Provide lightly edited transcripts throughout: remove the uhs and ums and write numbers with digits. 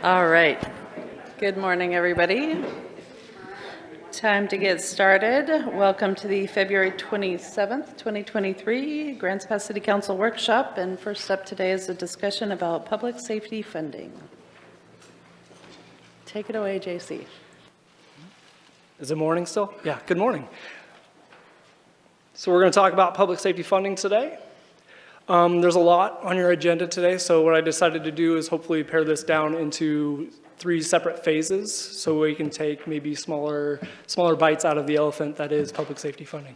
All right. Good morning, everybody. Time to get started. Welcome to the February 27th, 2023 Grants Pass City Council Workshop. And first up today is a discussion about public safety funding. Take it away, JC. Is it morning still? Yeah, good morning. So we're going to talk about public safety funding today. There's a lot on your agenda today, so what I decided to do is hopefully pare this down into 3 separate phases so we can take maybe smaller bites out of the elephant that is public safety funding.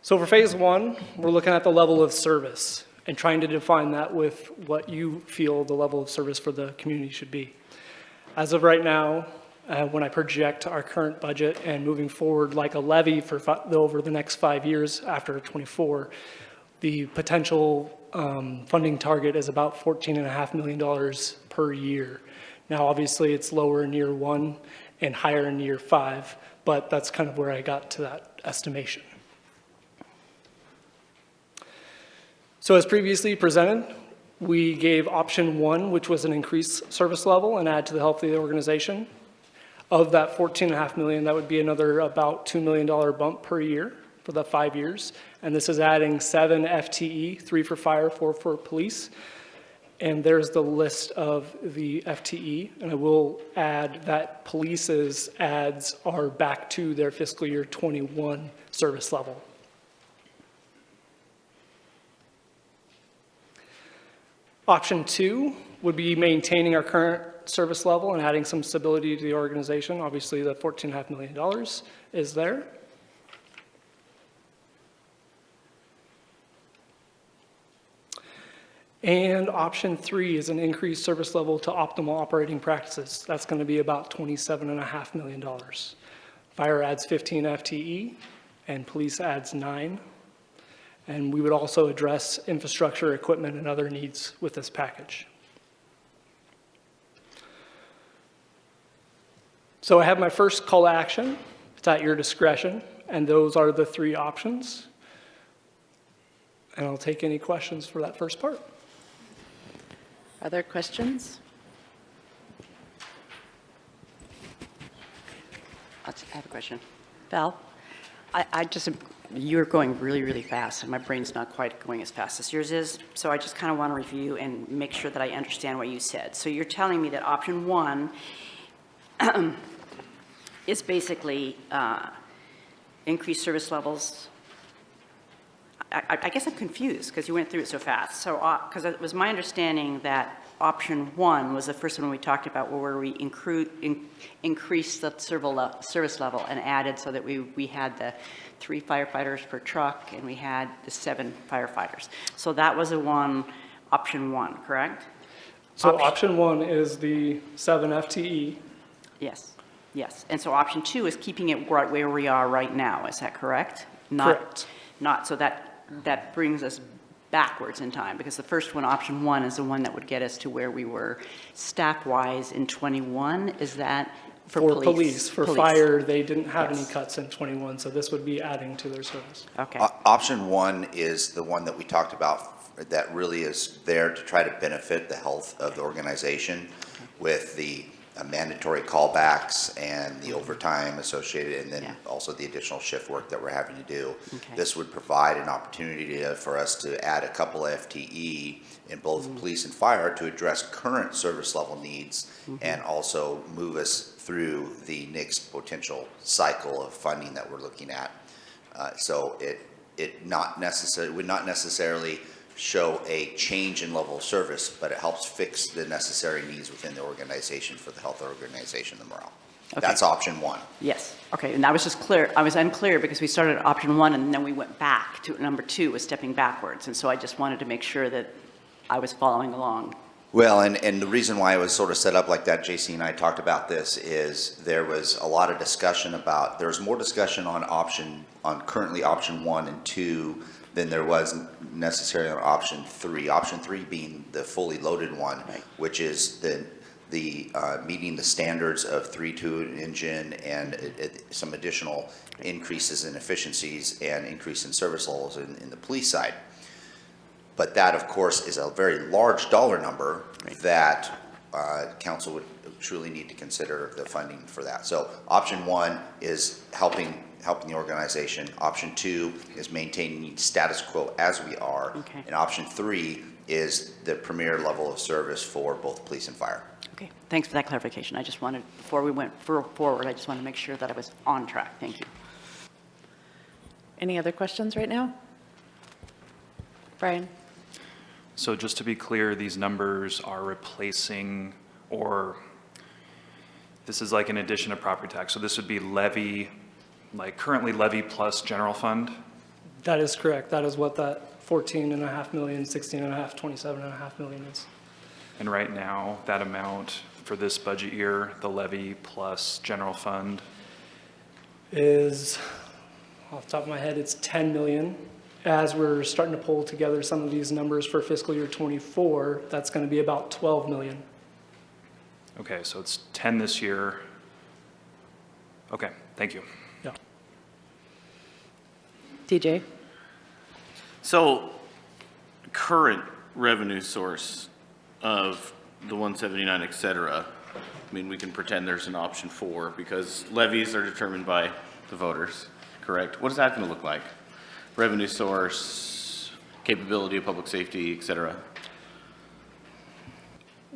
So for phase 1, we're looking at the level of service and trying to define that with what you feel the level of service for the community should be. As of right now, when I project our current budget and moving forward like a levy for over the next 5 years after 24, the potential funding target is about $14.5 million per year. Now, obviously, it's lower in year 1 and higher in year 5, but that's kind of where I got to that estimation. So as previously presented, we gave option 1, which was an increased service level and add to the health of the organization. Of that $14.5 million, that would be another about $2 million bump per year for the 5 years. And this is adding 7 FTE, 3 for fire, 4 for police. And there's the list of the FTE. And I will add that police's adds are back to their fiscal year 21 service level. Option 2 would be maintaining our current service level and adding some stability to the organization. Obviously, the $14.5 million is there. And option 3 is an increased service level to optimal operating practices. That's going to be about $27.5 million. Fire adds 15 FTE and police adds 9. And we would also address infrastructure, equipment, and other needs with this package. So I have my first call to action. It's at your discretion, and those are the 3 options. And I'll take any questions for that first part. Other questions? I have a question. Val? You're going really, really fast, and my brain's not quite going as fast as yours is. So I just kind of want to review and make sure that I understand what you said. So you're telling me that option 1 is basically increased service levels. I guess I'm confused because you went through it so fast. So, because it was my understanding that option 1 was the first one we talked about, where we increased the service level and added so that we had the 3 firefighters per truck and we had the 7 firefighters. So that was option 1, correct? So option 1 is the 7 FTE. Yes, yes. And so option 2 is keeping it right where we are right now. Is that correct? Correct. So that brings us backwards in time, because the first one, option 1, is the one that would get us to where we were staff-wise in 21. Is that for police? For fire, they didn't have any cuts in 21, so this would be adding to their service. Okay. Option 1 is the one that we talked about that really is there to try to benefit the health of the organization with the mandatory callbacks and the overtime associated, and then also the additional shift work that we're having to do. Okay. This would provide an opportunity for us to add a couple of FTE in both police and fire to address current service level needs and also move us through the next potential cycle of funding that we're looking at. So it would not necessarily show a change in level of service, but it helps fix the necessary needs within the organization for the health of the organization, the morale. Okay. That's option 1. Yes. Okay. And I was just clear. I was unclear because we started at option 1 and then we went back to number 2, was stepping backwards. And so I just wanted to make sure that I was following along. Well, and the reason why it was sort of set up like that, JC and I talked about this, is there was a lot of discussion about, there's more discussion on currently option 1 and 2 than there was necessarily on option 3. Option 3 being the fully loaded one, right, which is the meeting the standards of 3.2 engine and some additional increases in efficiencies and increase in service levels in the police side. But that, of course, is a very large dollar number that council would truly need to consider the funding for that. So option one is helping the organization. Option two is maintaining status quo as we are. Okay. And option three is the premier level of service for both police and fire. Okay, thanks for that clarification. I just wanted, before we went forward, I just wanted to make sure that I was on track. Thank you. Any other questions right now? Brian? So just to be clear, these numbers are replacing, or this is like an addition of property tax. So this would be levy, like currently levy plus general fund? That is correct. That is what that 14.5 million, 16.5, 27.5 million is. And right now, that amount for this budget year, the levy plus general fund, Is, off the top of my head, it's 10 million. As we're starting to pull together some of these numbers for fiscal year 24, that's going to be about 12 million. okay, so it's 10 this year. Okay, thank you. Yeah. DJ? So, current revenue source of the 179, et cetera, I mean, we can pretend there's an option 4 because levies are determined by the voters, correct? What is that going to look like? Revenue source, capability of public safety, et cetera.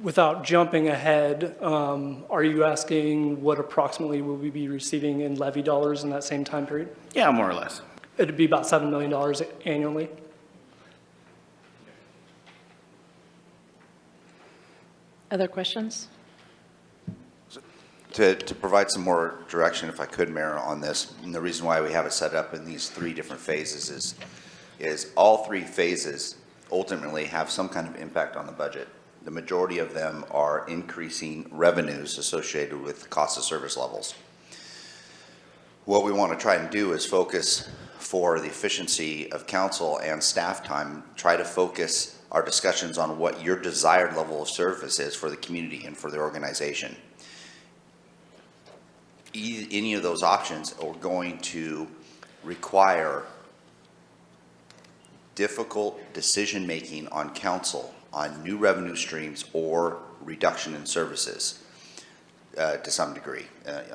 Without jumping ahead, are you asking what approximately will we be receiving in levy dollars in that same time period? Yeah, more or less. It'd be about $7 million annually. Other questions? To provide some more direction, if I could, Mayor, on this, and the reason why we have it set up in these three different phases is all three phases ultimately have some kind of impact on the budget. The majority of them are increasing revenues associated with cost of service levels. What we want to try and do is focus, for the efficiency of council and staff time, try to focus our discussions on what your desired level of service is for the community and for the organization. Any of those options are going to require difficult decision-making on council on new revenue streams or reduction in services to some degree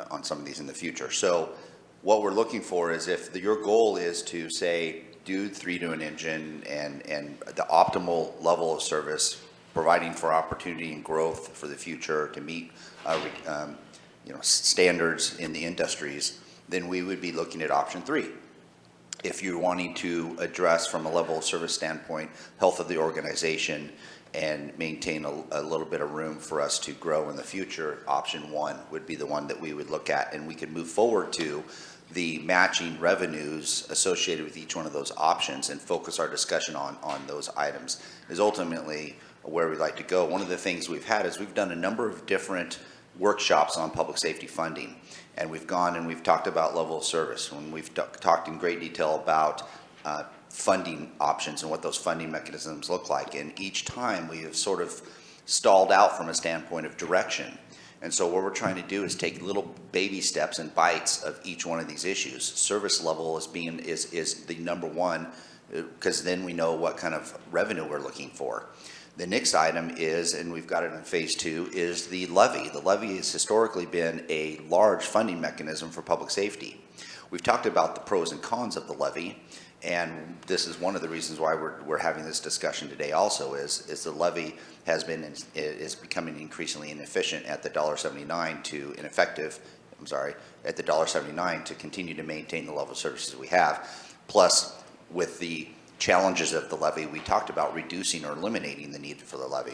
on some of these in the future. So what we're looking for is if your goal is to say do 3-to-1 engine and the optimal level of service, providing for opportunity and growth for the future to meet standards in the industries, then we would be looking at option 3. If you're wanting to address from a level of service standpoint, health of the organization and maintain a little bit of room for us to grow in the future, option 1 would be the one that we would look at, and we could move forward to the matching revenues associated with each one of those options and focus our discussion on those items is ultimately where we'd like to go. One of the things we've had is we've done a number of different workshops on public safety funding, and we've gone and we've talked about level of service, when we've talked in great detail about funding options and what those funding mechanisms look like, and each time we have sort of stalled out from a standpoint of direction. And so what we're trying to do is take little baby steps and bites of each one of these issues. Service level is the number one, because then we know what kind of revenue we're looking for. The next item is, and we've got it in phase 2, is the levy. The levy has historically been a large funding mechanism for public safety. We've talked about the pros and cons of the levy, and this is one of the reasons why we're having this discussion today also is the levy is becoming increasingly inefficient at the $1.79 to ineffective, at the $1.79 to continue to maintain the level of services we have. Plus, with the challenges of the levy, we talked about reducing or eliminating the need for the levy.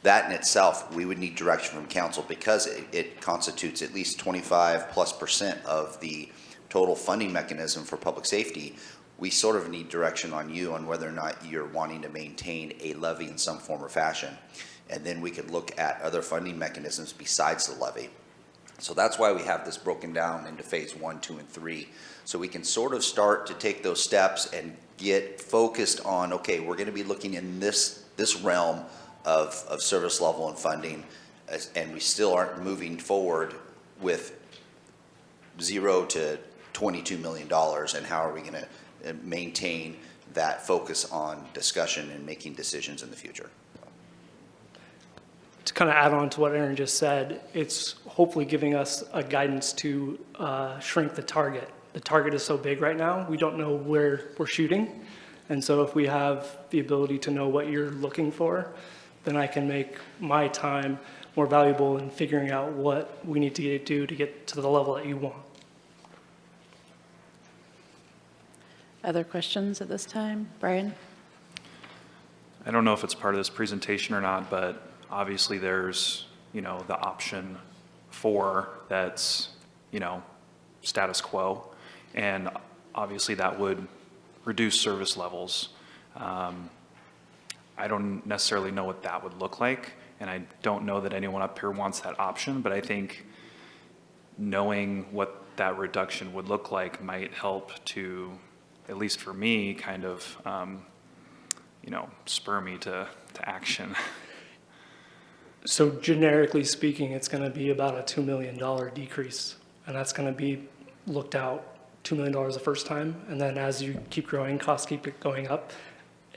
That in itself, we would need direction from council because it constitutes at least 25+% of the total funding mechanism for public safety. We sort of need direction on you on whether or not you're wanting to maintain a levy in some form or fashion. And then we could look at other funding mechanisms besides the levy. So that's why we have this broken down into phase 1, 2, and 3. So we can sort of start to take those steps and get focused on, okay, we're going to be looking in this realm of service level and funding, and we still aren't moving forward with $0 to $22 million, and how are we going to maintain that focus on discussion and making decisions in the future. To kind of add on to what Aaron just said, it's hopefully giving us a guidance to shrink the target. The target is so big right now, we don't know where we're shooting. And so if we have the ability to know what you're looking for, then I can make my time more valuable in figuring out what we need to do to get to the level that you want. Other questions at this time? Brian? I don't know if it's part of this presentation or not, but obviously there's, you know, the option 4 that's, you know, status quo. And obviously that would reduce service levels. I don't necessarily know what that would look like, and I don't know that anyone up here wants that option, but I think knowing what that reduction would look like might help to, at least for me, kind of, you know, spur me to action. So generically speaking, it's going to be about a $2 million decrease, and that's going to be looked out $2 million the first time, and then as you keep growing, costs keep going up.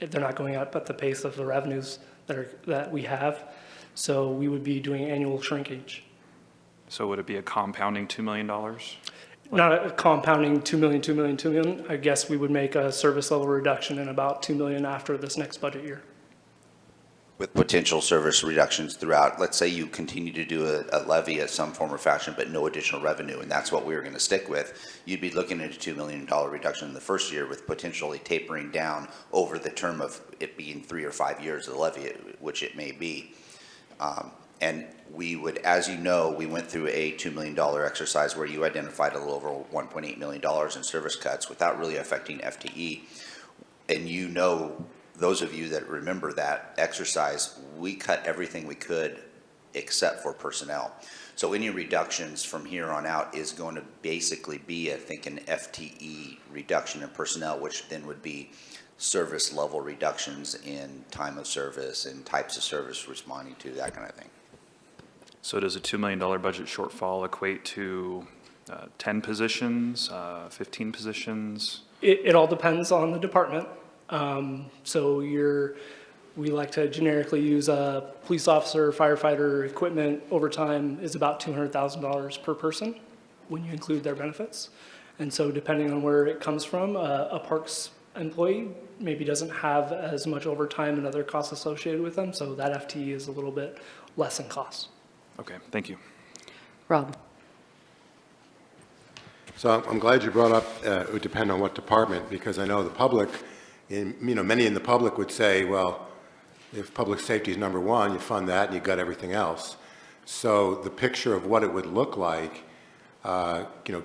They're not going up at the pace of the revenues that we have, so we would be doing annual shrinkage. So would it be a compounding $2 million? Not a compounding 2 million, 2 million, 2 million. I guess we would make a service level reduction in about 2 million after this next budget year. With potential service reductions throughout, let's say you continue to do a levy at some form or fashion, but no additional revenue, and that's what we were going to stick with, you'd be looking at a $2 million reduction in the first year with potentially tapering down over the term of it being 3 or 5 years of the levy, which it may be. And we would, as you know, we went through a $2 million exercise where you identified a little over $1.8 million in service cuts without really affecting FTE. And you know, those of you that remember that exercise, we cut everything we could except for personnel. So any reductions from here on out is going to basically be, I think, an FTE reduction in personnel, which then would be service level reductions in time of service and types of service responding to, that kind of thing. So does a $2 million budget shortfall equate to 10 positions, 15 positions? It all depends on the department. So we like to generically use a police officer, firefighter, equipment, overtime is about $200,000 per person when you include their benefits. And so depending on where it comes from, a parks employee maybe doesn't have as much overtime and other costs associated with them, so that FTE is a little bit less in cost. Okay, thank you. Rob? So I'm glad you brought up it would depend on what department, because I know the public, many in the public would say, well, if public safety is number one, you fund that and you got everything else. So the picture of what it would look like,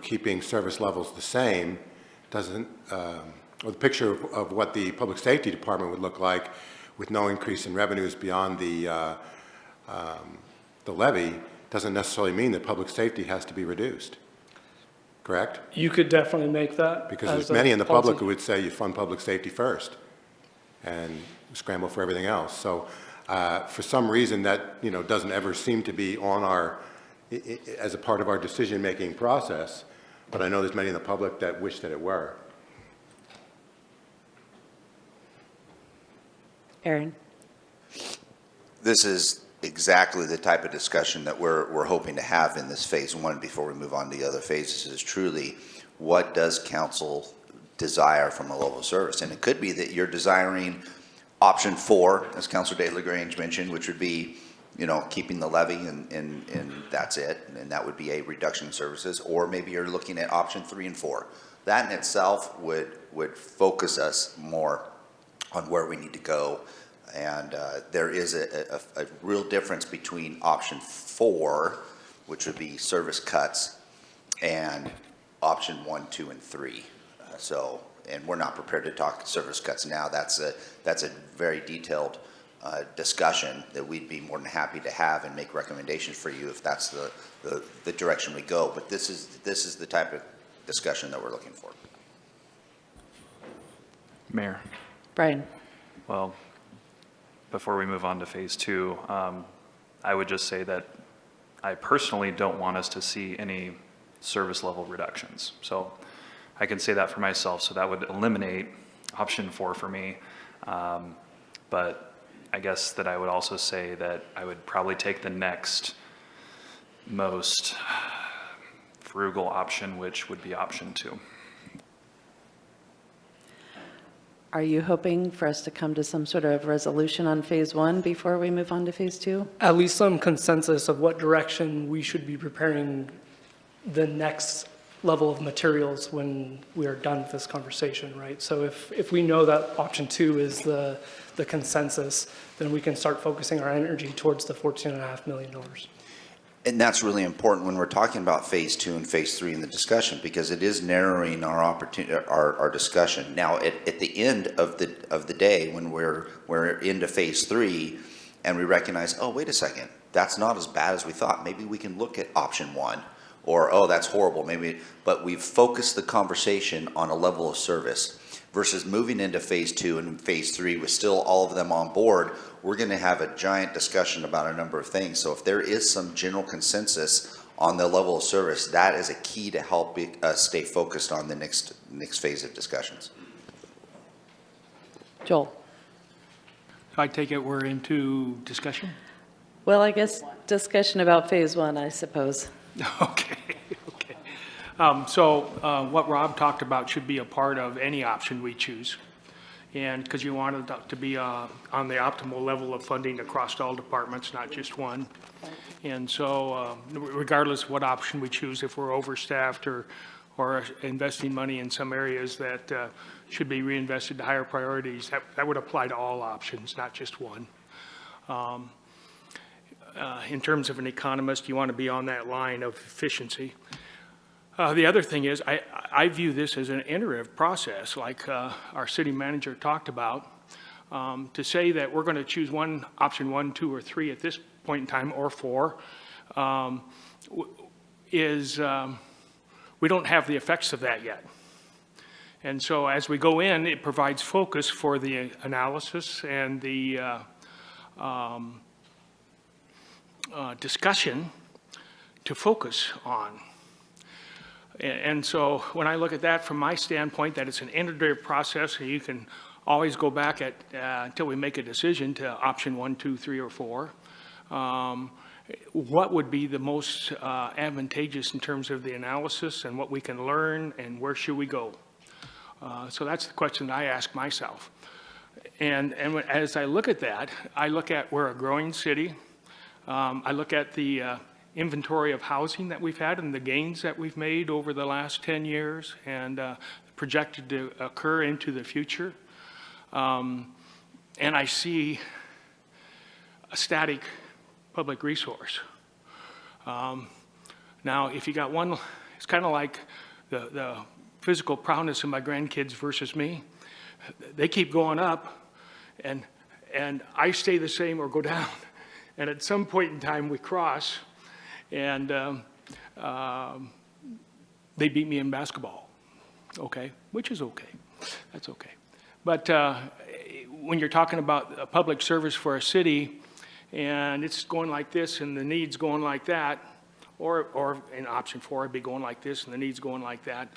keeping service levels the same doesn't, or the picture of what the public safety department would look like with no increase in revenues beyond the levy doesn't necessarily mean that public safety has to be reduced. Correct? You could definitely make that. Because as there's a many in the public policy. who would say you fund public safety first and scramble for everything else. So for some reason that, doesn't ever seem to be on as a part of our decision-making process, but I know there's many in the public that wish that it were. Aaron? This is exactly the type of discussion that we're hoping to have in this phase one before we move on to the other phases, is truly what does council desire from a level of service? And it could be that you're desiring option 4, as Councilor De La Grange mentioned, which would be, keeping the levy and that's it. And that would be a reduction in services. Or maybe you're looking at option 3 and 4. That in itself would focus us more on where we need to go. And there is a real difference between option 4, which would be service cuts, and option 1, 2, and 3. And we're not prepared to talk service cuts now. That's a very detailed discussion that we'd be more than happy to have and make recommendations for you if that's the direction we go. But this is the type of discussion that we're looking for. Mayor? Brian? Well, before we move on to phase 2, I would just say that I personally don't want us to see any service level reductions. So I can say that for myself. So that would eliminate option 4 for me. But I guess that I would also say that I would probably take the next most frugal option, which would be option 2. Are you hoping for us to come to some sort of resolution on phase 1 before we move on to phase 2? At least some consensus of what direction we should be preparing the next level of materials when we are done with this conversation, right? So if we know that option 2 is the consensus, then we can start focusing our energy towards the $14.5 million. And that's really important when we're talking about phase 2 and phase 3 in the discussion, because it is narrowing our opportunity, our discussion. Now, at the end of the day, when we're into phase 3, and we recognize, oh, wait a second, that's not as bad as we thought. Maybe we can look at option 1, or oh, that's horrible. Maybe, but we've focused the conversation on a level of service versus moving into phase 2 and phase 3 with still all of them on board. We're going to have a giant discussion about a number of things. So if there is some general consensus on the level of service, that is a key to help us stay focused on the next phase of discussions. Joel? I take it we're into discussion? Well, I guess discussion about phase 1, I suppose. Okay. So what Rob talked about should be a part of any option we choose. And because you want it to be on the optimal level of funding across all departments, not just one. And so regardless of what option we choose, if we're overstaffed or investing money in some areas that should be reinvested to higher priorities, that would apply to all options, not just one. In terms of an economist, you want to be on that line of efficiency. The other thing is, I view this as an iterative process, like our city manager talked about. To say that we're going to choose option 1, 2, or 3 at this point in time, or 4, is we don't have the effects of that yet. And so as we go in, it provides focus for the analysis and the discussion to focus on. And so when I look at that from my standpoint, that it's an iterative process, so you can always go back until we make a decision to option 1, 2, 3, or 4. What would be the most advantageous in terms of the analysis and what we can learn and where should we go? So that's the question that I ask myself. And as I look at that, I look at we're a growing city. I look at the inventory of housing that we've had and the gains that we've made over the last 10 years and projected to occur into the future. And I see a static public resource. Now, if you got one, it's kind of like the physical prowess of my grandkids versus me. They keep going up, and I stay the same or go down. And at some point in time, we cross, and they beat me in basketball, okay, which is okay. That's okay. But when you're talking about a public service for a city, and it's going like this, and the needs going like that, or in option 4, it'd be going like this, and the needs going like that.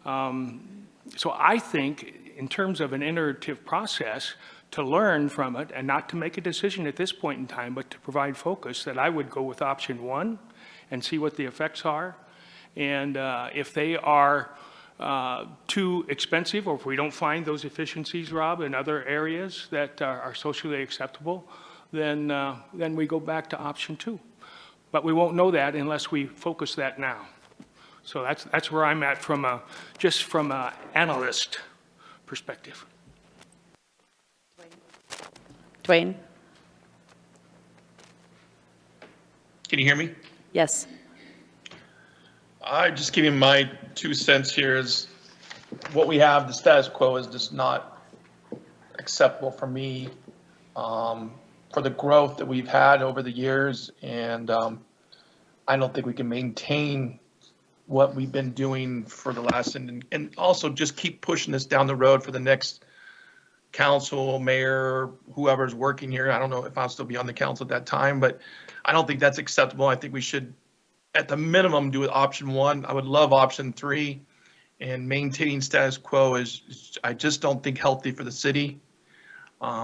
So I think, in terms of an iterative process, to learn from it and not to make a decision at this point in time, but to provide focus, that I would go with option 1 and see what the effects are. And if they are too expensive, or if we don't find those efficiencies, Rob, in other areas that are socially acceptable, then we go back to option 2. But we won't know that unless we focus that now. So that's where I'm at just from an analyst perspective. Dwayne? Can you hear me? Yes. I just give you my 2 cents here is what we have, the status quo is just not acceptable for me for the growth that we've had over the years. And I don't think we can maintain what we've been doing for the last, and also just keep pushing this down the road for the next council, mayor, whoever's working here. I don't know if I'll still be on the council at that time, but I don't think that's acceptable. I think we should, at the minimum, do it option 1. I would love option 3. and maintaining status quo is, I just don't think healthy for the city.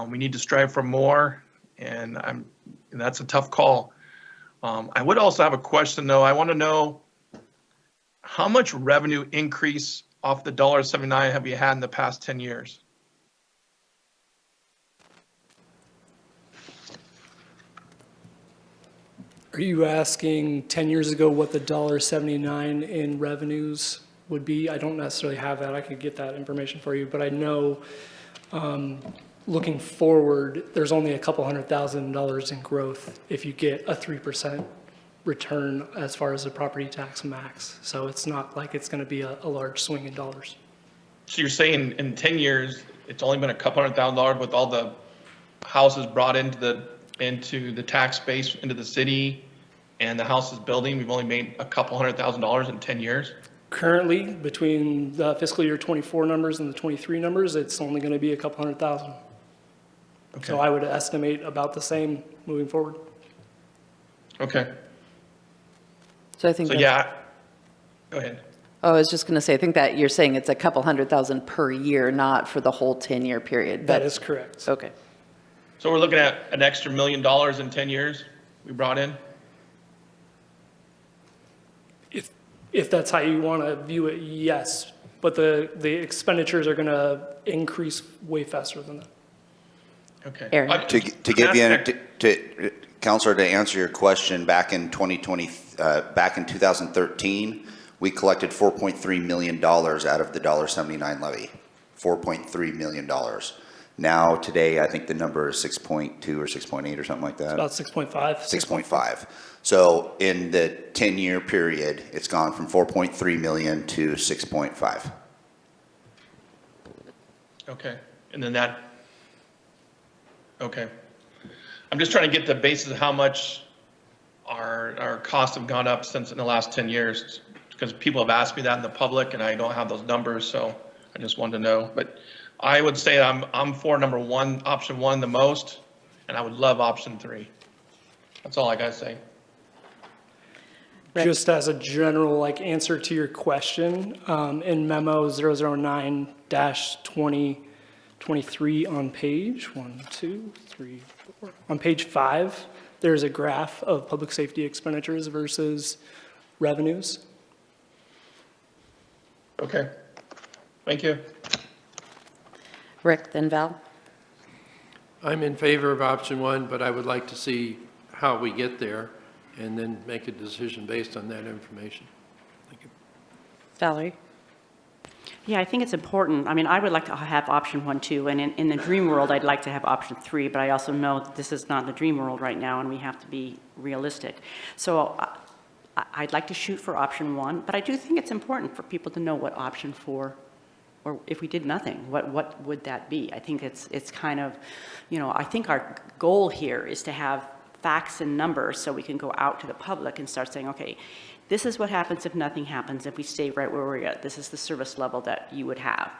We need to strive for more, and that's a tough call. I would also have a question though. I want to know how much revenue increase off the $1.79 have you had in the past 10 years? Are you asking 10 years ago what the $1.79 in revenues would be? I don't necessarily have that. I could get that information for you, but I know looking forward, there's only a couple $100,000 in growth if you get a 3% return as far as the property tax max. So it's not like it's going to be a large swing in dollars. So you're saying in 10 years, it's only been a couple $100,000 with all the houses brought into the tax base into the city and the houses building, we've only made a couple $100,000 in 10 years? Currently, between the fiscal year 24 numbers and the 23 numbers, it's only going to be a couple $100,000. Okay. So I would estimate about the same moving forward. Okay. So I think So that's, yeah, go ahead. oh, I was just going to say, I think that you're saying it's a couple $100,000 per year, not for the whole 10-year period. That is correct. Okay. So we're looking at an extra $1 million in 10 years we brought in? If that's how you want to view it, yes. But the expenditures are going to increase way faster than that. Okay. Aaron. To give you, Counselor, to answer your question, back in 2013, we collected $4.3 million out of the $1.79 levy, $4.3 million. Now, today, I think the number is 6.2 or 6.8 or something like that. About 6.5. 6.5. So in the 10-year period, it's gone from 4.3 million to 6.5. Okay. And then that, okay. I'm just trying to get the basis of how much our costs have gone up since in the last 10 years, because people have asked me that in the public and I don't have those numbers, so I just wanted to know. But I would say I'm for option one the most, and I would love option 3. That's all I gotta say. Rick. Just as a general answer to your question, in memo 009-2023 on page 4, on page 5, there's a graph of public safety expenditures versus revenues. Okay. Thank you. Rick, then Val? I'm in favor of option 1, but I would like to see how we get there and then make a decision based on that information. Thank you. Valerie? Yeah, I think it's important. I mean, I would like to have option 1 too, and in the dream world, I'd like to have option 3, but I also know that this is not the dream world right now, and we have to be realistic. So I'd like to shoot for option 1, but I do think it's important for people to know what option 4, or if we did nothing, what would that be? I think it's kind of, I think our goal here is to have facts and numbers so we can go out to the public and start saying, okay, this is what happens if nothing happens, if we stay right where we're at. This is the service level that you would have.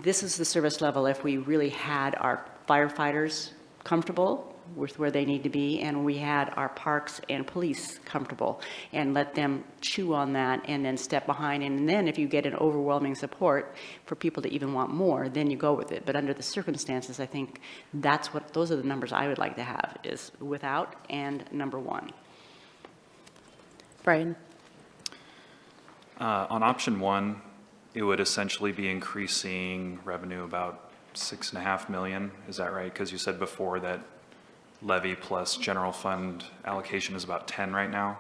This is the service level if we really had our firefighters comfortable with where they need to be, and we had our parks and police comfortable, and let them chew on that and then step behind. And then if you get an overwhelming support for people to even want more, then you go with it. But under the circumstances, I think those are the numbers I would like to have, is without and number 1. Brian? On option 1, it would essentially be increasing revenue about 6.5 million. Is that right? Because you said before that levy plus general fund allocation is about 10 right now?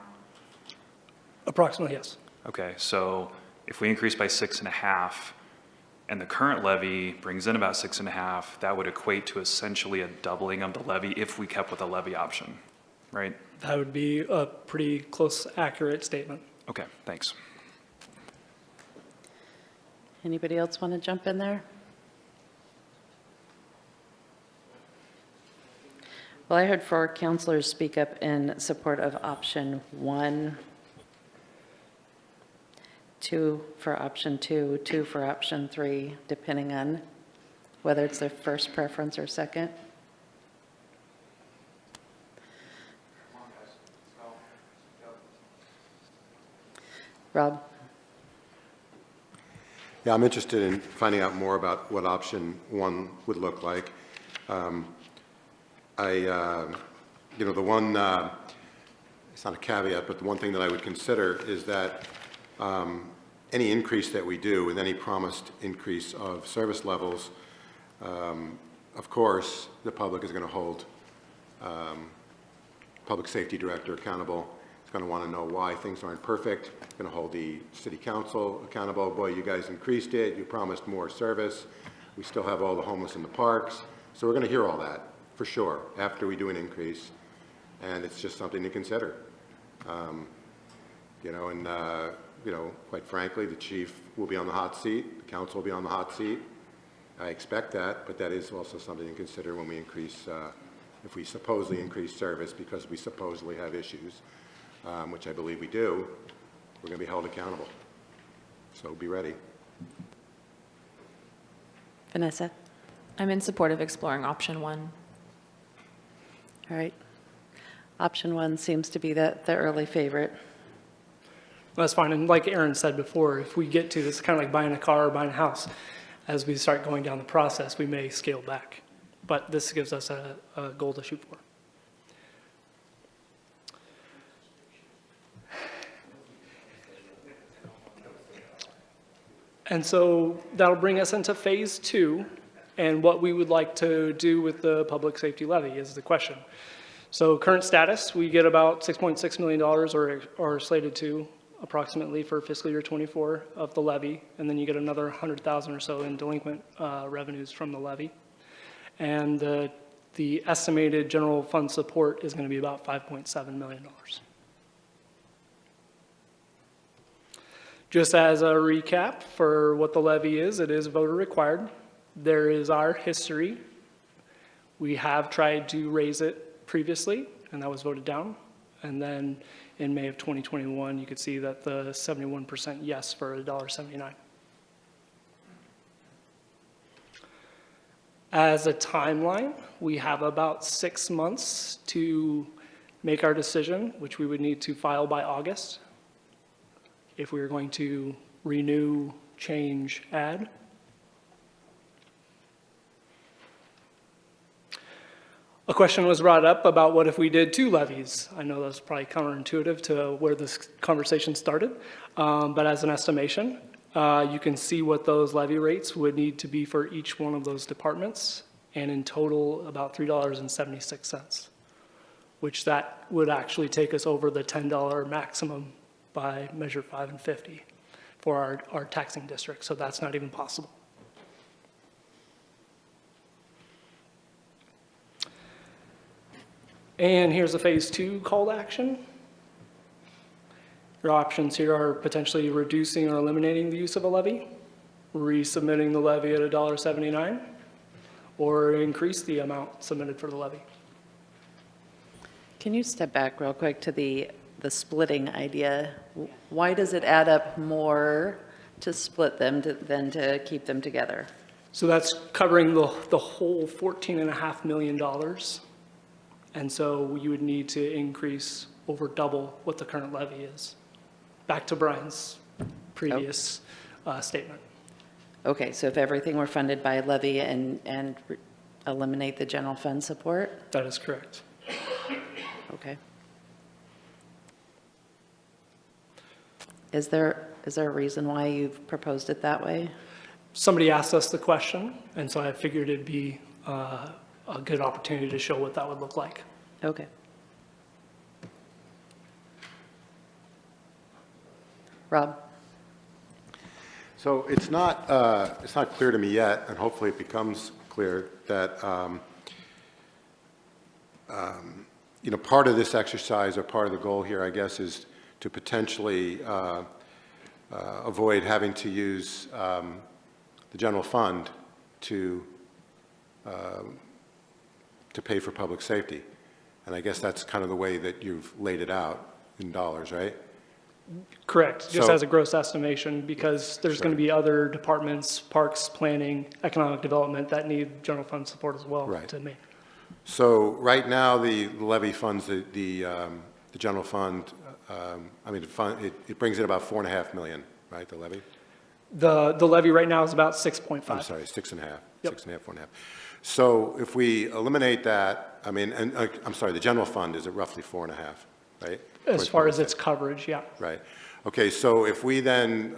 Approximately, yes. Okay, so if we increase by 6.5 and the current levy brings in about 6.5, that would equate to essentially a doubling of the levy if we kept with the levy option, right? That would be a pretty close, accurate statement. Okay, thanks. Anybody else want to jump in there? Well, I heard 4 counselors speak up in support of option 1, 2 for option 2, 2 for option 3, depending on whether it's their first preference or second. Rob? Yeah, I'm interested in finding out more about what option one would look like. The one, it's not a caveat, but the one thing that I would consider is that any increase that we do with any promised increase of service levels, of course, the public is going to hold public safety director accountable. It's going to want to know why things aren't perfect. It's going to hold the city council accountable. Boy, you guys increased it. You promised more service. We still have all the homeless in the parks. So we're going to hear all that for sure after we do an increase. And it's just something to consider. Quite frankly, the chief will be on the hot seat. The council will be on the hot seat. I expect that, but that is also something to consider when we increase, if we supposedly increase service because we supposedly have issues, which I believe we do, we're going to be held accountable. So be ready. Vanessa? I'm in support of exploring option one. All right. Option one seems to be the early favorite. That's fine, and like Aaron said before, if we get to, it's kind of like buying a car or buying a house. As we start going down the process, we may scale back. But this gives us a goal to shoot for. And so that'll bring us into phase 2, and what we would like to do with the public safety levy is the question. So current status, we get about $6.6 million or slated to approximately for fiscal year 24 of the levy, and then you get another 100,000 or so in delinquent revenues from the levy. And the estimated general fund support is going to be about $5.7 million. Just as a recap for what the levy is, it is voter required. There is our history. We have tried to raise it previously, and that was voted down. And then in May of 2021, you could see that the 71% yes for $1.79. As a timeline, we have about 6 months to make our decision, which we would need to file by August if we were going to renew, change, add. A question was brought up about what if we did 2 levies. I know that's probably counterintuitive to where this conversation started, but as an estimation, you can see what those levy rates would need to be for each one of those departments, and in total about $3.76, which that would actually take us over the $10 maximum by Measure 5 and 50 for our taxing district, so that's not even possible. And here's a phase 2 call to action. Your options here are potentially reducing or eliminating the use of a levy, resubmitting the levy at $1.79, or increase the amount submitted for the levy. Can you step back real quick to the splitting idea? Why does it add up more to split them than to keep them together? So that's covering the whole $14.5 million. And so you would need to increase over double what the current levy is. Back to Brian's previous statement. Okay, so if everything were funded by levy and eliminate the general fund support? That is correct. Okay. Is there a reason why you've proposed it that way? Somebody asked us the question, and so I figured it'd be a good opportunity to show what that would look like. Okay. Rob? So it's not clear to me yet, and hopefully it becomes clear that part of this exercise or part of the goal here, I guess, is to potentially avoid having to use the general fund to pay for public safety. And I guess that's kind of the way that you've laid it out in dollars, right? Correct, just So- as a gross estimation, because there's going to be other departments, parks, planning, economic development that need general fund support as well Right. to me. So right now, the levy funds the general fund. It brings in about $4.5 million, right? The levy. The levy right now is about 6.5. I'm sorry, 6.5, Yep. 6.5, 4.5. So if we eliminate that, I mean, and, I'm sorry, the general fund is at roughly 4.5, right? As far as its Towards coverage, yeah. Right. Okay, so if we then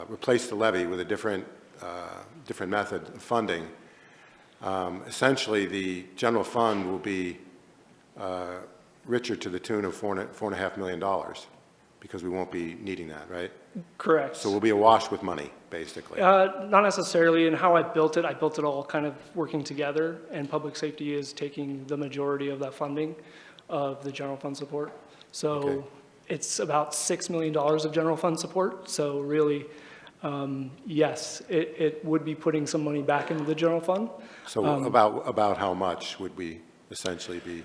replace the levy with a different method of funding, essentially the general fund will be richer to the tune of $4.5 million, because we won't be needing that, right? Correct. So we'll be awash with money, basically. Not necessarily, and how I built it all kind of working together, and public safety is taking the majority of that funding of the general fund support. So Okay. it's about $6 million of general fund support, so really, yes, it would be putting some money back into the general fund. So about how much would we essentially be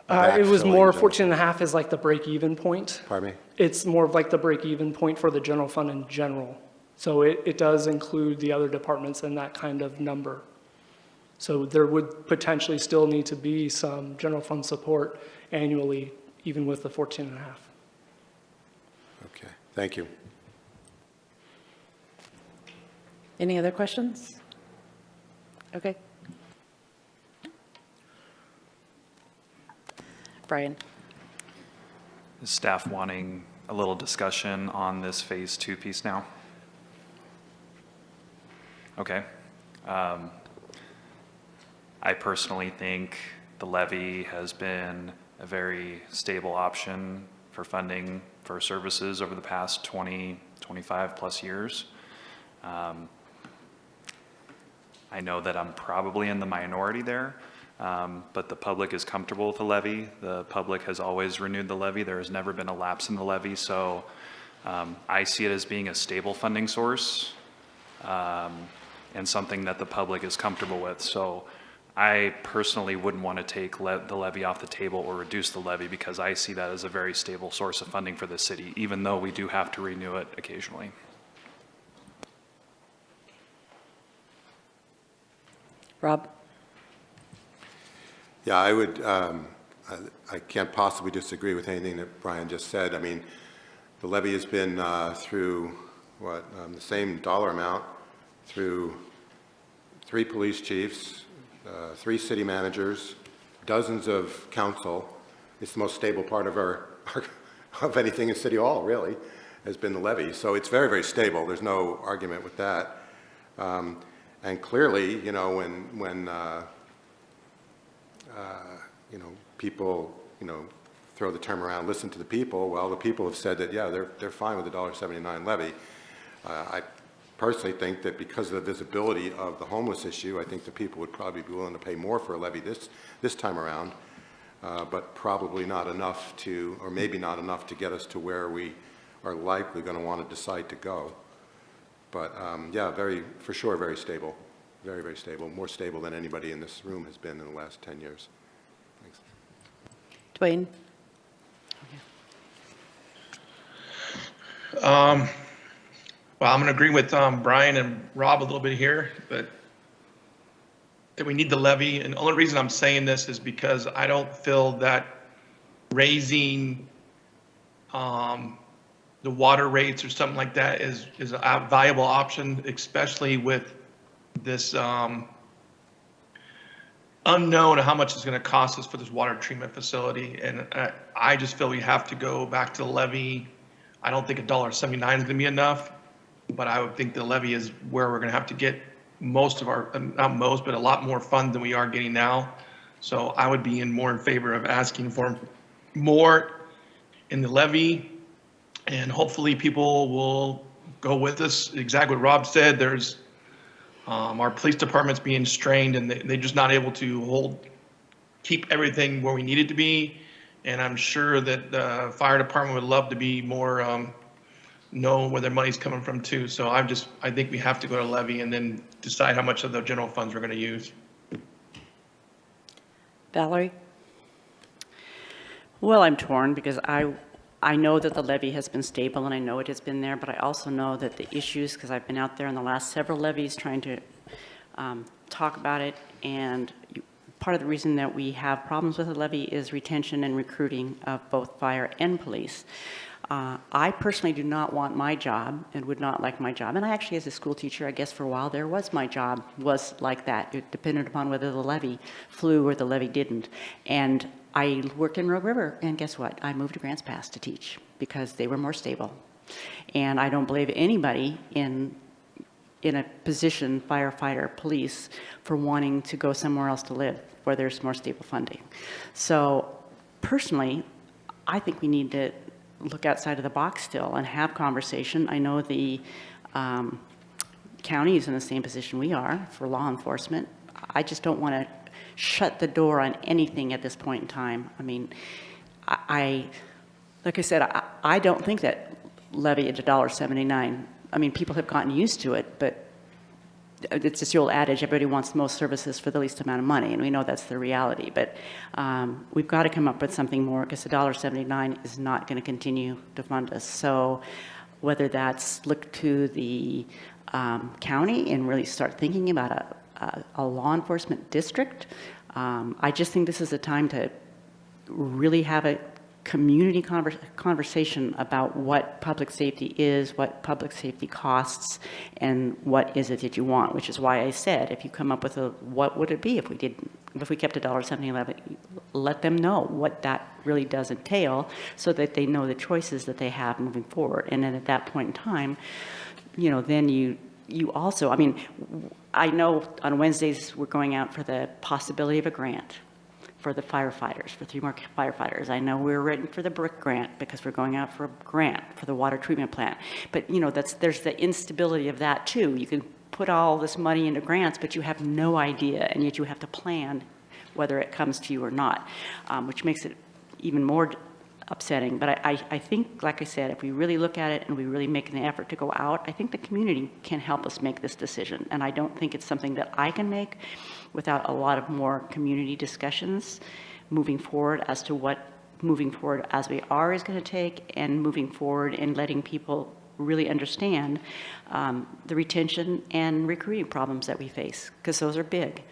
It was backfilling more, general 14.5 is like the break-even point. Pardon me? It's more of like the break-even point for the general fund in general. So it does include the other departments in that kind of number. So there would potentially still need to be some general fund support annually, even with the 14.5. Okay, thank you. Any other questions? Okay. Brian? Is staff wanting a little discussion on this phase 2 piece now? Okay. I personally think the levy has been a very stable option for funding for services over the past 20, 25 plus years. I know that I'm probably in the minority there, but the public is comfortable with the levy. The public has always renewed the levy. There has never been a lapse in the levy, so I see it as being a stable funding source and something that the public is comfortable with. So I personally wouldn't want to take the levy off the table or reduce the levy, because I see that as a very stable source of funding for the city, even though we do have to renew it occasionally. Rob? Yeah, I would, I can't possibly disagree with anything that Brian just said. I mean, the levy has been through, the same dollar amount through 3 police chiefs, 3 city managers, dozens of council. It's the most stable part of of anything in City Hall, really, has been the levy. So it's very, very stable. There's no argument with that. And clearly, you know, when you know, people, you know, throw the term around, listen to the people, well, the people have said that, yeah, they're fine with the $1.79 levy. I personally think that because of the visibility of the homeless issue, I think the people would probably be willing to pay more for a levy this time around, but probably not enough to, or maybe not enough to get us to where we are likely going to want to decide to go. But yeah, for sure, very stable, very, very stable, more stable than anybody in this room has been in the last 10 years. Thanks. Dwayne? Well, I'm going to agree with Brian and Rob a little bit here, but that we need the levy. And the only reason I'm saying this is because I don't feel that raising the water rates or something like that is a viable option, especially with this unknown of how much it's going to cost us for this water treatment facility. And I just feel we have to go back to the levy. I don't think $1.79 is going to be enough, but I would think the levy is where we're going to have to get most of our, not most, but a lot more funds than we are getting now. So I would be more in favor of asking for more in the levy, and hopefully people will go with us. Exactly what Rob said, there's our police department's being strained, and they're just not able to keep everything where we need it to be. And I'm sure that the fire department would love to be more, know where their money's coming from too. So I think we have to go to levy and then decide how much of the general funds we're going to use. Valerie? Well, I'm torn because I know that the levy has been stable and I know it has been there, but I also know that the issues, because I've been out there in the last several levies trying to talk about it, and part of the reason that we have problems with the levy is retention and recruiting of both fire and police. I personally do not want my job and would not like my job. And I actually, as a school teacher, I guess for a while there was my job was like that. It depended upon whether the levy flew or the levy didn't. And I worked in Rogue River, and guess what? I moved to Grants Pass to teach because they were more stable. And I don't believe anybody in a position, firefighter, police, for wanting to go somewhere else to live where there's more stable funding. So personally, I think we need to look outside of the box still and have conversation. I know the county is in the same position we are for law enforcement. I just don't want to shut the door on anything at this point in time. I mean, like I said, I don't think that levy at $1.79, I mean, people have gotten used to it, but it's just the old adage, everybody wants the most services for the least amount of money, and we know that's the reality. But we've got to come up with something more, because $1.79 is not going to continue to fund us. So whether that's look to the county and really start thinking about a law enforcement district, I just think this is a time to really have a community conversation about what public safety is, what public safety costs, and what is it that you want, which is why I said, if you come up with what would it be if we kept $1.70, let them know what that really does entail so that they know the choices that they have moving forward. And then at that point in time, then you also, I mean, I know on Wednesdays we're going out for the possibility of a grant for the firefighters, for 3 more firefighters. I know we're written for the brick grant because we're going out for a grant for the water treatment plant. But there's the instability of that too. You can put all this money into grants, but you have no idea, and yet you have to plan whether it comes to you or not, which makes it even more upsetting. But I think, like I said, if we really look at it and we really make an effort to go out, I think the community can help us make this decision. And I don't think it's something that I can make without a lot of more community discussions moving forward as to what moving forward as we are is going to take, and moving forward and letting people really understand the retention and recruiting problems that we face, because those are big.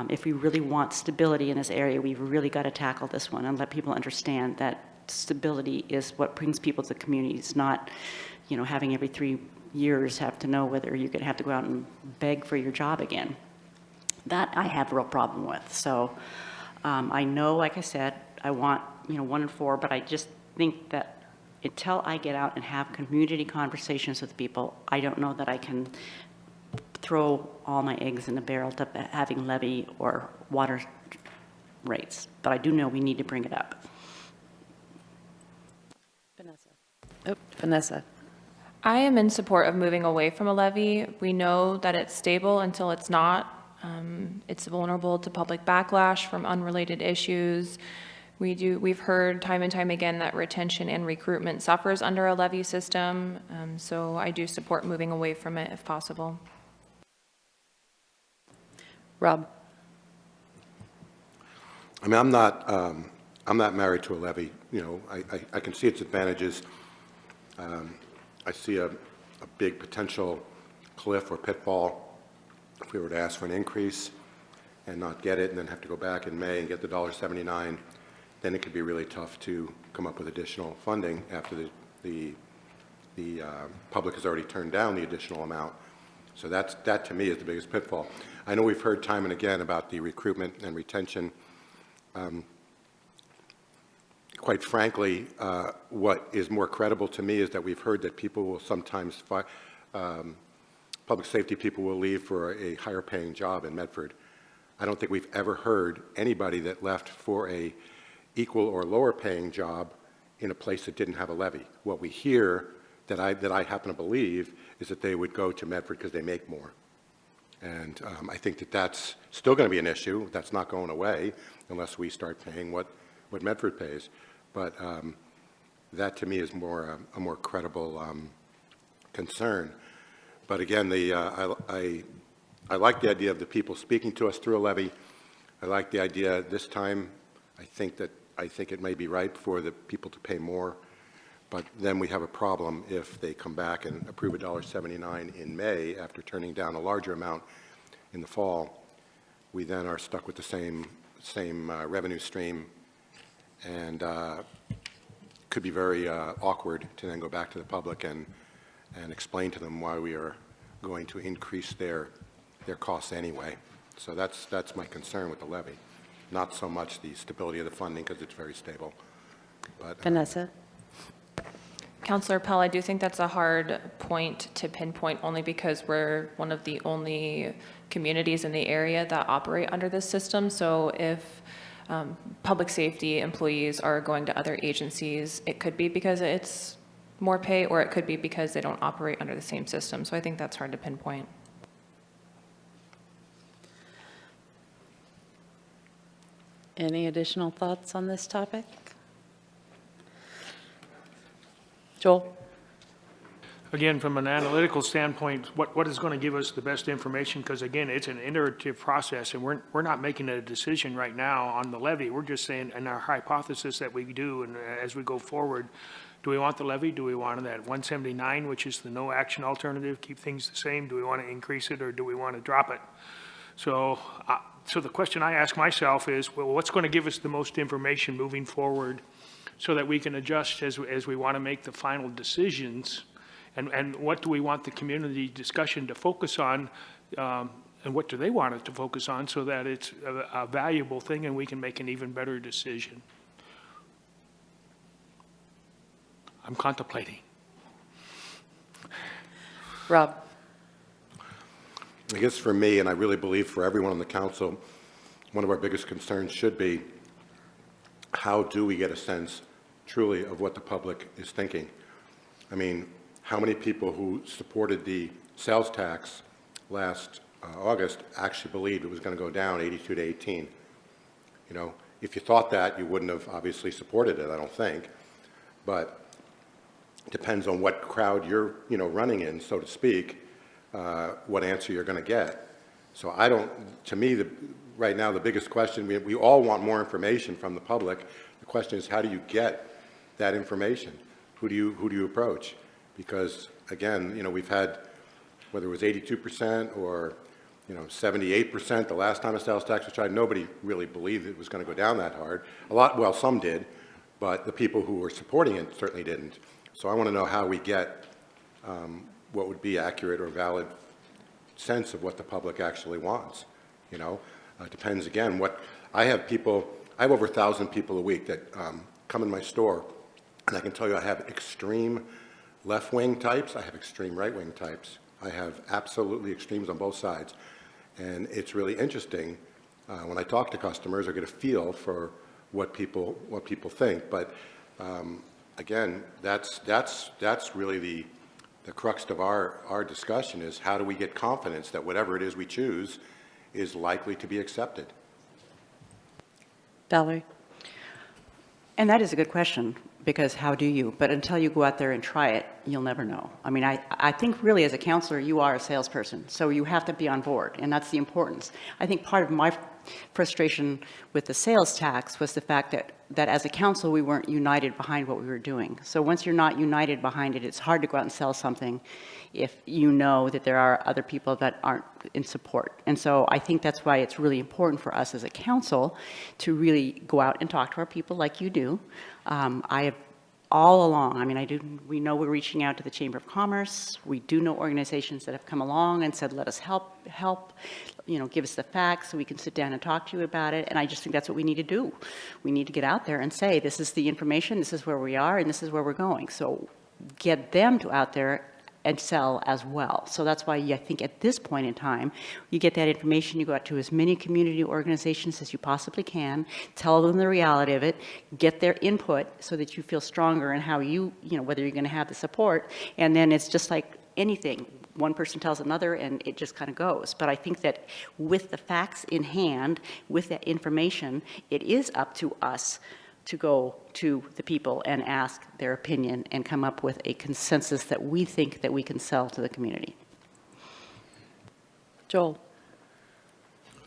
If we really want stability in this area, we've really got to tackle this one and let people understand that stability is what brings people to the community. It's not, having every 3 years have to know whether you're going to have to go out and beg for your job again. That I have a real problem with. So I know, like I said, I want 1 and 4, but I just think that until I get out and have community conversations with people, I don't know that I can throw all my eggs in a barrel to having levy or water rates. But I do know we need to bring it up. Vanessa. I am in support of moving away from a levy. We know that it's stable until it's not. It's vulnerable to public backlash from unrelated issues. We've heard time and time again that retention and recruitment suffers under a levy system. So I do support moving away from it if possible. Rob. I mean, I'm not married to a levy. I can see its advantages. I see a big potential cliff or pitfall if we were to ask for an increase and not get it, and then have to go back in May and get the $1.79. Then it could be really tough to come up with additional funding after the public has already turned down the additional amount. So that to me is the biggest pitfall. I know we've heard time and again about the recruitment and retention. Quite frankly, what is more credible to me is that we've heard that people will sometimes, public safety people will leave for a higher paying job in Medford. I don't think we've ever heard anybody that left for a equal or lower paying job in a place that didn't have a levy. What we hear that I happen to believe is that they would go to Medford because they make more. And I think that that's still going to be an issue. That's not going away unless we start paying what Medford pays. But that to me is a more credible concern. But again, I like the idea of the people speaking to us through a levy. I like the idea this time. I think it may be right for the people to pay more. But then we have a problem if they come back and approve $1.79 in May after turning down a larger amount in the fall. We then are stuck with the same revenue stream, and could be very awkward to then go back to the public and explain to them why we are going to increase their costs anyway. So that's my concern with the levy. Not so much the stability of the funding, because it's very stable. But, Vanessa? Councillor Pell, I do think that's a hard point to pinpoint, only because we're one of the only communities in the area that operate under this system. So if public safety employees are going to other agencies, it could be because it's more pay, or it could be because they don't operate under the same system. So I think that's hard to pinpoint. Any additional thoughts on this topic? Joel? Again, from an analytical standpoint, what is going to give us the best information? Because again, it's an iterative process, and we're not making a decision right now on the levy. We're just saying, in our hypothesis that we do, and as we go forward, do we want the levy? Do we want that 179, which is the no action alternative, keep things the same? Do we want to increase it, or do we want to drop it? So the question I ask myself is, well, what's going to give us the most information moving forward so that we can adjust as we want to make the final decisions? And what do we want the community discussion to focus on, and what do they want it to focus on, so that it's a valuable thing and we can make an even better decision? I'm contemplating. Rob? I guess for me, and I really believe for everyone on the council, one of our biggest concerns should be, how do we get a sense truly of what the public is thinking? I mean, how many people who supported the sales tax last August actually believed it was going to go down 82 to 18? You know, if you thought that, you wouldn't have obviously supported it, I don't think. But it depends on what crowd you're, running in, so to speak, what answer you're going to get. So to me, right now, the biggest question, we all want more information from the public. The question is, how do you get that information? Who do you approach? Because again, we've had, whether it was 82% or 78% the last time a sales tax was tried, nobody really believed it was going to go down that hard. Well, some did, but the people who were supporting it certainly didn't. So I want to know how we get what would be accurate or valid sense of what the public actually wants. It depends, again, I have over 1,000 people a week that come in my store, and I can tell you I have extreme left-wing types, I have extreme right-wing types. I have absolutely extremes on both sides. And it's really interesting when I talk to customers, I get a feel for what people think. But again, that's really the crux of our discussion, is how do we get confidence that whatever it is we choose is likely to be accepted? Valerie? And that is a good question, because how do you? But until you go out there and try it, you'll never know. I mean, I think really as a counselor, you are a salesperson, so you have to be on board, and that's the importance. I think part of my frustration with the sales tax was the fact that as a council, we weren't united behind what we were doing. So once you're not united behind it, it's hard to go out and sell something if you know that there are other people that aren't in support. And so I think that's why it's really important for us as a council to really go out and talk to our people like you do. I have all along, I mean, we know we're reaching out to the Chamber of Commerce. We do know organizations that have come along and said, let us help, give us the facts so we can sit down and talk to you about it. And I just think that's what we need to do. We need to get out there and say, this is the information, this is where we are, and this is where we're going. So get them to out there and sell as well. So that's why I think at this point in time, you get that information, you go out to as many community organizations as you possibly can, tell them the reality of it, get their input so that you feel stronger in how whether you're going to have the support. And then it's just like anything. One person tells another and it just kind of goes. But I think that with the facts in hand, with that information, it is up to us to go to the people and ask their opinion and come up with a consensus that we think that we can sell to the community. Joel?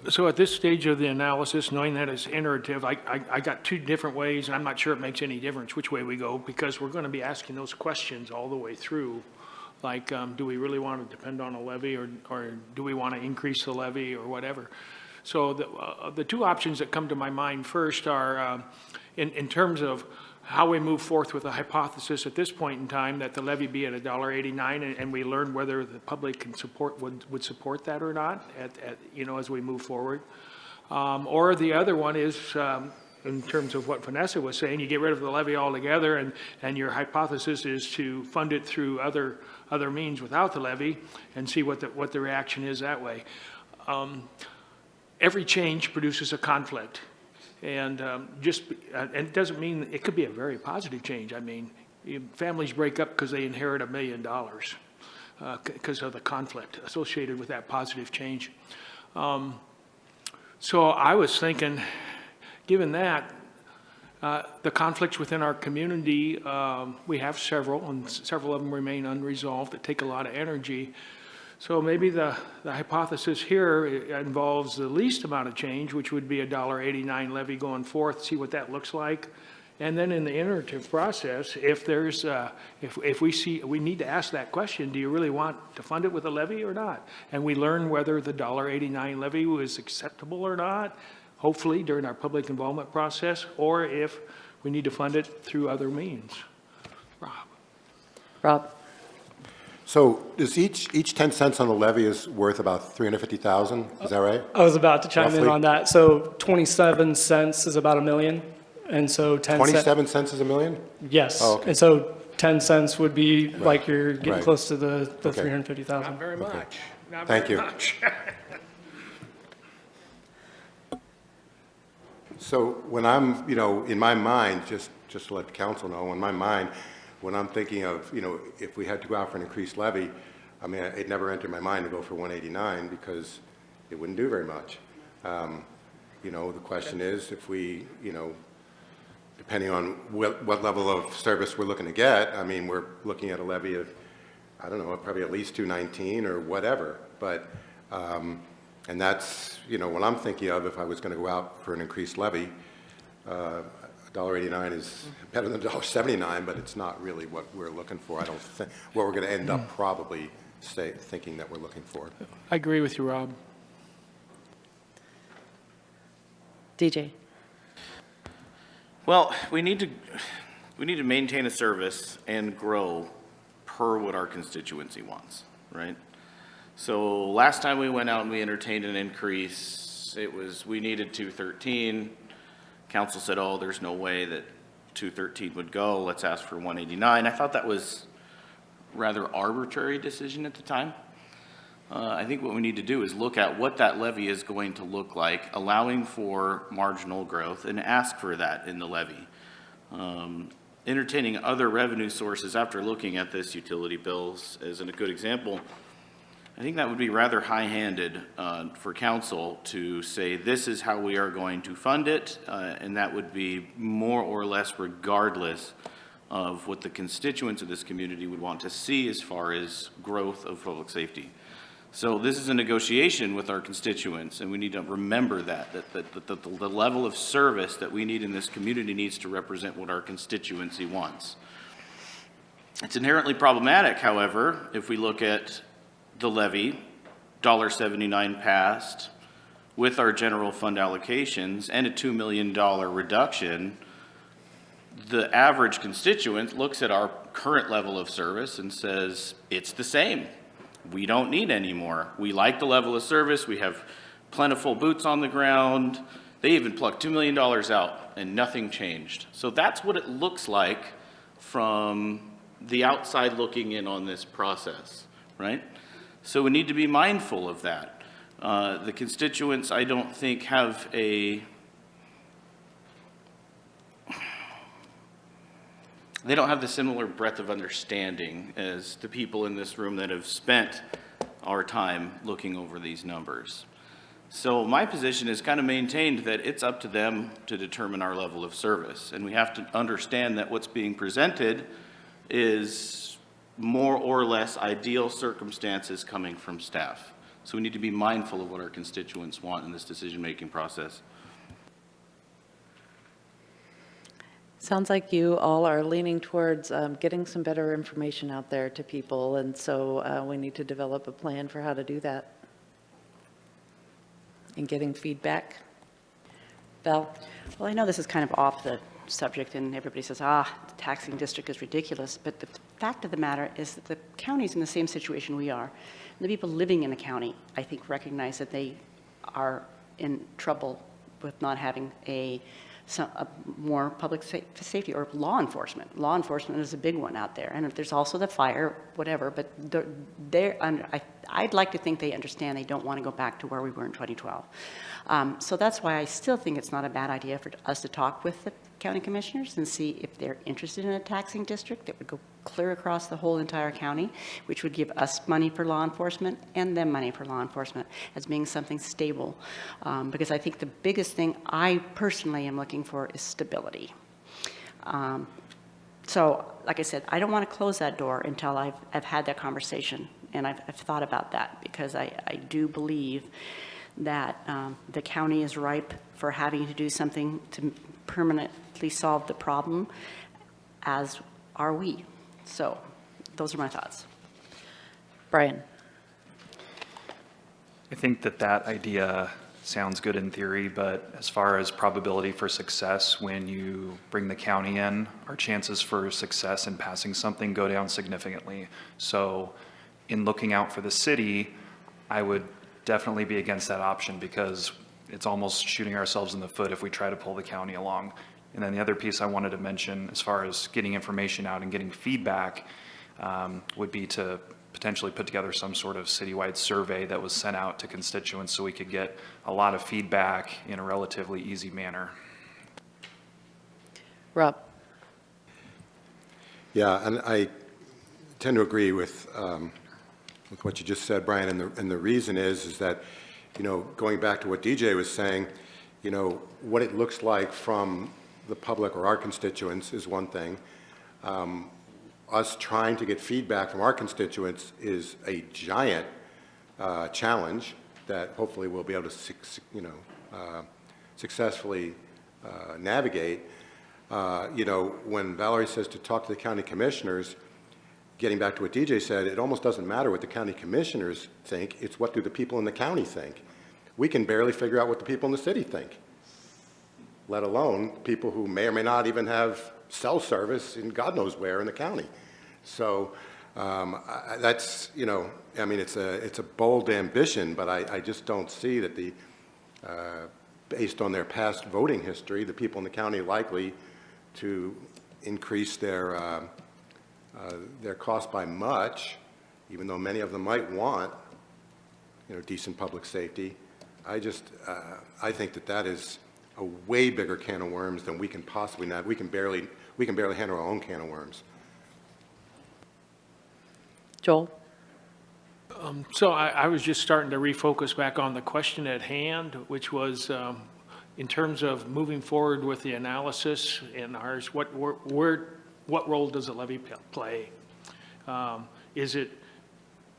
So at this stage of the analysis, knowing that it's iterative, I got two different ways, and I'm not sure it makes any difference which way we go, because we're going to be asking those questions all the way through. Like, do we really want to depend on a levy, or do we want to increase the levy, or whatever? So the two options that come to my mind first are, in terms of how we move forth with a hypothesis at this point in time that the levy be at $1.89, and we learn whether the public can support, would support that or not as we move forward. Or the other one is, in terms of what Vanessa was saying, you get rid of the levy altogether, and your hypothesis is to fund it through other means without the levy, and see what the reaction is that way. Every change produces a conflict, and and it doesn't mean, it could be a very positive change. I mean, families break up because they inherit $1 million because of the conflict associated with that positive change. So I was thinking, given that, the conflicts within our community, we have several, and several of them remain unresolved that take a lot of energy. So maybe the hypothesis here involves the least amount of change, which would be a $1.89 levy going forth, see what that looks like. And then in the iterative process, if there's, if we see, we need to ask that question, do you really want to fund it with a levy or not? And we learn whether the $1.89 levy was acceptable or not, hopefully during our public involvement process, or if we need to fund it through other means. Rob? So is each 10 cents on the levy is worth about 350,000, is that right? I was about to chime in Roughly. on that. So 27 cents is about $1 million. And so 10 cents. 27 cents is $1 million? Yes. Oh, okay. And so 10 cents would be like you're getting Right. close to the Okay. 350,000. Not very much. Not Thank very you. much. So when I'm, in my mind, just to let the council know, in my mind, when I'm thinking of, if we had to go out for an increased levy, I mean, it never entered my mind to go for 189 because it wouldn't do very much. The question is if we, depending on what level of service we're looking to get, I mean, we're looking at a levy of, I don't know, probably at least 219 or whatever. But, and that's, what I'm thinking of if I was going to go out for an increased levy. $1.89 is better than $1.79, but it's not really what we're looking for. I don't think, what we're going to end up probably thinking that we're looking for. I agree with you, Rob. DJ? Well, we need to maintain a service and grow per what our constituency wants, right? So last time we went out and we entertained an increase, we needed 213. Council said, oh, there's no way that 213 would go. Let's ask for 189. I thought that was a rather arbitrary decision at the time. I think what we need to do is look at what that levy is going to look like, allowing for marginal growth, and ask for that in the levy. Entertaining other revenue sources after looking at this, utility bills as a good example, I think that would be rather high-handed for council to say this is how we are going to fund it, and that would be more or less regardless of what the constituents of this community would want to see as far as growth of public safety. So this is a negotiation with our constituents, and we need to remember that the level of service that we need in this community needs to represent what our constituency wants. It's inherently problematic, however, if we look at the levy, $1.79 passed, with our general fund allocations and a $2 million reduction, the average constituent looks at our current level of service and says, it's the same. We don't need any more. We like the level of service. We have plentiful boots on the ground. They even plucked $2 million out and nothing changed. So that's what it looks like from the outside looking in on this process, right? So we need to be mindful of that. The constituents, I don't think, have they don't have the similar breadth of understanding as the people in this room that have spent our time looking over these numbers. So my position is kind of maintained that it's up to them to determine our level of service. And we have to understand that what's being presented is more or less ideal circumstances coming from staff. So we need to be mindful of what our constituents want in this decision-making process. Sounds like you all are leaning towards getting some better information out there to people, and so we need to develop a plan for how to do that. And getting feedback. Val? Well, I know this is kind of off the subject, and everybody says, the taxing district is ridiculous. But the fact of the matter is that the county's in the same situation we are. The people living in the county, I think, recognize that they are in trouble with not having a more public safety or law enforcement. Law enforcement is a big one out there. And there's also the fire, whatever, but I'd like to think they understand they don't want to go back to where we were in 2012. So that's why I still think it's not a bad idea for us to talk with the county commissioners and see if they're interested in a taxing district that would go clear across the whole entire county, which would give us money for law enforcement and them money for law enforcement as being something stable. Because I think the biggest thing I personally am looking for is stability. So, like I said, I don't want to close that door until I've had that conversation, and I've thought about that, because I do believe that the county is ripe for having to do something to permanently solve the problem, as are we. So those are my thoughts. Brian? I think that idea sounds good in theory, but as far as probability for success, when you bring the county in, our chances for success in passing something go down significantly. So in looking out for the city, I would definitely be against that option, because it's almost shooting ourselves in the foot if we try to pull the county along. And then the other piece I wanted to mention, as far as getting information out and getting feedback, would be to potentially put together some sort of citywide survey that was sent out to constituents so we could get a lot of feedback in a relatively easy manner. Rob? Yeah, and I tend to agree with what you just said, Brian, and the reason is that, going back to what DJ was saying, what it looks like from the public or our constituents is one thing. Us trying to get feedback from our constituents is a giant challenge that hopefully we'll be able to, successfully navigate. When Valerie says to talk to the county commissioners, getting back to what DJ said, it almost doesn't matter what the county commissioners think, it's what do the people in the county think. We can barely figure out what the people in the city think, let alone people who may or may not even have cell service in God knows where in the county. So that's, it's a bold ambition, but I just don't see that based on their past voting history, the people in the county are likely to increase their cost by much, even though many of them might want, decent public safety. I think that is a way bigger can of worms than we can possibly have. We can barely handle our own can of worms. Joel? So I was just starting to refocus back on the question at hand, which was in terms of moving forward with the analysis in ours, what role does the levy play? Is it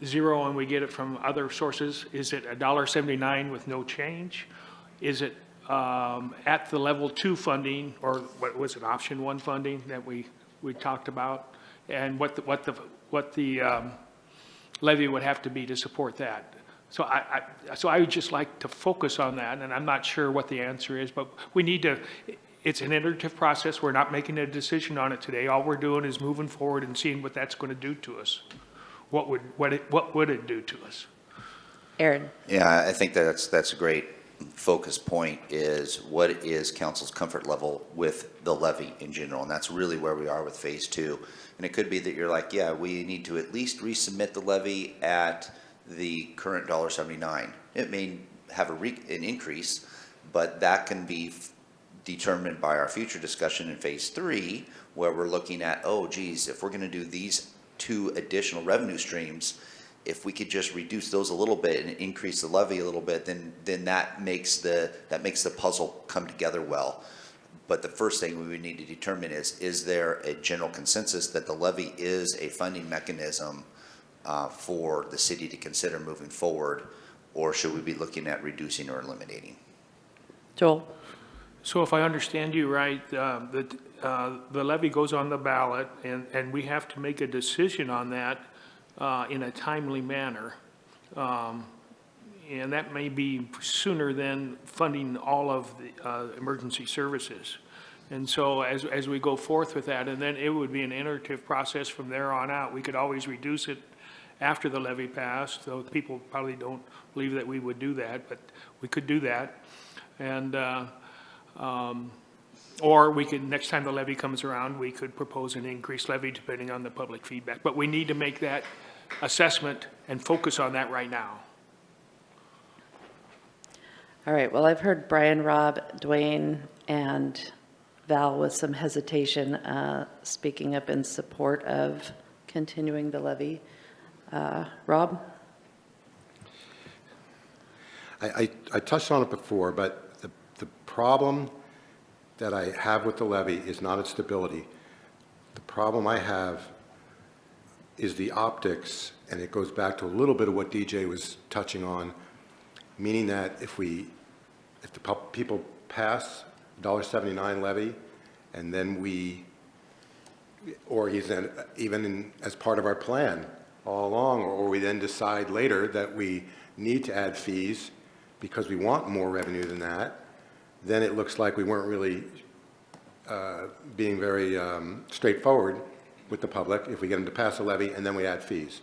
zero and we get it from other sources? Is it $1.79 with no change? Is it at the level 2 funding, or what was it, option 1 funding that we talked about, and what the levy would have to be to support that? So I would just like to focus on that, and I'm not sure what the answer is, but we need to. It's an iterative process. We're not making a decision on it today. All we're doing is moving forward and seeing what that's going to do to us. What would it do to us? Aaron? Yeah, I think that's a great focus point, is what is council's comfort level with the levy in general, and that's really where we are with phase 2. And it could be that you're like, yeah, we need to at least resubmit the levy at the current $1.79. It may have an increase, but that can be determined by our future discussion in phase 3, where we're looking at, oh geez, if we're going to do these 2 additional revenue streams, if we could just reduce those a little bit and increase the levy a little bit, then that makes the puzzle come together well. But the first thing we would need to determine is there a general consensus that the levy is a funding mechanism for the city to consider moving forward, or should we be looking at reducing or eliminating? Joel? So if I understand you right, the levy goes on the ballot, and we have to make a decision on that in a timely manner. And that may be sooner than funding all of the emergency services. And so as we go forth with that, and then it would be an iterative process from there on out. We could always reduce it after the levy passed, though people probably don't believe that we would do that, but we could do that. And, or we could, next time the levy comes around, we could propose an increased levy depending on the public feedback. But we need to make that assessment and focus on that right now. All right, well, I've heard Brian, Rob, Dwayne, and Val with some hesitation speaking up in support of continuing the levy. Rob? I touched on it before, but the problem that I have with the levy is not its stability. The problem I have is the optics, and it goes back to a little bit of what DJ was touching on, meaning that if the people pass $1.79 levy, and then or even as part of our plan all along, or we then decide later that we need to add fees because we want more revenue than that, then it looks like we weren't really being very straightforward with the public if we get them to pass a levy and then we add fees.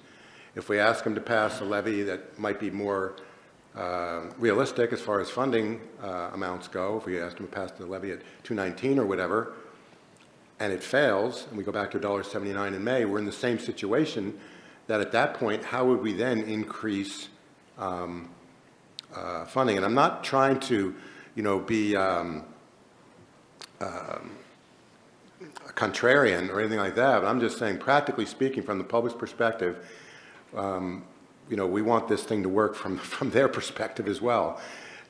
If we ask them to pass a levy that might be more realistic as far as funding amounts go, if we ask them to pass the levy at $2.19 or whatever, and it fails, and we go back to $1.79 in May, we're in the same situation that at that point, how would we then increase funding? And I'm not trying to, be a contrarian or anything like that, but I'm just saying, practically speaking, from the public's perspective, we want this thing to work from their perspective as well.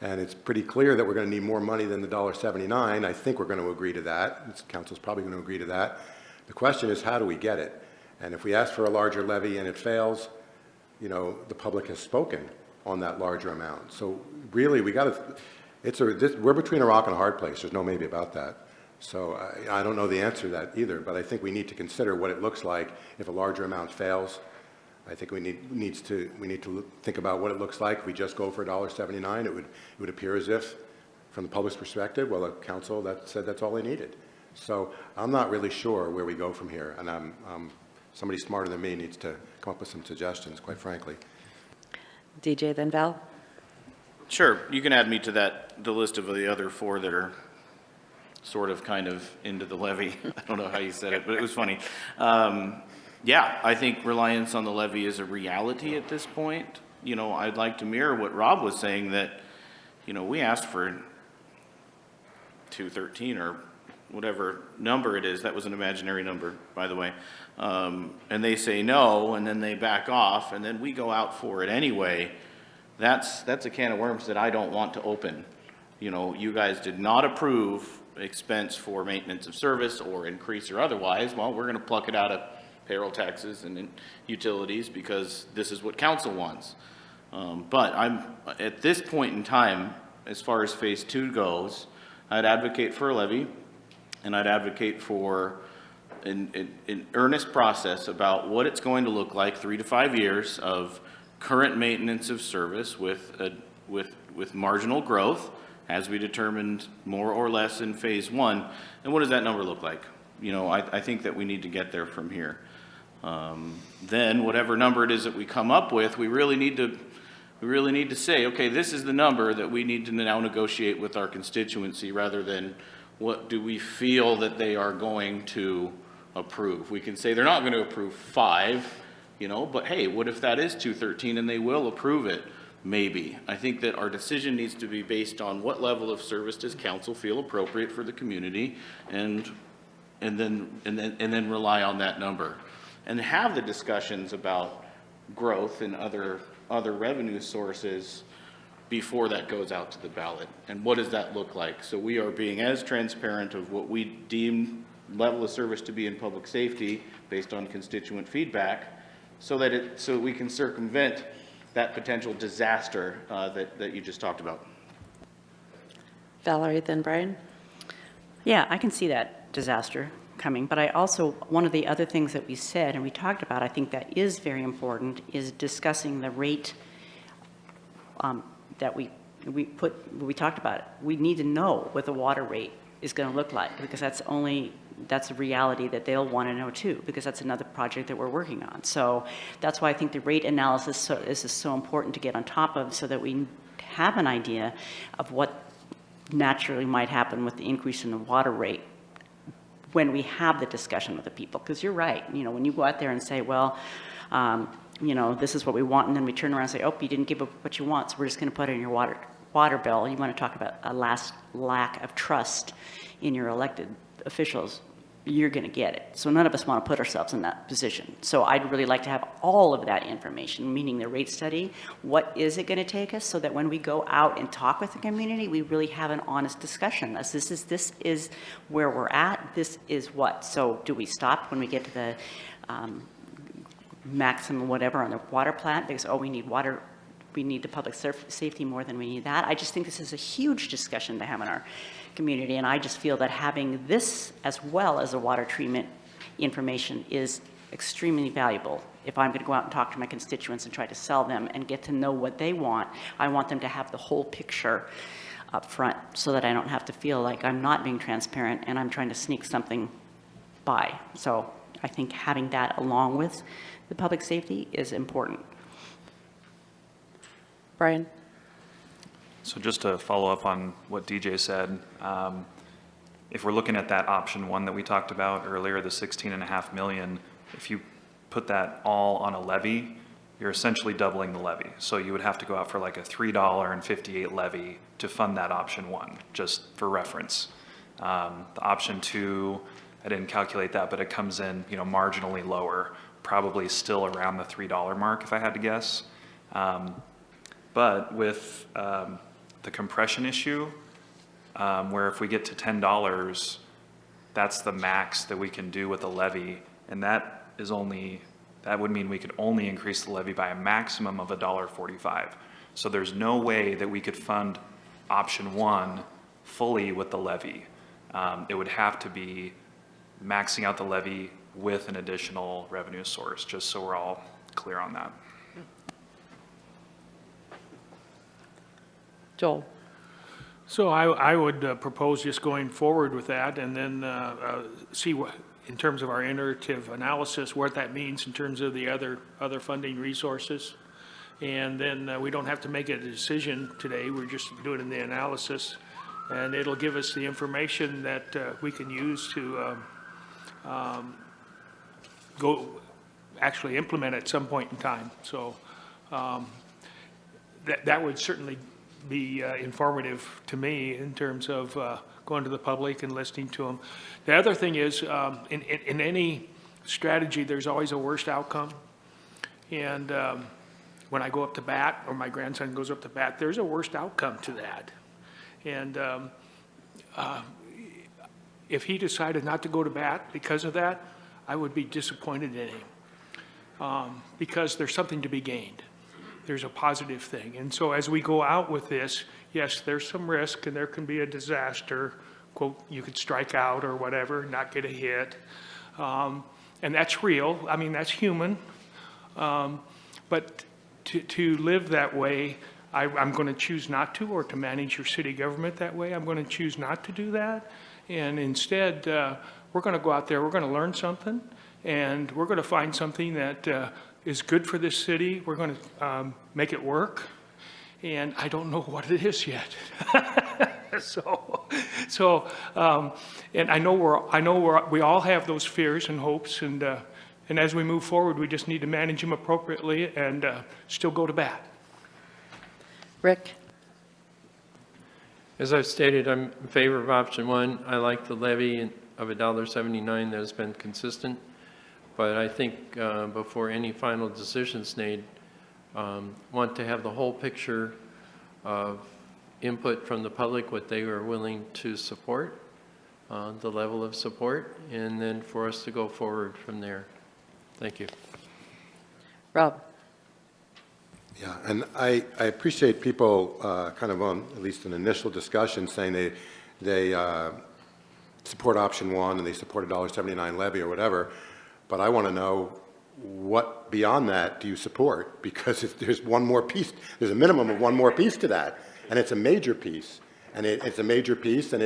And it's pretty clear that we're going to need more money than the $1.79. I think we're going to agree to that. This council's probably going to agree to that. The question is, how do we get it? And if we ask for a larger levy and it fails, the public has spoken on that larger amount. So really, we're between a rock and a hard place. There's no maybe about that. So I don't know the answer to that either, but I think we need to consider what it looks like if a larger amount fails. I think we need to think about what it looks like if we just go for $1.79. It would appear as if, from the public's perspective, well, the council said that's all they needed. So I'm not really sure where we go from here, and somebody smarter than me needs to come up with some suggestions, quite frankly. DJ, then Val? Sure, you can add me to the list of the other four that are sort of kind of into the levy. I don't know how you said it, but it was funny. Yeah, I think reliance on the levy is a reality at this point. I'd like to mirror what Rob was saying, that, we asked for 213 or whatever number it is. That was an imaginary number, by the way. And they say no, and then they back off, and then we go out for it anyway. That's a can of worms that I don't want to open. You guys did not approve expense for maintenance of service or increase or otherwise. Well, we're going to pluck it out of payroll taxes and utilities because this is what council wants. But I'm at this point in time, as far as phase 2 goes, I'd advocate for a levy, and I'd advocate for an earnest process about what it's going to look like 3 to 5 years of current maintenance of service with marginal growth, as we determined more or less in phase 1. And what does that number look like? I think that we need to get there from here. Then whatever number it is that we come up with, we really need to say, okay, this is the number that we need to now negotiate with our constituency, rather than what do we feel that they are going to approve. We can say they're not going to approve 5, but hey, what if that is 213 and they will approve it? Maybe. I think that our decision needs to be based on what level of service does council feel appropriate for the community, and then rely on that number, and have the discussions about growth and other revenue sources before that goes out to the ballot. And what does that look like? So we are being as transparent of what we deem level of service to be in public safety based on constituent feedback, so we can circumvent that potential disaster that you just talked about. Valerie, then Brian? Yeah, I can see that disaster coming, but I also, one of the other things that we said and we talked about, I think that is very important, is discussing the rate that we talked about. We need to know what the water rate is going to look like, because that's a reality that they'll want to know too, because that's another project that we're working on. So that's why I think the rate analysis is so important to get on top of, so that we have an idea of what naturally might happen with the increase in the water rate when we have the discussion with the people. Because you're right, when you go out there and say, well, this is what we want, and then we turn around and say, oh, you didn't give up what you want, so we're just going to put it in your water bill. You want to talk about a lack of trust in your elected officials, you're going to get it. So none of us want to put ourselves in that position. So I'd really like to have all of that information, meaning the rate study. What is it going to take us, so that when we go out and talk with the community, we really have an honest discussion. As this is where we're at. This is what. So do we stop when we get to the maximum whatever on the water plant because, oh, we need water, we need the public safety more than we need that? I just think this is a huge discussion to have in our community, and I just feel that having this as well as the water treatment information is extremely valuable. If I'm going to go out and talk to my constituents and try to sell them and get to know what they want, I want them to have the whole picture up front, so that I don't have to feel like I'm not being transparent and I'm trying to sneak something by. So I think having that along with the public safety is important. Brian? So just to follow up on what DJ said, if we're looking at that option one that we talked about earlier, the 16.5 million, if you put that all on a levy, you're essentially doubling the levy. So you would have to go out for like a $3.58 levy to fund that option one, just for reference. The option two, I didn't calculate that, but it comes in, marginally lower, probably still around the $3 mark if I had to guess. But with the compression issue, where if we get to $10, that's the max that we can do with a levy, and that would mean we could only increase the levy by a maximum of $1.45. So there's no way that we could fund option one fully with the levy. It would have to be maxing out the levy with an additional revenue source, just so we're all clear on that. Joel? So I would propose just going forward with that, and then see what, in terms of our iterative analysis, what that means in terms of the other funding resources. And then we don't have to make a decision today, we're just doing the analysis, and it'll give us the information that we can use to go actually implement at some point in time. So that would certainly be informative to me in terms of going to the public and listening to them. The other thing is, in any strategy, there's always a worst outcome. And when I go up to bat, or my grandson goes up to bat, there's a worst outcome to that. And if he decided not to go to bat because of that, I would be disappointed in him, because there's something to be gained. There's a positive thing. And so as we go out with this, yes, there's some risk and there can be a disaster, quote, you could strike out or whatever, not get a hit. And that's real. I mean, that's human. But to live that way, I'm going to choose not to, or to manage your city government that way. I'm going to choose not to do that. And instead, we're going to go out there, we're going to learn something, and we're going to find something that is good for this city. We're going to make it work, and I don't know what it is yet. And I know we all have those fears and hopes, and as we move forward, we just need to manage them appropriately and still go to bat. Rick? As I've stated, I'm in favor of option one. I like the levy of $1.79 that has been consistent. But I think before any final decision's made, want to have the whole picture of input from the public, what they are willing to support, the level of support, and then for us to go forward from there. Thank you. Rob? Yeah, and I appreciate people kind of on at least an initial discussion saying they support option one and they support $1.79 levy or whatever. But I want to know, what beyond that do you support? Because if there's one more piece, there's a minimum of one more piece to that, and it's a major piece, and it's a major piece, and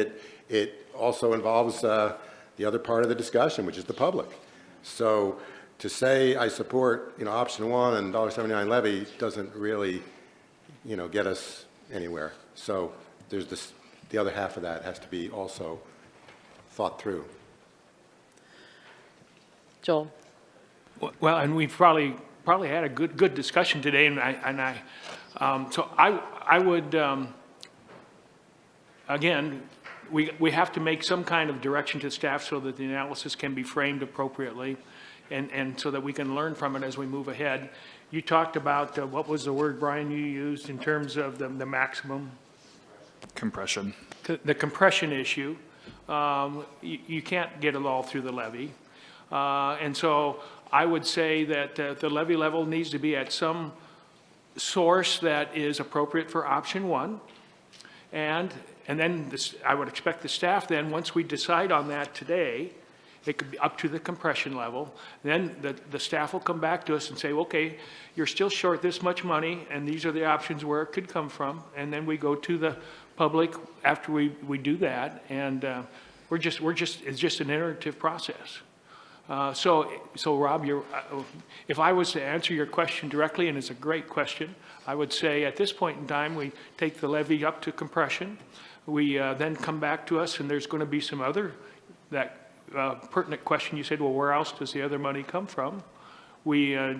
it also involves the other part of the discussion, which is the public. So to say I support, option one and $1.79 levy doesn't really, get us anywhere. So there's the other half of that has to be also thought through. Joel? Well, and we've probably had a good discussion today, so I would, again, we have to make some kind of direction to staff so that the analysis can be framed appropriately, and so that we can learn from it as we move ahead. You talked about, what was the word, Brian, you used in terms of the maximum? Compression. The compression issue. You can't get it all through the levy. And so I would say that the levy level needs to be at some source that is appropriate for option one. And then I would expect the staff then, once we decide on that today, it could be up to the compression level. Then the staff will come back to us and say, okay, you're still short this much money, and these are the options where it could come from. And then we go to the public after we do that, and it's just an iterative process. So Rob, if I was to answer your question directly, and it's a great question, I would say at this point in time, we take the levy up to compression. We then come back to us, and there's going to be some other pertinent question. You said, well, where else does the other money come from? We, in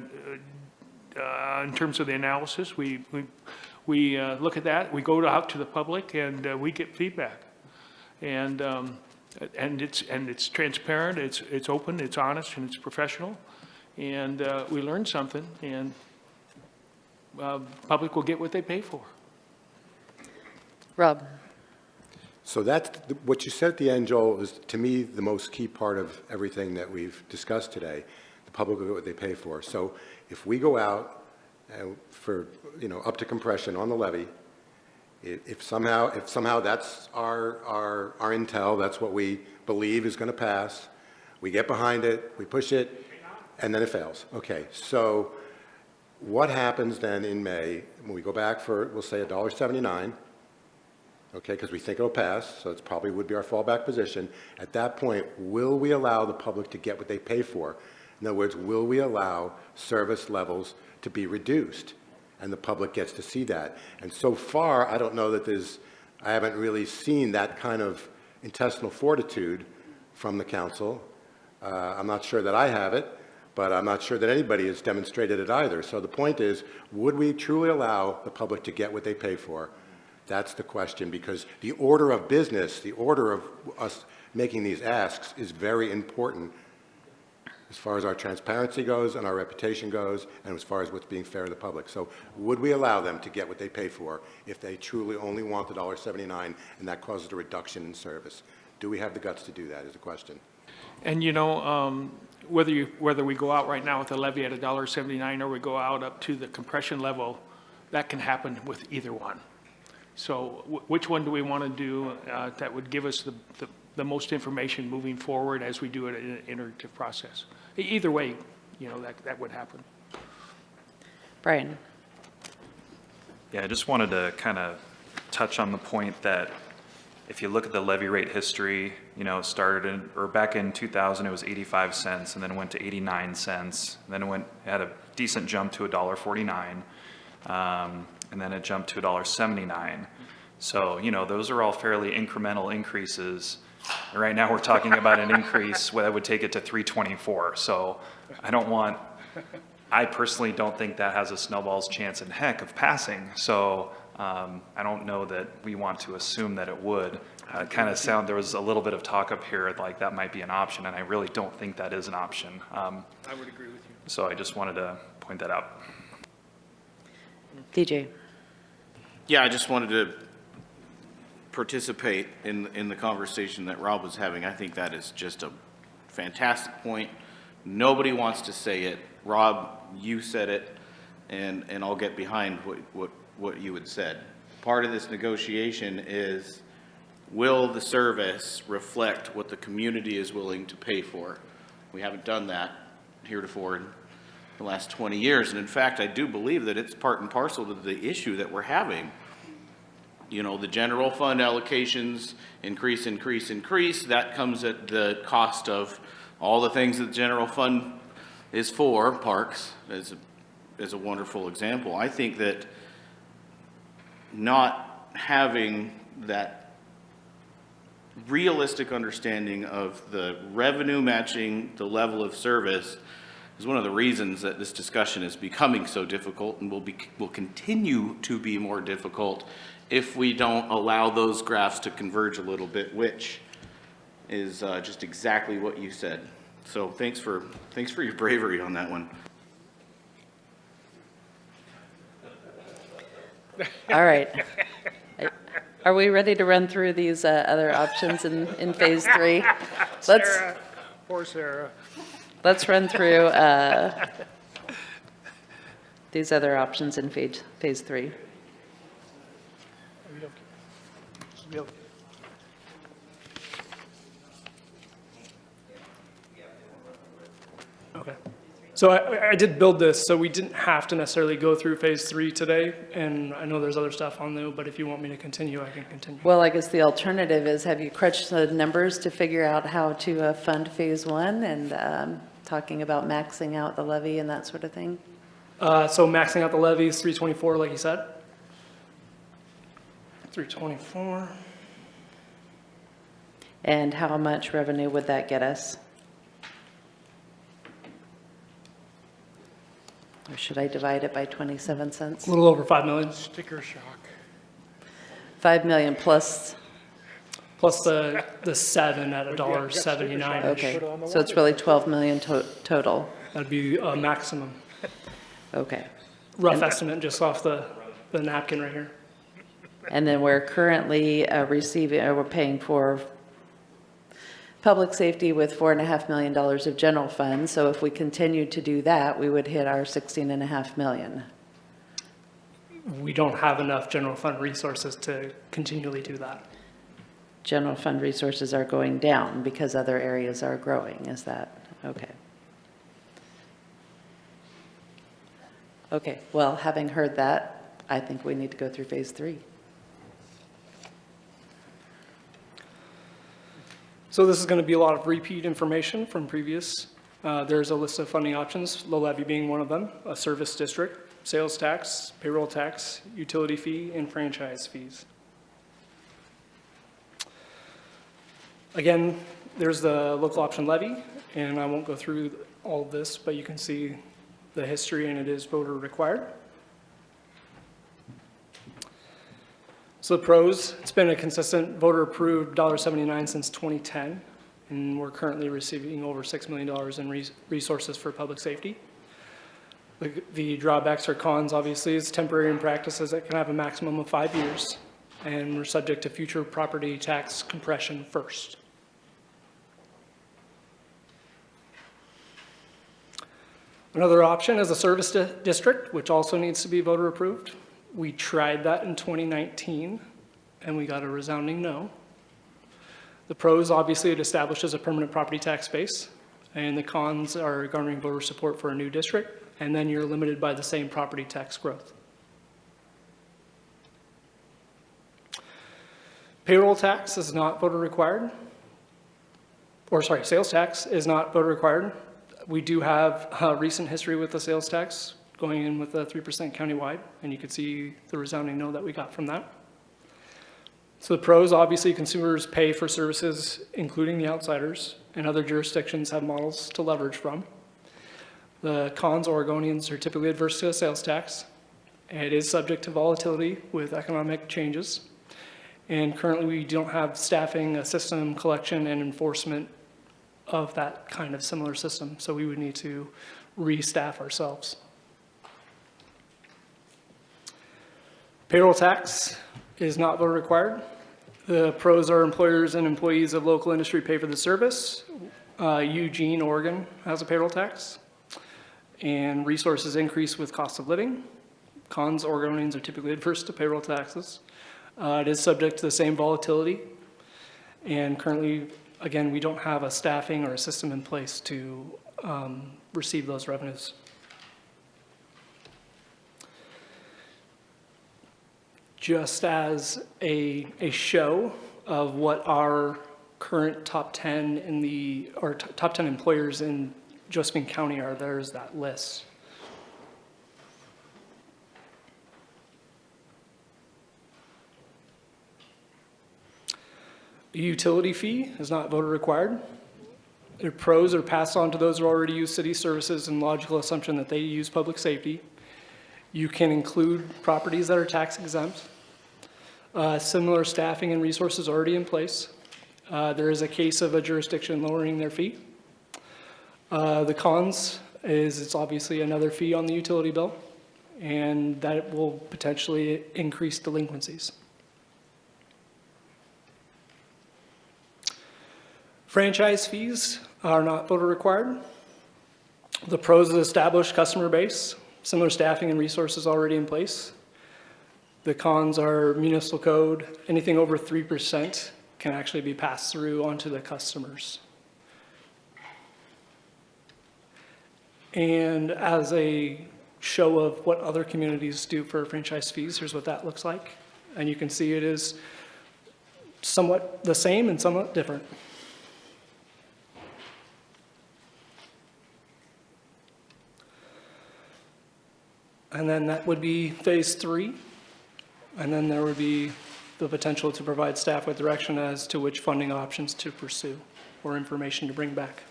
terms of the analysis, we look at that. We go out to the public, and we get feedback. And it's transparent, it's open, it's honest, and it's professional, and we learn something, and public will get what they pay for. Rob? So what you said at the end, Joel, is to me the most key part of everything that we've discussed today. The public will get what they pay for. So if we go out for up to compression on the levy, if somehow that's our intel, that's what we believe is going to pass, we get behind it, we push it, and then it fails. Okay, so what happens then in May when we go back for, we'll say $1.79, okay, because we think it'll pass, so it's probably would be our fallback position. At that point, will we allow the public to get what they pay for? In other words, will we allow service levels to be reduced? And the public gets to see that. And so far, I don't know that I haven't really seen that kind of intestinal fortitude from the council. I'm not sure that I have it, but I'm not sure that anybody has demonstrated it either. So the point is, would we truly allow the public to get what they pay for? That's the question, because the order of business, the order of us making these asks is very important as far as our transparency goes and our reputation goes, and as far as what's being fair to the public. So would we allow them to get what they pay for if they truly only want the $1.79 and that causes a reduction in service? Do we have the guts to do that is the question. And whether we go out right now with the levy at $1.79 or we go out up to the compression level, that can happen with either one. So which one do we want to do that would give us the most information moving forward as we do it in an iterative process? Either way, that would happen. Brian? Yeah, I just wanted to kind of touch on the point that if you look at the levy rate history, it started back in 2000, it was 85 cents, and then it went to 89 cents. And then it had a decent jump to $1.49, and then it jumped to $1.79. So, those are all fairly incremental increases. And right now, we're talking about an increase that would take it to $3.24. So I personally don't think that has a snowball's chance in heck of passing. So I don't know that we want to assume that it would. There was a little bit of talk up here like that might be an option, and I really don't think that is an option. I would agree with you. So I just wanted to point that out. DJ? Yeah, I just wanted to participate in the conversation that Rob was having. I think that is just a fantastic point. Nobody wants to say it. Rob, you said it, and I'll get behind what you had said. Part of this negotiation is, will the service reflect what the community is willing to pay for? We haven't done that heretofore in the last 20 years, and in fact, I do believe that it's part and parcel to the issue that we're having. you know, the general fund allocations increase, that comes at the cost of all the things that the general fund is for. Parks is a wonderful example. I think that not having that realistic understanding of the revenue matching the level of service is one of the reasons that this discussion is becoming so difficult and will continue to be more difficult if we don't allow those graphs to converge a little bit, which is just exactly what you said. So thanks for your bravery on that one. All right. Are we ready to run through these other options in phase 3? Sarah, poor Sarah. Let's run through these other options in phase 3. Okay. So I did build this, so we didn't have to necessarily go through phase 3 today, and I know there's other stuff on there, but if you want me to continue, I can continue. Well, I guess the alternative is, have you crunched the numbers to figure out how to fund phase 1 and talking about maxing out the levy and that sort of thing? So maxing out the levy is 324, like you said. 324. And how much revenue would that get us? Or should I divide it by 27 cents? A little over 5 million. Sticker shock. 5 million plus, Plus the 7 at $1.79. okay. So it's really 12 million total. That'd be a maximum. Okay. Rough estimate just off the napkin right here. And then we're currently we're paying for public safety with $4.5 million of general funds. So if we continued to do that, we would hit our 16.5 million. We don't have enough general fund resources to continually do that. General fund resources are going down because other areas are growing. Is that okay? Okay, well, having heard that, I think we need to go through phase 3. So this is going to be a lot of repeat information from previous. There's a list of funding options, low levy being one of them, a service district, sales tax, payroll tax, utility fee, and franchise fees. Again, there's the local option levy, and I won't go through all of this, but you can see the history, and it is voter required. So the pros, it's been a consistent voter-approved $1.79 since 2010, and we're currently receiving over $6 million in resources for public safety. The drawbacks or cons, obviously, is temporary in practices that can have a maximum of 5 years, and we're subject to future property tax compression first. Another option is a service district, which also needs to be voter approved. We tried that in 2019, and we got a resounding no. The pros, obviously, it establishes a permanent property tax base, and the cons are garnering voter support for a new district, and then you're limited by the same property tax growth. Payroll tax is not voter required, or sorry, sales tax is not voter required. We do have recent history with the sales tax, going in with a 3% countywide, and you can see the resounding no that we got from that. So the pros, obviously, consumers pay for services, including the outsiders, and other jurisdictions have models to leverage from. The cons, Oregonians are typically adverse to a sales tax. It is subject to volatility with economic changes. And currently, we don't have staffing, a system, collection, and enforcement of that kind of similar system. So we would need to restaff ourselves. Payroll tax is not voter required. The pros are employers and employees of local industry pay for the service. Eugene, Oregon has a payroll tax. And resources increase with cost of living. Cons, Oregonians are typically adverse to payroll taxes. It is subject to the same volatility. And currently, again, we don't have a staffing or a system in place to receive those revenues. just as a show of what our current top 10 in the, or top 10 employers in Josephine County are, there's that list. A utility fee is not voter required. Their pros are passed on to those who already use city services and logical assumption that they use public safety. You can include properties that are tax exempt. Similar staffing and resources already in place. There is a case of a jurisdiction lowering their fee. The cons is it's obviously another fee on the utility bill, and that will potentially increase delinquencies. Franchise fees are not voter required. The pros is established customer base, similar staffing and resources already in place. The cons are municipal code. Anything over 3% can actually be passed through onto the customers. And as a show of what other communities do for franchise fees, here's what that looks like. And you can see it is somewhat the same and somewhat different. And then that would be phase 3. And then there would be the potential to provide staff with direction as to which funding options to pursue or information to bring back.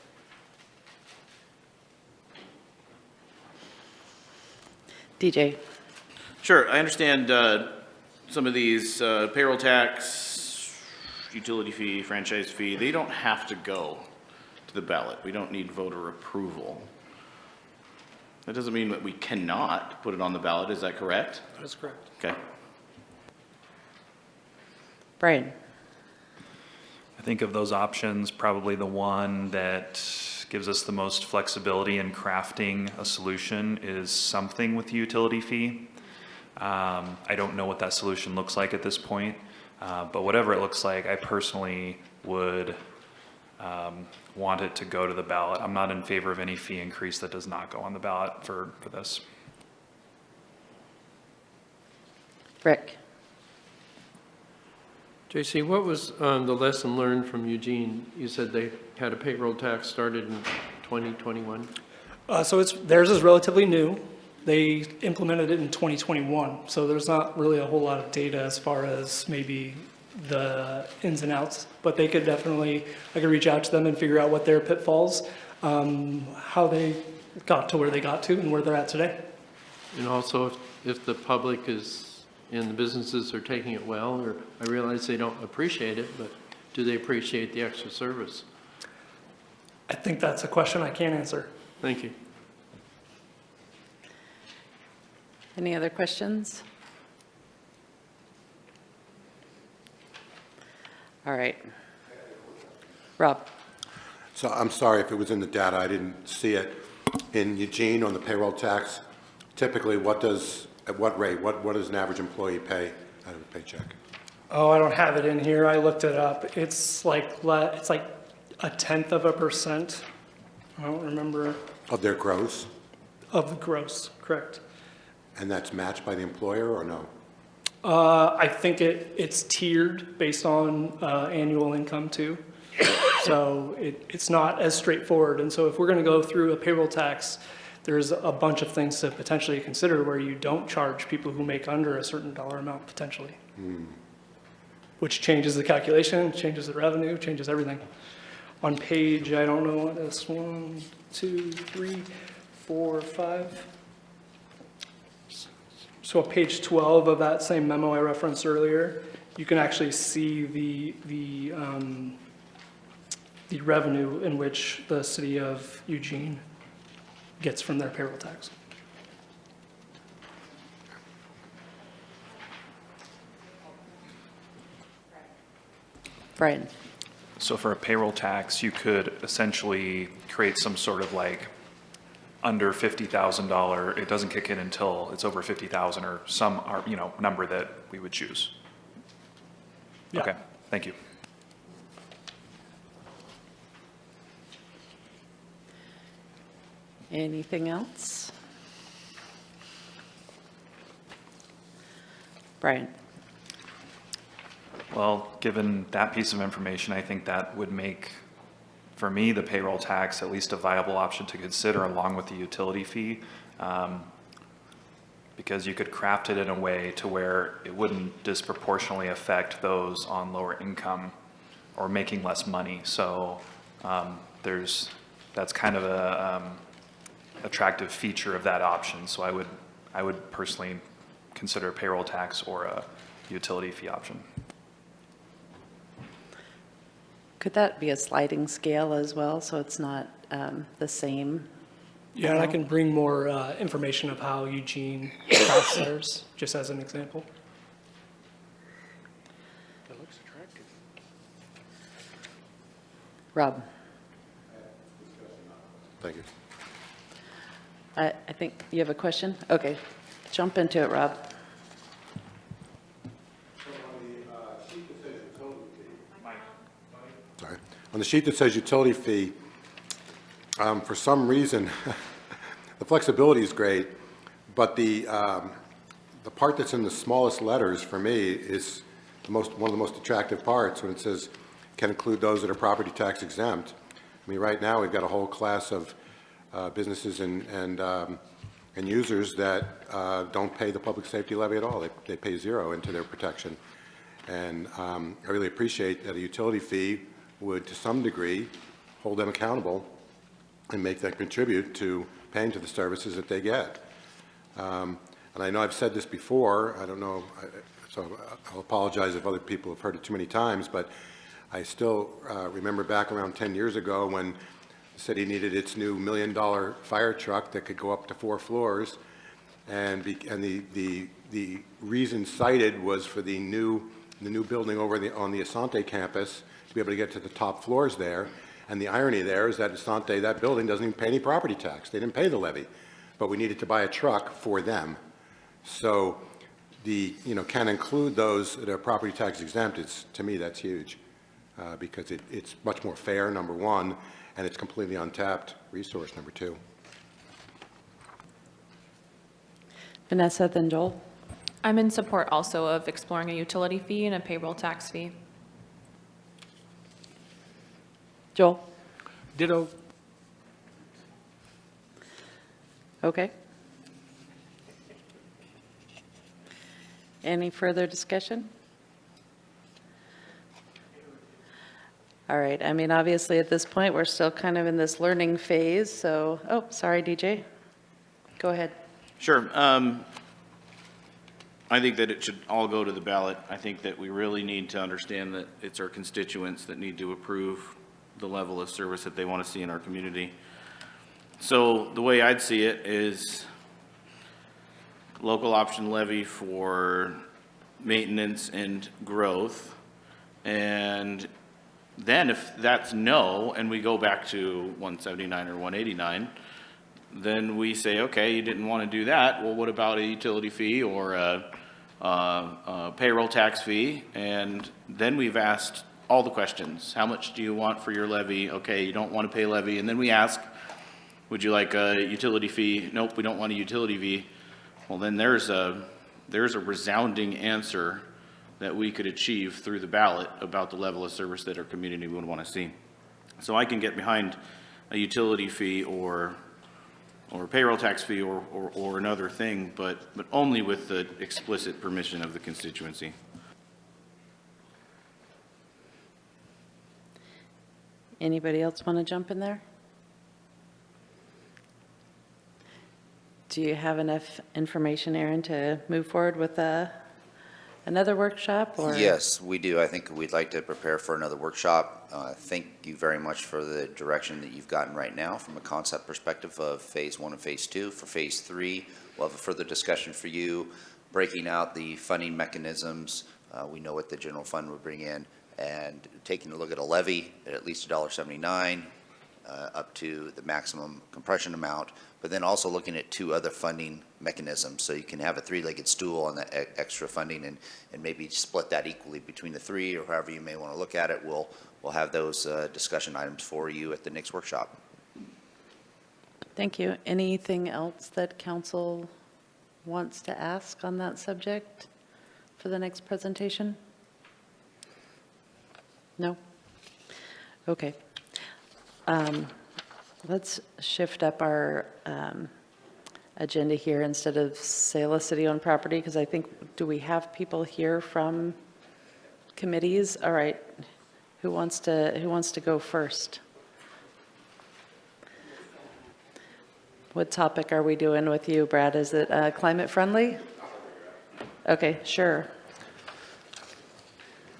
DJ. Sure, I understand some of these payroll tax, utility fee, franchise fee, they don't have to go to the ballot. We don't need voter approval. That doesn't mean that we cannot put it on the ballot, is that correct? That is correct. Okay. Brian. I think of those options, probably the one that gives us the most flexibility in crafting a solution is something with the utility fee. I don't know what that solution looks like at this point, but whatever it looks like, I personally would want it to go to the ballot. I'm not in favor of any fee increase that does not go on the ballot for this. Rick. JC, what was the lesson learned from Eugene? You said they had a payroll tax started in 2021? So theirs is relatively new. They implemented it in 2021, so there's not really a whole lot of data as far as maybe the ins and outs, but they could definitely, I could reach out to them and figure out what their pitfalls, how they got to where they got to and where they're at today. And also if the public is, and the businesses are taking it well, or I realize they don't appreciate it, but do they appreciate the extra service? I think that's a question I can't answer. Thank you. Any other questions? All right. Rob. So I'm sorry if it was in the data, I didn't see it. In Eugene, on the payroll tax, typically at what rate, what does an average employee pay out of a paycheck? Oh, I don't have it in here. I looked it up. It's like 0.1%. I don't remember. Of their gross? Of the gross, correct. And that's matched by the employer or no? I think it's tiered based on annual income too. So it's not as straightforward. And so if we're going to go through a payroll tax, there's a bunch of things to potentially consider where you don't charge people who make under a certain dollar amount potentially. Which changes the calculation, changes the revenue, changes everything. On page, I don't know what this, 1, 2, 3, 4, 5. So on page 12 of that same memo I referenced earlier, you can actually see the revenue in which the city of Eugene gets from their payroll tax. Brian. So for a payroll tax, you could essentially create some sort of like under $50,000, it doesn't kick in until it's over 50,000 or some, number that we would choose. Yeah. Okay, thank you. Anything else? Brian. Well, given that piece of information, I think that would make, for me, the payroll tax at least a viable option to consider along with the utility fee. Because you could craft it in a way to where it wouldn't disproportionately affect those on lower income or making less money. So that's kind of a attractive feature of that option. So I would personally consider a payroll tax or a utility fee option. Could that be a sliding scale as well, so it's not the same? Yeah, and I can bring more information of how Eugene crafts theirs, just as an example. That looks attractive. Rob? Thank you. I think you have a question? Okay, jump into it, Rob. Sorry. On the sheet that says utility fee, for some reason, the flexibility is great, but the part that's in the smallest letters for me is one of the most attractive parts when it says can include those that are property tax exempt. I mean, right now we've got a whole class of businesses and users that don't pay the public safety levy at all. They pay zero into their protection. And I really appreciate that a utility fee would, to some degree, hold them accountable and make them contribute to paying to the services that they get. And I know I've said this before, I don't know, so I'll apologize if other people have heard it too many times, but I still remember back around 10 years ago when the city needed its new $1 million fire truck that could go up to 4 floors, and the reason cited was for the new building over on the Asante campus to be able to get to the top floors there. And the irony there is that Asante, that building doesn't even pay any property tax. They didn't pay the levy, but we needed to buy a truck for them. So can include those that are property tax exempt, to me, that's huge because it's much more fair, number one, and it's completely untapped resource, number two. Vanessa, then Joel? I'm in support also of exploring a utility fee and a payroll tax fee. Joel? Ditto. Okay. Any further discussion? All right, I mean, obviously at this point, we're still kind of in this learning phase, so, oh, sorry, DJ. Go ahead. Sure. I think that it should all go to the ballot. I think that we really need to understand that it's our constituents that need to approve the level of service that they want to see in our community. So the way I'd see it is local option levy for maintenance and growth. And then if that's no, and we go back to 179 or 189, then we say, okay, you didn't want to do that. Well, what about a utility fee or a payroll tax fee? And then we've asked all the questions. How much do you want for your levy? Okay, you don't want to pay levy. And then we ask, would you like a utility fee? Nope, we don't want a utility fee. Well, then there's a resounding answer that we could achieve through the ballot about the level of service that our community would want to see. So I can get behind a utility fee or a payroll tax fee or another thing, but only with the explicit permission of the constituency. Anybody else want to jump in there? Do you have enough information, Aaron, to move forward with another workshop? Or? Yes, we do. I think we'd like to prepare for another workshop. Thank you very much for the direction that you've gotten right now from a concept perspective of phase 1 and phase 2. For phase 3, we'll have a further discussion for you, breaking out the funding mechanisms. We know what the general fund would bring in, and taking a look at a levy at least $1.79 up to the maximum compression amount, but then also looking at 2 other funding mechanisms. So you can have a 3-legged stool on that extra funding and maybe split that equally between the 3, or however you may want to look at it. We'll have those discussion items for you at the next workshop. Thank you. Anything else that council wants to ask on that subject for the next presentation? No? Okay. Let's shift up our agenda here instead of sale of city-owned property, because I think, do we have people here from committees? All right. Who wants to go first? What topic are we doing with you, Brad? Is it climate-friendly? Okay, sure.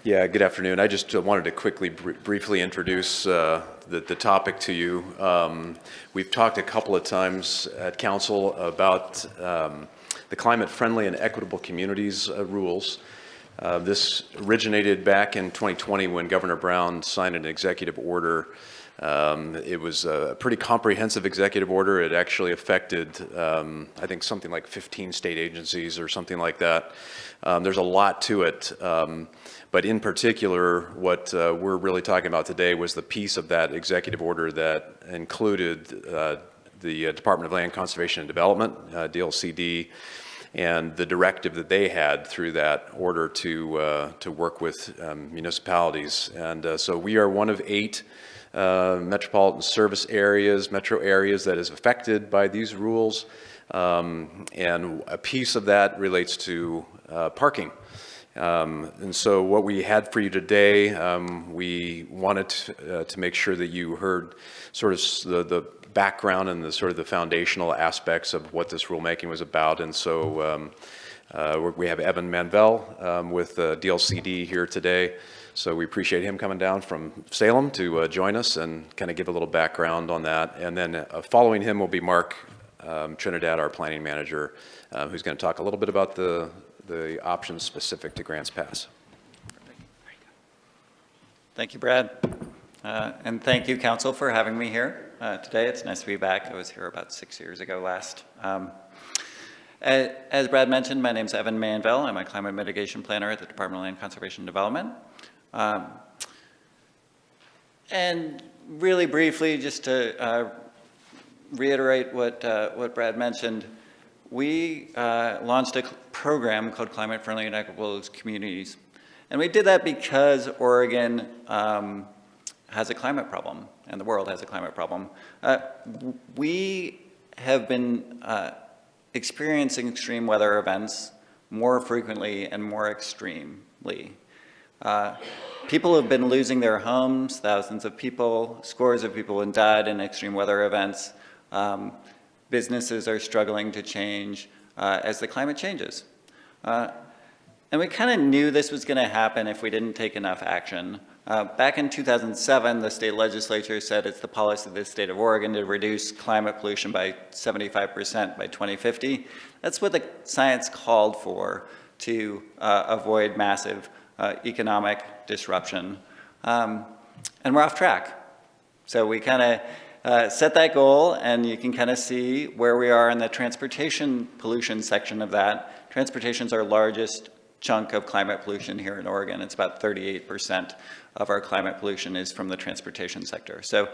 Yeah, good afternoon. I just wanted to quickly briefly introduce the topic to you. We've talked a couple of times at council about the Climate-Friendly and Equitable Communities rules. This originated back in 2020 when Governor Brown signed an executive order. It was a pretty comprehensive executive order. It actually affected, I think, something like 15 state agencies or something like that. There's a lot to it. But in particular, what we're really talking about today was the piece of that executive order that included the Department of Land Conservation and Development, DLCD, and the directive that they had through that order to work with municipalities. And so we are one of 8 metropolitan service areas, metro areas that is affected by these rules. And a piece of that relates to parking. And so what we had for you today, we wanted to make sure that you heard sort of the background and the sort of the foundational aspects of what this rulemaking was about. And so we have Evan Manvel with DLCD here today. So we appreciate him coming down from Salem to join us and kind of give a little background on that. And then following him will be Mark Trinidad, our planning manager, who's going to talk a little bit about the options specific to Grants Pass. Thank you, Brad. And thank you, Council, for having me here today. It's nice to be back. I was here about 6 years ago last. As Brad mentioned, my name is Evan Manvel. I'm a climate mitigation planner at the Department of Land Conservation and Development. And really briefly, just to reiterate what Brad mentioned, we launched a program called Climate-Friendly and Equitable Communities. And we did that because Oregon has a climate problem, and the world has a climate problem. We have been experiencing extreme weather events more frequently and more extremely. People have been losing their homes, thousands of people, scores of people have died in extreme weather events. Businesses are struggling to change as the climate changes. And we kind of knew this was going to happen if we didn't take enough action. Back in 2007, the state legislature said it's the policy of the state of Oregon to reduce climate pollution by 75% by 2050. That's what the science called for to avoid massive economic disruption. And we're off track. So we kind of set that goal, and you can kind of see where we are in the transportation pollution section of that. Transportation's our largest chunk of climate pollution here in Oregon. It's about 38% of our climate pollution is from the transportation sector. So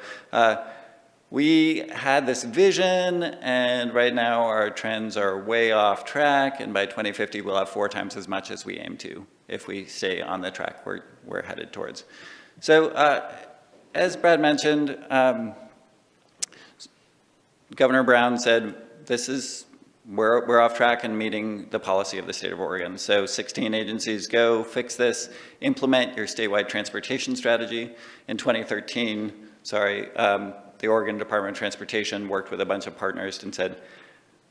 we had this vision, and right now our trends are way off track, and by 2050 we'll have 4 times as much as we aim to if we stay on the track we're headed towards. So as Brad mentioned, Governor Brown said we're off track in meeting the policy of the state of Oregon. So 16 agencies go fix this, implement your statewide transportation strategy. In 2013, the Oregon Department of Transportation worked with a bunch of partners and said,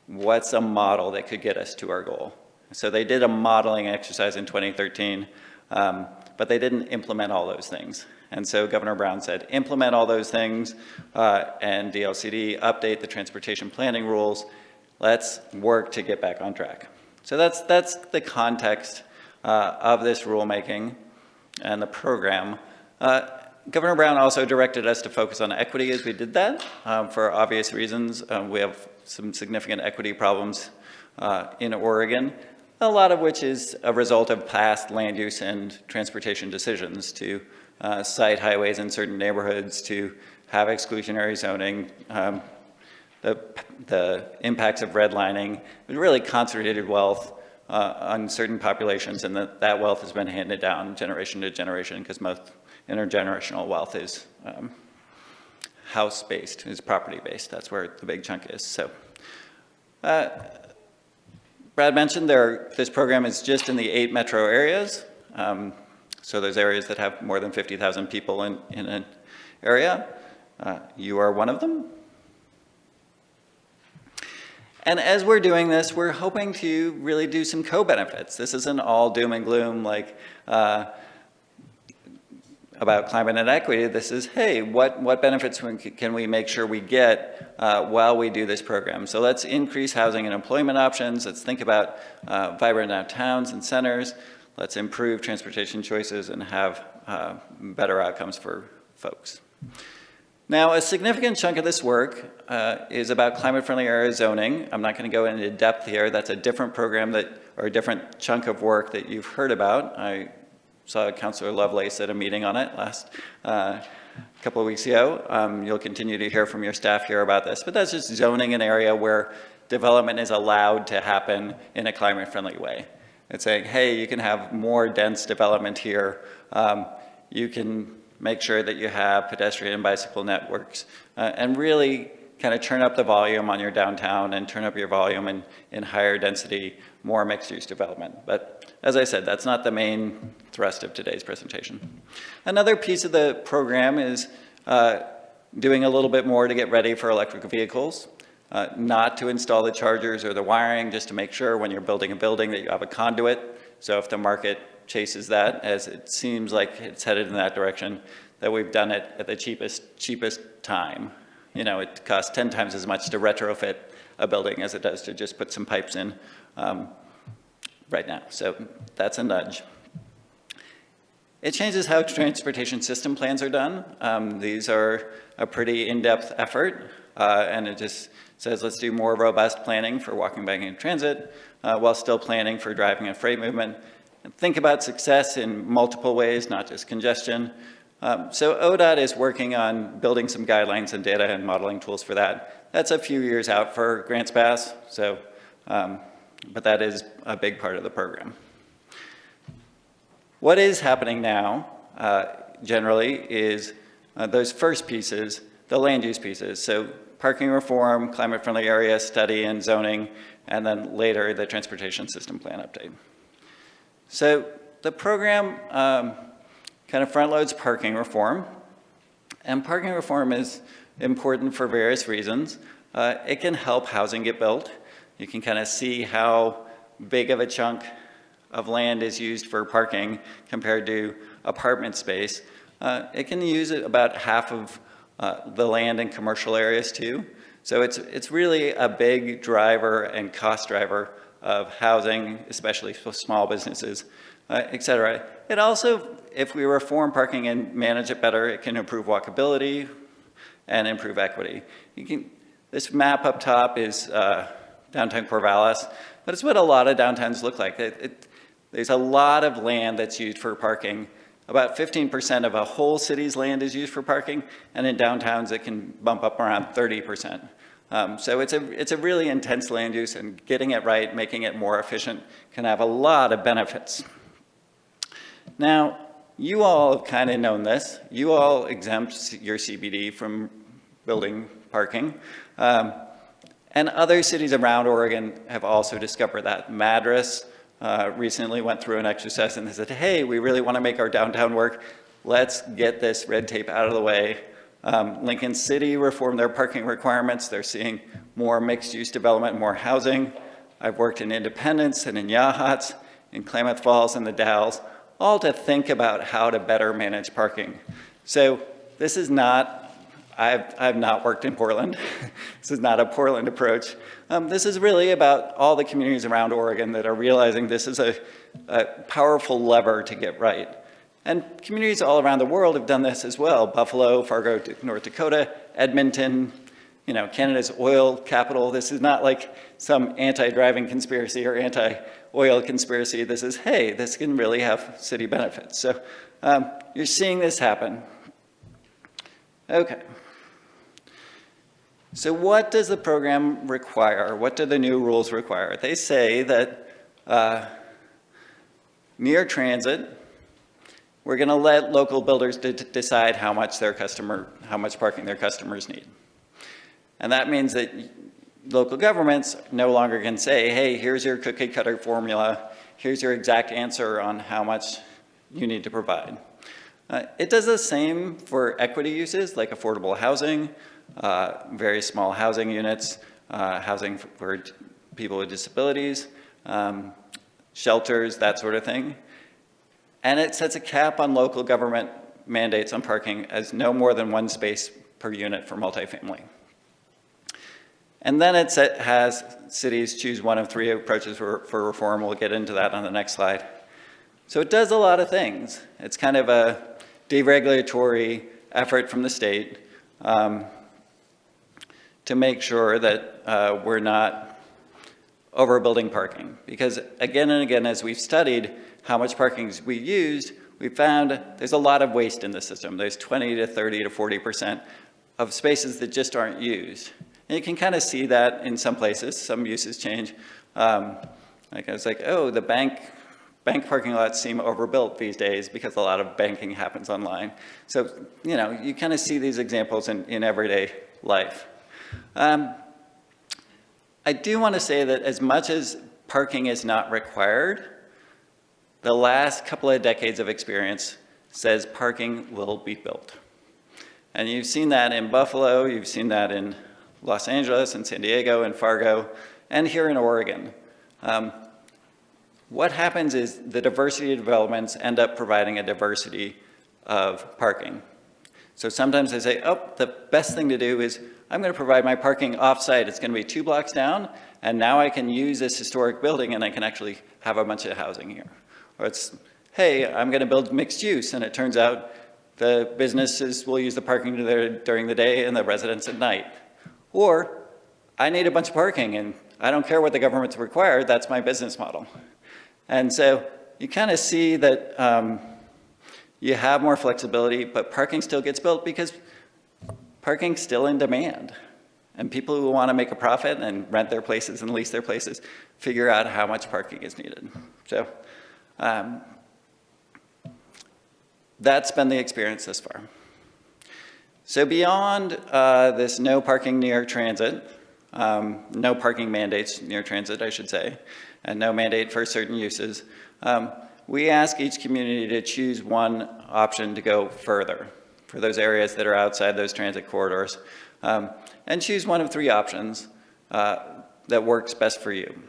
what's a model that could get us to our goal? So they did a modeling exercise in 2013, but they didn't implement all those things. And so Governor Brown said, implement all those things, and DLCD, update the transportation planning rules. Let's work to get back on track. So that's the context of this rulemaking and the program. Governor Brown also directed us to focus on equity as we did that for obvious reasons. We have some significant equity problems in Oregon, a lot of which is a result of past land use and transportation decisions to site highways in certain neighborhoods, to have exclusionary zoning, the impacts of redlining, really concentrated wealth on certain populations, and that wealth has been handed down generation to generation because most intergenerational wealth is house-based, is property-based. That's where the big chunk is. So Brad mentioned this program is just in the 8 metro areas. So those areas that have more than 50,000 people in an area. You are one of them. And as we're doing this, we're hoping to really do some co-benefits. This isn't all doom and gloom like about climate inequity. This is, hey, what benefits can we make sure we get while we do this program? So let's increase housing and employment options. Let's think about vibrant downtowns and centers. Let's improve transportation choices and have better outcomes for folks. Now, a significant chunk of this work is about climate-friendly area zoning. I'm not going to go into depth here. That's a different program or a different chunk of work that you've heard about. I saw Councilor Lovelace at a meeting on it last couple of weeks ago. You'll continue to hear from your staff here about this, but that's just zoning an area where development is allowed to happen in a climate-friendly way. It's saying, hey, you can have more dense development here. You can make sure that you have pedestrian and bicycle networks, and really kind of turn up the volume on your downtown and turn up your volume in higher density, more mixed-use development. But as I said, that's not the main thrust of today's presentation. Another piece of the program is doing a little bit more to get ready for electric vehicles. Not to install the chargers or the wiring, just to make sure when you're building a building that you have a conduit. So if the market chases that, as it seems like it's headed in that direction, that we've done it at the cheapest time. You know, it costs 10 times as much to retrofit a building as it does to just put some pipes in right now. So that's a nudge. It changes how transportation system plans are done. These are a pretty in-depth effort, and it just says let's do more robust planning for walking, biking, and transit, while still planning for driving and freight movement. And think about success in multiple ways, not just congestion. So ODOT is working on building some guidelines and data and modeling tools for that. That's a few years out for Grants Pass, so, but that is a big part of the program. What is happening now, generally, is those first pieces, the land use pieces. So parking reform, climate-friendly area study and zoning, and then later the transportation system plan update. So the program kind of front loads parking reform, and parking reform is important for various reasons. It can help housing get built. You can kind of see how big of a chunk of land is used for parking compared to apartment space. It can use about half of the land in commercial areas too. So it's really a big driver and cost driver of housing, especially for small businesses, et cetera. It also, if we reform parking and manage it better, it can improve walkability and improve equity. This map up top is downtown Corvallis, but it's what a lot of downtowns look like. There's a lot of land that's used for parking. About 15% of a whole city's land is used for parking, and in downtowns it can bump up around 30%. So it's a really intense land use, and getting it right, making it more efficient, can have a lot of benefits. Now, you all have kind of known this. You all exempt your CBD from building parking. And other cities around Oregon have also discovered that. Madras recently went through an exercise and they said, hey, we really want to make our downtown work. Let's get this red tape out of the way. Lincoln City reformed their parking requirements. They're seeing more mixed-use development, more housing. I've worked in Independence and in Yachats, in Klamath Falls and the Dalles, all to think about how to better manage parking. So this is not, I've not worked in Portland. This is not a Portland approach. This is really about all the communities around Oregon that are realizing this is a powerful lever to get right. And communities all around the world have done this as well. Buffalo, Fargo, North Dakota, Edmonton, you know, Canada's oil capital. This is not like some anti-driving conspiracy or anti-oil conspiracy. This is, hey, this can really have city benefits. So you're seeing this happen. Okay. So what does the program require? What do the new rules require? They say that near transit, we're going to let local builders decide how much parking their customers need. And that means that local governments no longer can say, hey, here's your cookie cutter formula, here's your exact answer on how much you need to provide. It does the same for equity uses like affordable housing, very small housing units, housing for people with disabilities, shelters, that sort of thing. And it sets a cap on local government mandates on parking as no more than 1 space per unit for multifamily. And then it has cities choose one of 3 approaches for reform. We'll get into that on the next slide. So it does a lot of things. It's kind of a deregulatory effort from the state to make sure that we're not overbuilding parking. Because again and again, as we've studied how much parking we used, we found there's a lot of waste in the system. There's 20 to 30 to 40% of spaces that just aren't used. And you can kind of see that in some places. Some uses change. Like I was like, oh, the bank parking lots seem overbuilt these days because a lot of banking happens online. So, you know, you kind of see these examples in everyday life. I do want to say that as much as parking is not required, the last couple of decades of experience says parking will be built. And you've seen that in Buffalo, you've seen that in Los Angeles and San Diego and Fargo, and here in Oregon. What happens is the diversity of developments end up providing a diversity of parking. So sometimes they say, oh, the best thing to do is I'm going to provide my parking off-site. It's going to be 2 blocks down, and now I can use this historic building and I can actually have a bunch of housing here. Or it's, hey, I'm going to build mixed use, and it turns out the businesses will use the parking during the day and the residents at night. Or I need a bunch of parking and I don't care what the government's required, that's my business model. And so you kind of see that you have more flexibility, but parking still gets built because parking's still in demand. And people who want to make a profit and rent their places and lease their places figure out how much parking is needed. So that's been the experience thus far. So beyond this no parking near transit, no parking mandates near transit, I should say, and no mandate for certain uses, we ask each community to choose one option to go further for those areas that are outside those transit corridors, and choose one of 3 options that works best for you.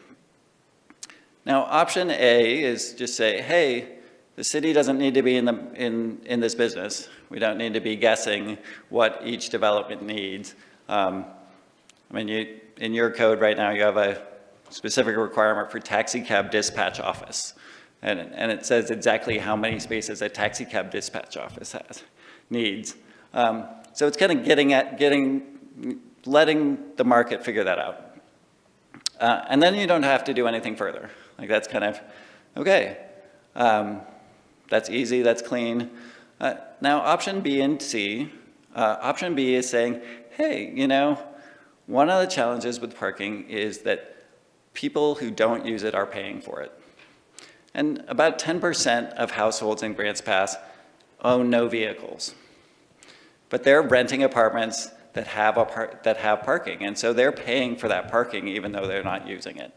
Now, option A is just say, hey, the city doesn't need to be in this business. We don't need to be guessing what each development needs. I mean, in your code right now, you have a specific requirement for taxi cab dispatch office. And it says exactly how many spaces a taxi cab dispatch office needs. So it's kind of letting the market figure that out. And then you don't have to do anything further. Like that's kind of, okay, that's easy, that's clean. Now option B and C, option B is saying, hey, you know, one of the challenges with parking is that people who don't use it are paying for it. And about 10% of households in Grants Pass own no vehicles. But they're renting apartments that have parking, and so they're paying for that parking even though they're not using it.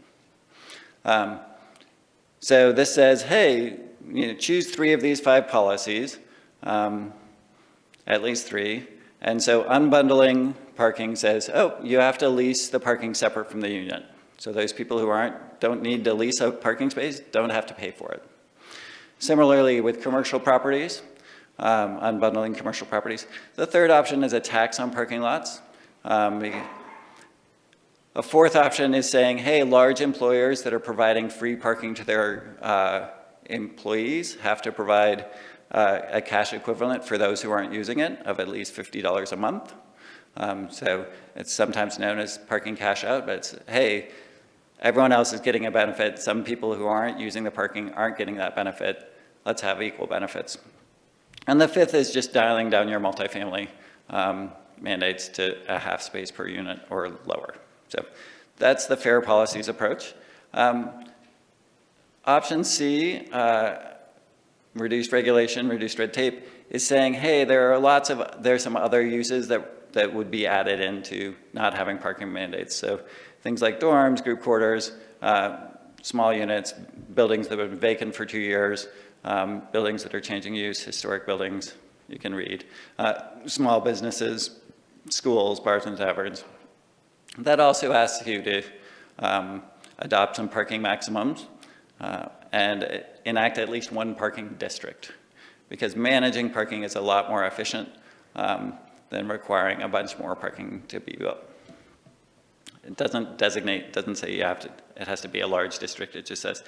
So this says, hey, you know, choose 3 of these 5 policies, at least 3. And so unbundling parking says, oh, you have to lease the parking separate from the unit. So those people who don't need to lease a parking space don't have to pay for it. Similarly with commercial properties, unbundling commercial properties. The third option is a tax on parking lots. A fourth option is saying, hey, large employers that are providing free parking to their employees have to provide a cash equivalent for those who aren't using it of at least $50 a month. So it's sometimes known as parking cash out, but it's, hey, everyone else is getting a benefit. Some people who aren't using the parking aren't getting that benefit. Let's have equal benefits. And the fifth is just dialing down your multifamily mandates to a half space per unit or lower. So that's the fair policies approach. Option C reduced regulation, reduced red tape, is saying, hey, there's some other uses that would be added into not having parking mandates. So things like dorms, group quarters, small units, buildings that have been vacant for 2 years, buildings that are changing use, historic buildings, you can read, small businesses, schools, bars and taverns. That also asks you to adopt some parking maximums and enact at least one parking district, because managing parking is a lot more efficient than requiring a bunch more parking to be built. It doesn't say you have to, it has to be a large district. It just says,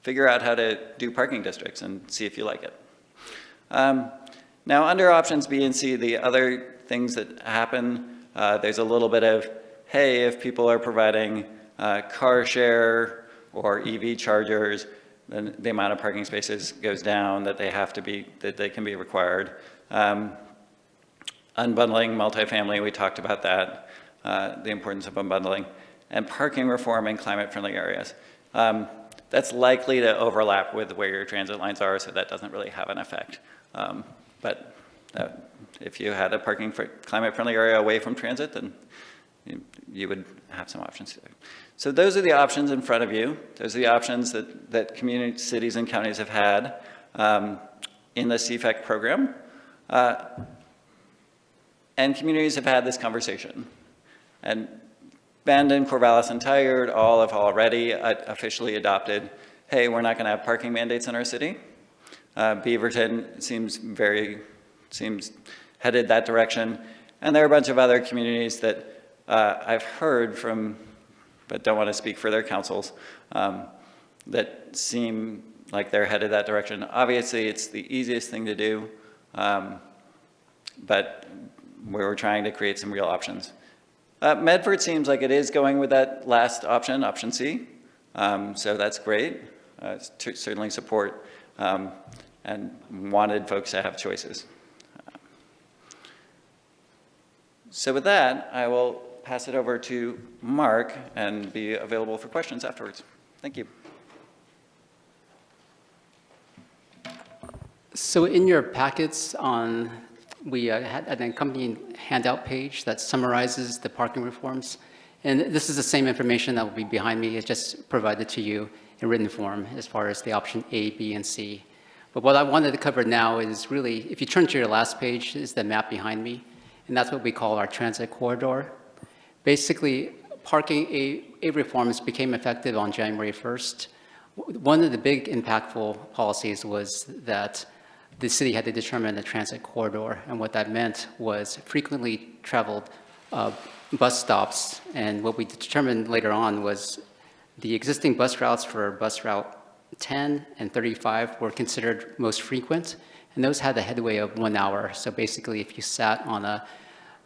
figure out how to do parking districts and see if you like it. Now, under options B and C, the other things that happen, there's a little bit of, hey, if people are providing car share or EV chargers, then the amount of parking spaces goes down that they can be required. Unbundling multifamily, we talked about that, the importance of unbundling, and parking reform in climate-friendly areas. That's likely to overlap with where your transit lines are, so that doesn't really have an effect. But if you had a parking for climate-friendly area away from transit, then you would have some options. So those are the options in front of you. Those are the options that community, cities and counties have had in the CFEC program. And communities have had this conversation. And Bandon, Corvallis, and Tigard all have already officially adopted, hey, we're not going to have parking mandates in our city. Beaverton seems headed that direction. And there are a bunch of other communities that I've heard from, but don't want to speak for their councils, that seem like they're headed that direction. Obviously, it's the easiest thing to do, but we're trying to create some real options. Medford seems like it is going with that last option, option C, so that's great. Certainly support and wanted folks to have choices. So with that, I will pass it over to Mark and be available for questions afterwards. Thank you. So in your packets we had an accompanying handout page that summarizes the parking reforms. And this is the same information that will be behind me. It's just provided to you in written form as far as the option A, B, and C. But what I wanted to cover now is really, if you turn to your last page, is the map behind me. And that's what we call our transit corridor. Basically, parking A reforms became effective on January 1st. One of the big impactful policies was that the city had to determine a transit corridor, and what that meant was frequently traveled bus stops, and what we determined later on was the existing bus routes for bus route 10 and 35 were considered most frequent, and those had a headway of 1 hour. So basically, if you sat on a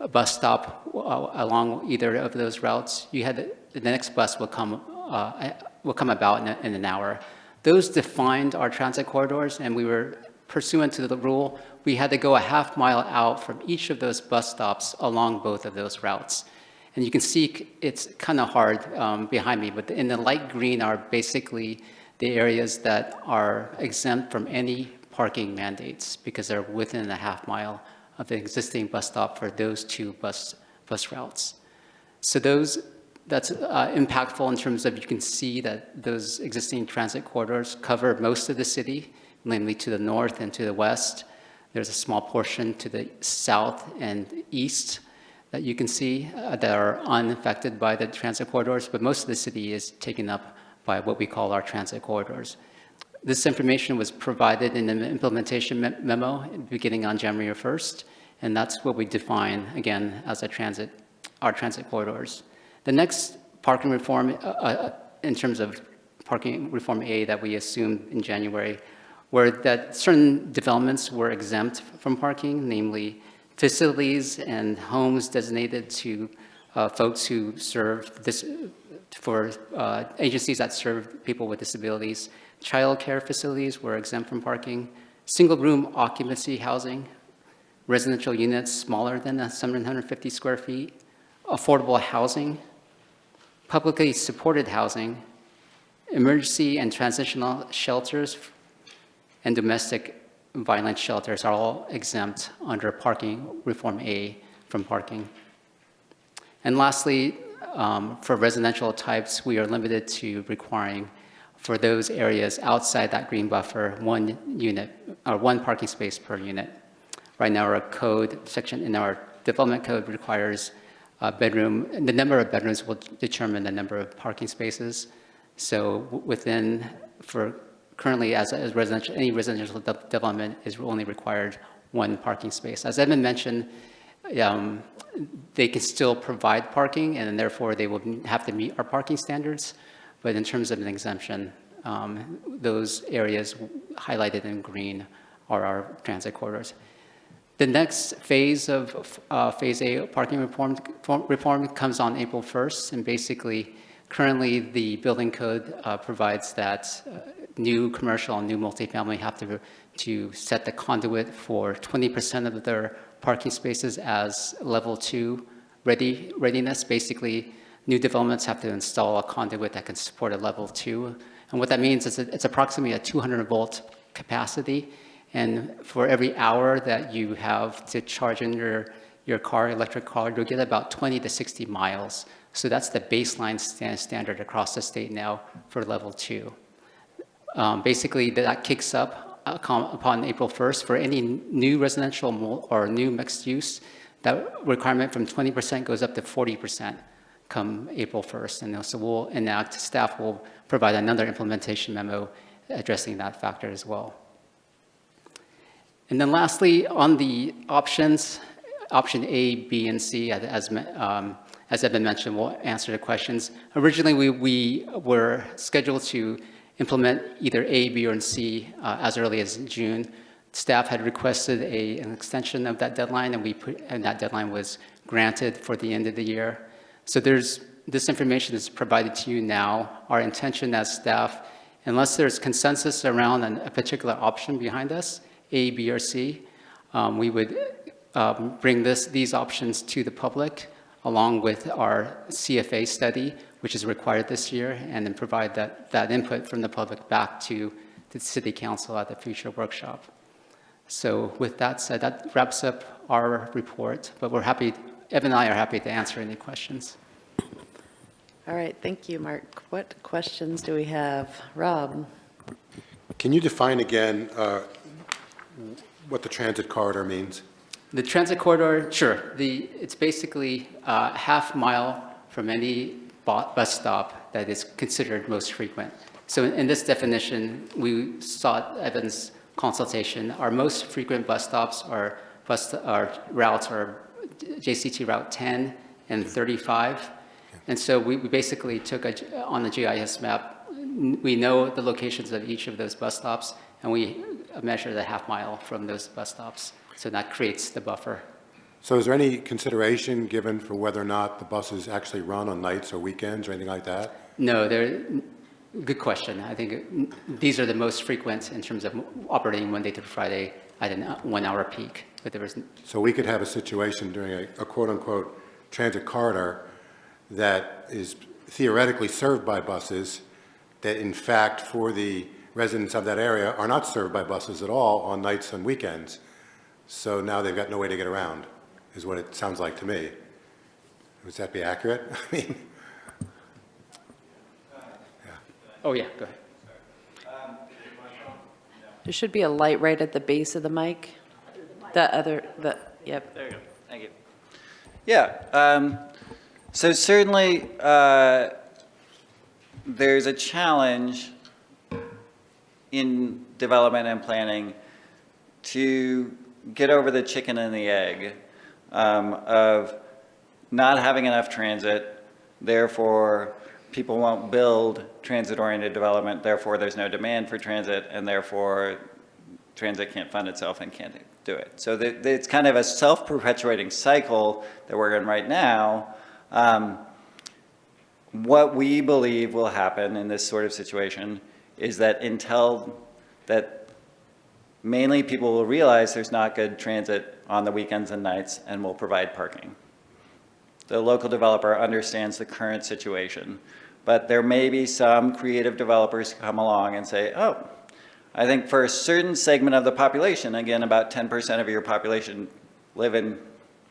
bus stop along either of those routes, you had the next bus will come about in an hour. Those defined our transit corridors, and we were pursuant to the rule, we had to go a half mile out from each of those bus stops along both of those routes. And you can see it's kind of hard behind me, but in the light green are basically the areas that are exempt from any parking mandates because they're within a half mile of the existing bus stop for those two bus routes. So that's impactful in terms of you can see that those existing transit corridors cover most of the city, namely to the north and to the west. There's a small portion to the south and east that you can see that are unaffected by the transit corridors, but most of the city is taken up by what we call our transit corridors. This information was provided in an implementation memo beginning on January 1st, and that's what we define, again, as our transit corridors. The next parking reform, in terms of parking reform A that we assumed in January, were that certain developments were exempt from parking, namely facilities and homes designated to folks who serve for agencies that serve people with disabilities. Child care facilities were exempt from parking. Single-room occupancy housing, residential units smaller than 750 square feet, affordable housing, publicly supported housing, emergency and transitional shelters, and domestic violence shelters are all exempt under Parking Reform A from parking. And lastly, for residential types, we are limited to requiring for those areas outside that green buffer, 1 unit or 1 parking space per unit. Right now, our code section in our development code requires a bedroom, and the number of bedrooms will determine the number of parking spaces. So within, for currently as residential, any residential development is only required 1 parking space. As Edmund mentioned, they can still provide parking, and therefore they will have to meet our parking standards. But in terms of an exemption, those areas highlighted in green are our transit corridors. The next phase of Phase A parking reform comes on April 1st, and basically, currently the building code provides that new commercial and new multifamily have to set the conduit for 20% of their parking spaces as level 2 readiness. Basically, new developments have to install a conduit that can support a level 2. And what that means is it's approximately a 200 volt capacity. And for every hour that you have to charge in your car, electric car, you'll get about 20 to 60 miles. So that's the baseline standard across the state now for level 2. Basically, that kicks up upon April 1st for any new residential or new mixed use. That requirement from 20% goes up to 40% come April 1st. And so we'll enact, staff will provide another implementation memo addressing that factor as well. And then lastly, on the options, option A, B, and C, as Evan mentioned, we'll answer the questions. Originally, we were scheduled to implement either A, B, or C as early as June. Staff had requested an extension of that deadline, and that deadline was granted for the end of the year. So this information is provided to you now. Our intention as staff, unless there's consensus around a particular option behind us, A, B, or C, we would bring these options to the public along with our CFA study, which is required this year, and then provide that input from the public back to the City Council at the future workshop. So with that said, that wraps up our report, but we're happy, Evan and I are happy to answer any questions. All right, thank you, Mark. What questions do we have? Rob? Can you define again what the transit corridor means? The transit corridor, sure. It's basically a half mile from any bus stop that is considered most frequent. So in this definition, we sought Evan's consultation. Our most frequent bus stops are routes are JCT Route 10 and 35. And so we basically took on the GIS map, we know the locations of each of those bus stops, and we measure the half mile from those bus stops. So that creates the buffer. So is there any consideration given for whether or not the buses actually run on nights or weekends or anything like that? No, good question. I think these are the most frequent in terms of operating Monday through Friday at a 1 hour peak. But there was. So we could have a situation during a quote unquote transit corridor that is theoretically served by buses that in fact for the residents of that area are not served by buses at all on nights and weekends. So now they've got no way to get around, is what it sounds like to me. Would that be accurate? I mean, yeah. Oh yeah, go ahead. There should be a light right at the base of the mic. Yep. There you go. Thank you. Yeah. So certainly there's a challenge in development and planning to get over the chicken and the egg of not having enough transit, therefore people won't build transit-oriented development, therefore there's no demand for transit, and therefore transit can't fund itself and can't do it. So it's kind of a self-perpetuating cycle that we're in right now. What we believe will happen in this sort of situation is that mainly people will realize there's not good transit on the weekends and nights and will provide parking. The local developer understands the current situation, but there may be some creative developers come along and say, oh, I think for a certain segment of the population, again, about 10% of your population live in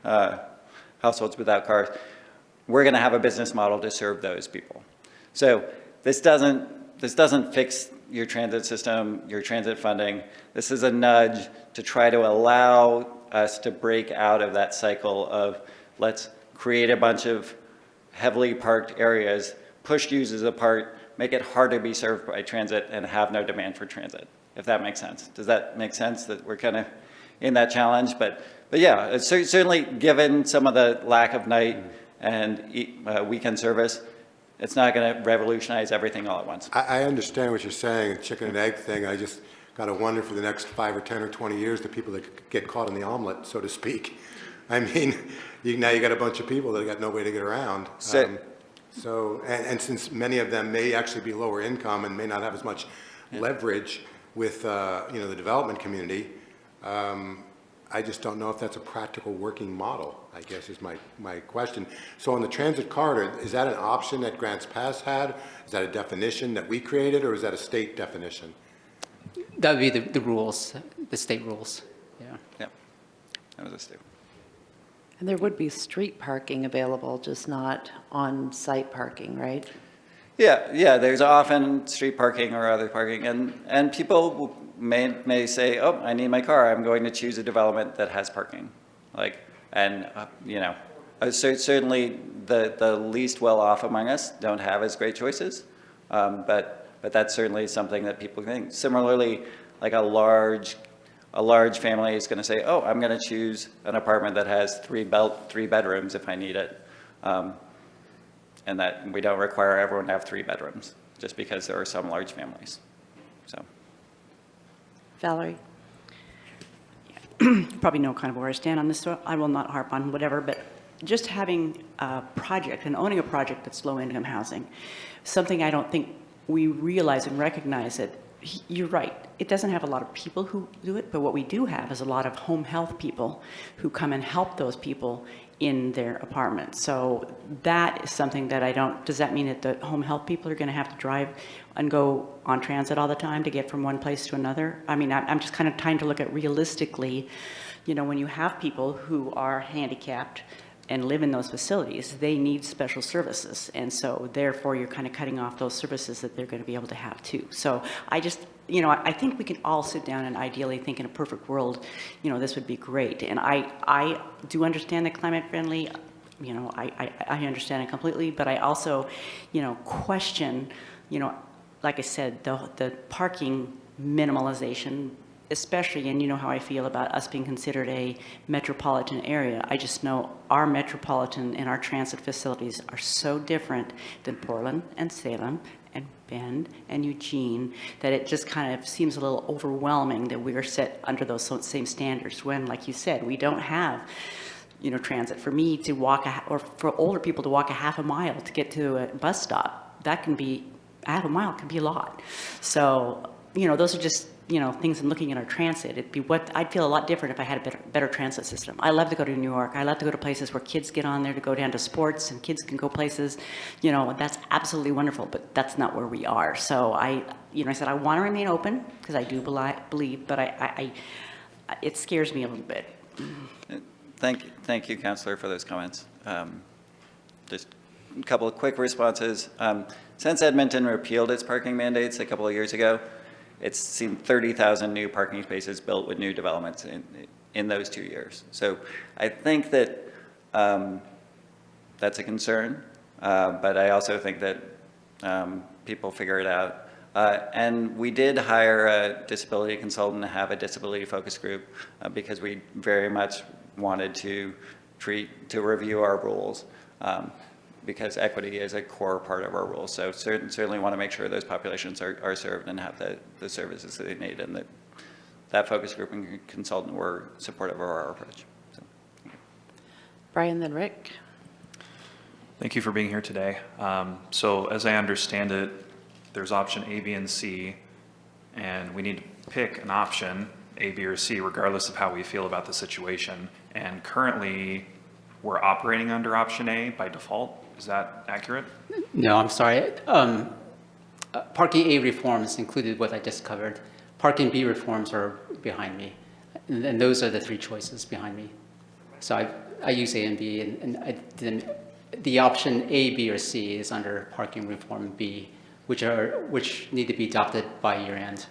households without cars, we're going to have a business model to serve those people. So this doesn't fix your transit system, your transit funding. This is a nudge to try to allow us to break out of that cycle of let's create a bunch of heavily parked areas, push users apart, make it hard to be served by transit, and have no demand for transit, if that makes sense. Does that make sense that we're kind of in that challenge? But yeah, it's certainly given some of the lack of night and weekend service, it's not going to revolutionize everything all at once. I understand what you're saying, the chicken and egg thing. I just got to wonder for the next 5 or 10 or 20 years, the people that get caught in the omelet, so to speak. I mean, now you got a bunch of people that got no way to get around. And since many of them may actually be lower income and may not have as much leverage with the development community, I just don't know if that's a practical working model, I guess is my question. So on the transit corridor, is that an option that Grants Pass had? Is that a definition that we created, or is that a state definition? That would be the rules, the state rules, yeah. Yeah, that was a state. And there would be street parking available, just not on-site parking, right? Yeah, there's often street parking or other parking, and people may say, oh, I need my car, I'm going to choose a development that has parking. Certainly the least well-off among us don't have as great choices, but that's certainly something that people think. Similarly, like a large family is going to say, oh, I'm going to choose an apartment that has three bedrooms if I need it. And that we don't require everyone to have 3 bedrooms, just because there are some large families. So, Valerie? You probably know kind of where I stand on this, so I will not harp on whatever, but just having a project and owning a project that's low-income housing, something I don't think we realize and recognize that you're right. It doesn't have a lot of people who do it, but what we do have is a lot of home health people who come and help those people in their apartment. So that is something that I don't, does that mean that the home health people are going to have to drive and go on transit all the time to get from one place to another? I mean, I'm just kind of trying to look at realistically, when you have people who are handicapped and live in those facilities, they need special services. And so therefore you're kind of cutting off those services that they're going to be able to have too. So I just, I think we can all sit down and ideally think in a perfect world, this would be great. And I do understand the climate friendly, I understand it completely, but I also, question, like I said, the parking minimalization, especially, and you know how I feel about us being considered a metropolitan area. I just know our metropolitan and our transit facilities are so different than Portland and Salem and Bend and Eugene that it just kind of seems a little overwhelming that we are set under those same standards when, like you said, we don't have transit. For me to walk, or for older people to walk a half a mile to get to a bus stop, that can be, half a mile can be a lot. So, those are just, things in looking at our transit. I'd feel a lot different if I had a better transit system. I love to go to New York. I love to go to places where kids get on there to go down to sports and kids can go places. That's absolutely wonderful, but that's not where we are. So I said I want to remain open because I do believe, but it scares me a little bit. Thank you, Councilor, for those comments. Just a couple of quick responses. Since Edmonton repealed its parking mandates a couple of years ago, it's seen 30,000 new parking spaces built with new developments in those 2 years. So I think that that's a concern, but I also think that people figure it out. And we did hire a disability consultant to have a disability focus group because we very much wanted to review our rules. Because equity is a core part of our rules. So certainly want to make sure those populations are served and have the services that they need, and that focus group and consultant were supportive of our approach. So. Brian, then Rick. Thank you for being here today. So as I understand it, there's option A, B, and C, and we need to pick an option, A, B, or C, regardless of how we feel about the situation. And currently, we're operating under option A by default. Is that accurate? No, I'm sorry. Parking A reforms included what I just covered. Parking B reforms are behind me. And those are the three choices behind me. So I use A and B, and the option A, B, or C is under parking reform B, which need to be adopted by year end.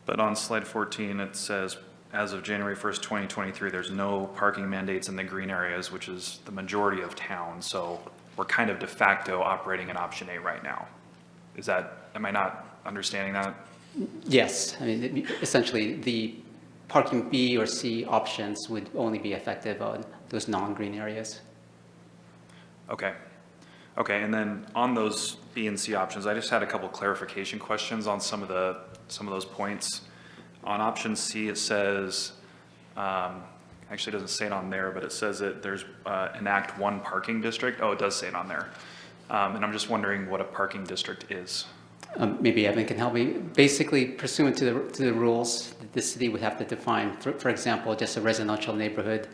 But on slide 14, it says, as of January 1st, 2023, there's no parking mandates in the green areas, which is the majority of town. So we're kind of de facto operating in option A right now. Am I not understanding that? Yes, I mean, essentially the parking B or C options would only be effective on those non-green areas. Okay. Okay, and then on those B and C options, I just had a couple clarification questions on some of those points. On option C, it says, actually it doesn't say it on there, but it says that there's enact one parking district. Oh, it does say it on there. And I'm just wondering what a parking district is. Maybe Evan can help me. Basically, pursuant to the rules, the city would have to define, for example, just a residential neighborhood,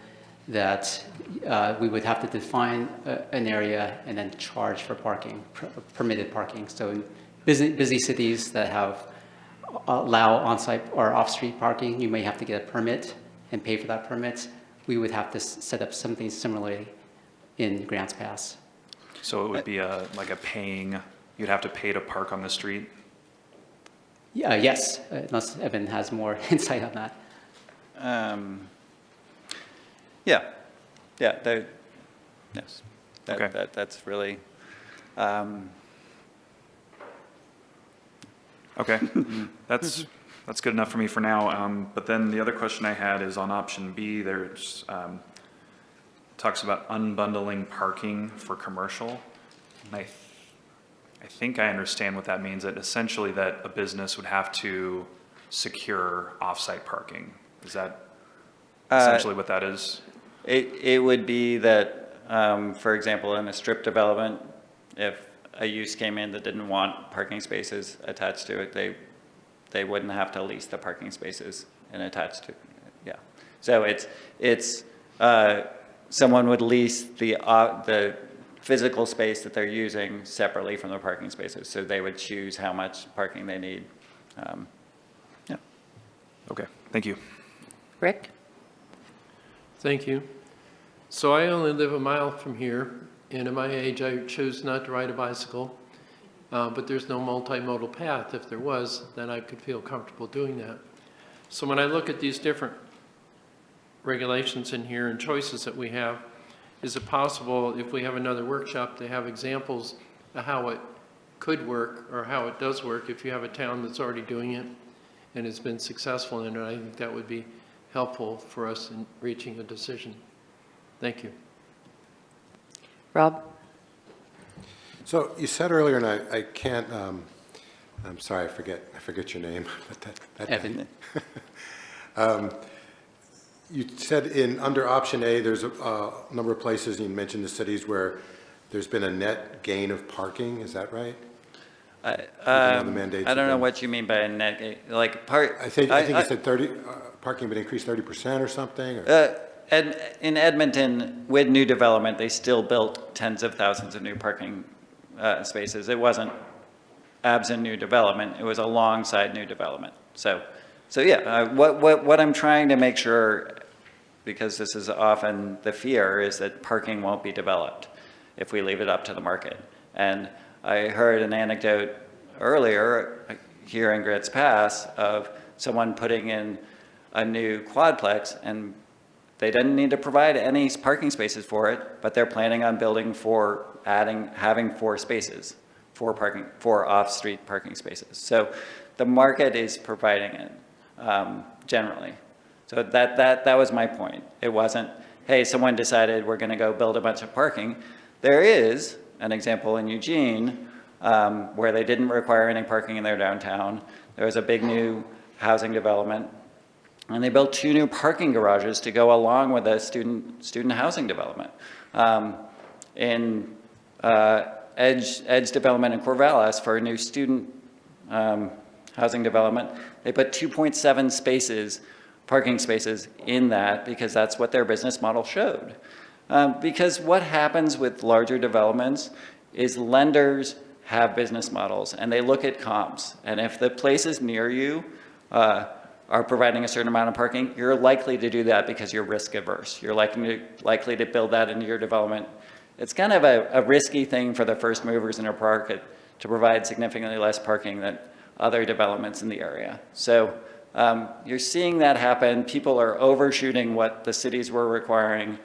that we would have to define an area and then charge for parking, permitted parking. So in busy cities that allow on-site or off-street parking, you may have to get a permit and pay for that permit. We would have to set up something similarly in Grants Pass. So it would be like a paying, you'd have to pay to park on the street? Yes, unless Evan has more insight on that. Yes. Okay. That's really, Okay, that's good enough for me for now. But then the other question I had is on option B, there's, talks about unbundling parking for commercial. And I think I understand what that means, that essentially that a business would have to secure off-site parking. Is that essentially what that is? it would be that, for example, in a strip development, if a use came in that didn't want parking spaces attached to it, they wouldn't have to lease the parking spaces and attach to, yeah. So it's someone would lease the physical space that they're using separately from the parking spaces. So they would choose how much parking they need. Yeah. Okay, thank you. Rick? Thank you. So I only live a mile from here, and at my age, I chose not to ride a bicycle, but there's no multimodal path. If there was, then I could feel comfortable doing that. So when I look at these different regulations in here and choices that we have, is it possible, if we have another workshop, to have examples of how it could work or how it does work if you have a town that's already doing it and has been successful in it? I think that would be helpful for us in reaching a decision. Thank you. Rob? So you said earlier, and I can't, I'm sorry, I forget your name. But Evan. You said under option A, there's a number of places, and you mentioned the cities where there's been a net gain of parking, is that right? I don't know what you mean by a net gain, like I think you said 30, parking would increase 30% or something? Or? And in Edmonton, with new development, they still built tens of thousands of new parking spaces. It wasn't absent new development, it was alongside new development. So yeah, what I'm trying to make sure, because this is often the fear, is that parking won't be developed if we leave it up to the market. And I heard an anecdote earlier here in Grants Pass of someone putting in a new quadplex, and they didn't need to provide any parking spaces for it, but they're planning on building having 4 spaces, 4 off-street parking spaces. So the market is providing it. Generally. So that was my point. It wasn't, hey, someone decided we're going to go build a bunch of parking. There is an example in Eugene where they didn't require any parking in their downtown. There was a big new housing development, and they built 2 new parking garages to go along with a student housing development. In Edge Development in Corvallis, for a new student housing development, they put 2.7 parking spaces in that, because that's what their business model showed. Because what happens with larger developments is lenders have business models, and they look at comps. And if the places near you are providing a certain amount of parking, you're likely to do that because you're risk averse. You're likely to build that into your development. It's kind of a risky thing for the first movers in a park to provide significantly less parking than other developments in the area. So you're seeing that happen. People are overshooting what the cities were requiring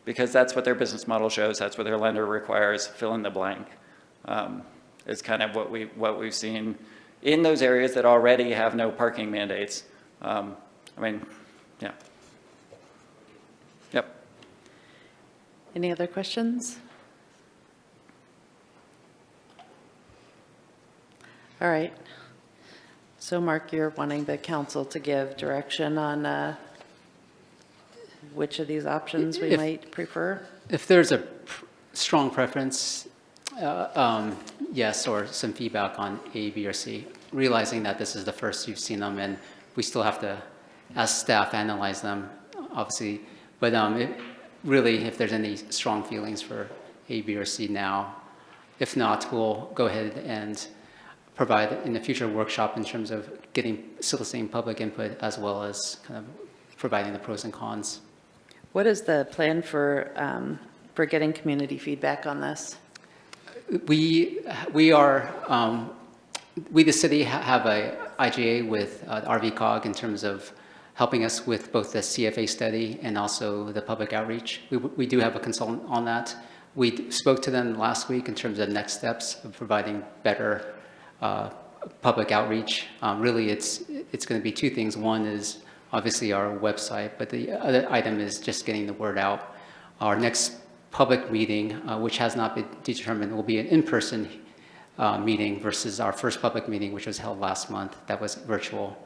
because that's what their business model shows. That's what their lender requires. Fill in the blank. Is kind of what we've seen in those areas that already have no parking mandates. I mean, yeah. Yep. Any other questions? All right. So Mark, you're wanting the council to give direction on which of these options we might prefer? If there's a strong preference, yes, or some feedback on A, B, or C, realizing that this is the first you've seen them and we still have to, as staff, analyze them, obviously. But really, if there's any strong feelings for A, B, or C now, if not, we'll go ahead and provide in the future workshop in terms of soliciting public input as well as kind of providing the pros and cons. What is the plan for getting community feedback on this? We the city have a IGA with RVCOG in terms of helping us with both the CFA study and also the public outreach. We do have a consultant on that. We spoke to them last week in terms of next steps of providing better public outreach. Really, it's going to be two things. One is obviously our website, but the other item is just getting the word out. Our next public meeting, which has not been determined, will be an in-person meeting versus our first public meeting, which was held last month. That was virtual.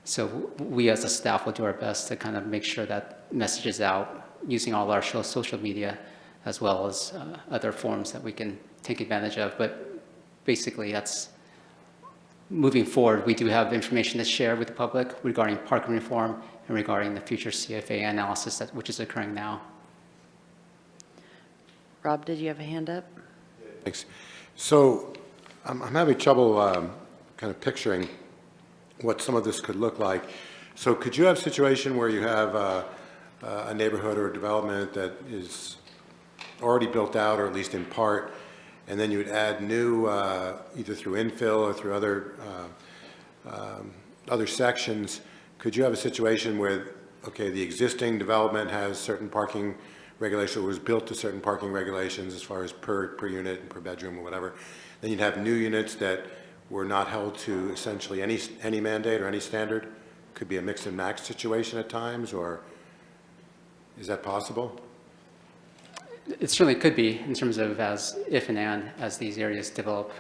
So we as a staff will do our best to kind of make sure that message is out using all our social media as well as other forms that we can take advantage of. But basically, that's moving forward. We do have information to share with the public regarding parking reform and regarding the future CFA analysis which is occurring now. Rob, did you have a hand up? Thanks. So I'm having trouble kind of picturing what some of this could look like. So could you have a situation where you have a neighborhood or a development that is already built out, or at least in part, and then you would add new, either through infill or through other sections? Could you have a situation where, okay, the existing development has certain parking regulation, was built to certain parking regulations as far as per unit and per bedroom or whatever, then you'd have new units that were not held to essentially any mandate or any standard? Could be a mix and match situation at times, or is that possible? It certainly could be in terms of if and as these areas develop.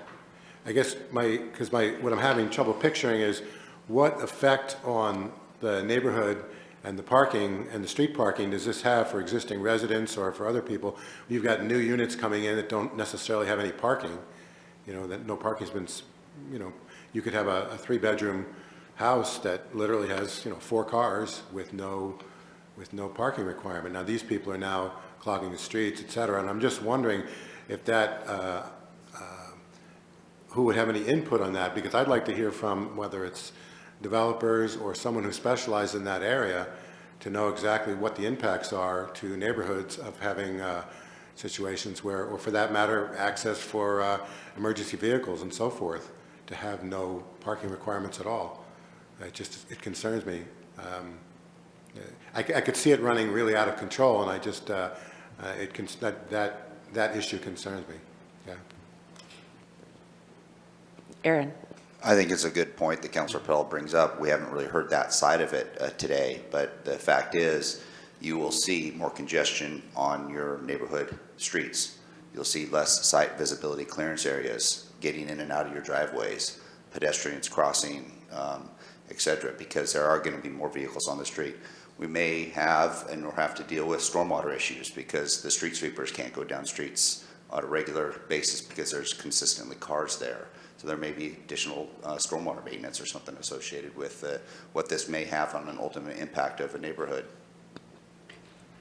I guess what I'm having trouble picturing is what effect on the neighborhood and the parking and the street parking does this have for existing residents or for other people? You've got new units coming in that don't necessarily have any parking, that no parking's been, you could have a 3-bedroom house that literally has, 4 cars with no parking requirement. Now these people are now clogging the streets, et cetera, and I'm just wondering if that, who would have any input on that, because I'd like to hear from whether it's developers or someone who specializes in that area to know exactly what the impacts are to neighborhoods of having situations where, or for that matter, access for emergency vehicles and so forth, to have no parking requirements at all. It concerns me. I could see it running really out of control, and I just, that issue concerns me. Yeah. Aaron. I think it's a good point that Councilor Pell brings up. We haven't really heard that side of it today, but the fact is you will see more congestion on your neighborhood streets. You'll see less site visibility clearance areas getting in and out of your driveways, pedestrians crossing, et cetera, because there are going to be more vehicles on the street. We may have and will have to deal with stormwater issues because the street sweepers can't go down streets on a regular basis because there's consistently cars there. So there may be additional stormwater maintenance or something associated with what this may have on an ultimate impact of a neighborhood.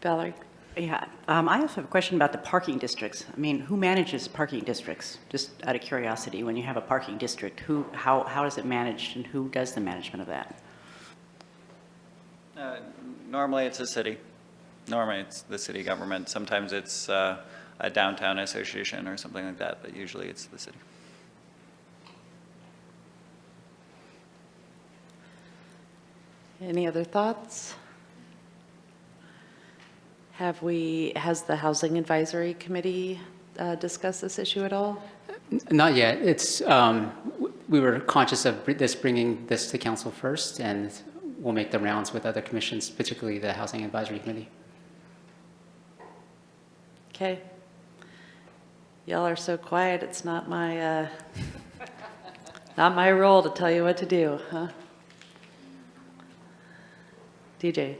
Valerie. Yeah, I also have a question about the parking districts. I mean, who manages parking districts? Just out of curiosity, when you have a parking district, how is it managed and who does the management of that? Normally, it's the city. Normally, it's the city government. Sometimes it's a downtown association or something like that, but usually it's the city. Any other thoughts? Has the Housing Advisory Committee discussed this issue at all? Not yet. It's, we were conscious of bringing this to council first, and we'll make the rounds with other commissions, particularly the Housing Advisory Committee. Okay. Y'all are so quiet, it's not my role to tell you what to do, huh? DJ?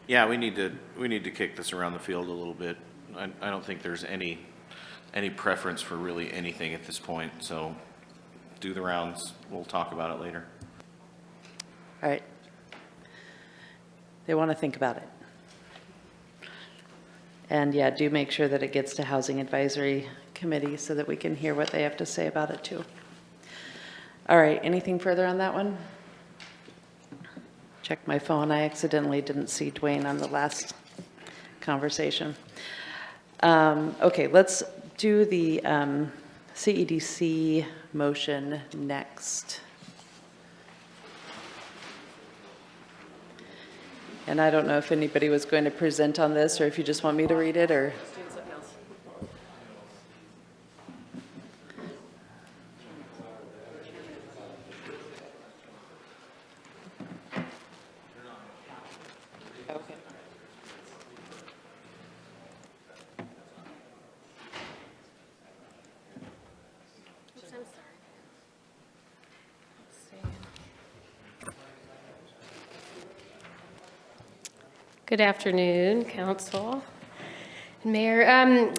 Yeah, we need to kick this around the field a little bit. I don't think there's any preference for really anything at this point, so do the rounds. We'll talk about it later. All right. They want to think about it. And yeah, do make sure that it gets to Housing Advisory Committee so that we can hear what they have to say about it too. All right, anything further on that one? Check my phone. I accidentally didn't see Dwayne on the last conversation. Okay, let's do the CEDC motion next. And I don't know if anybody was going to present on this or if you just want me to read it or. Good afternoon, Council and Mayor.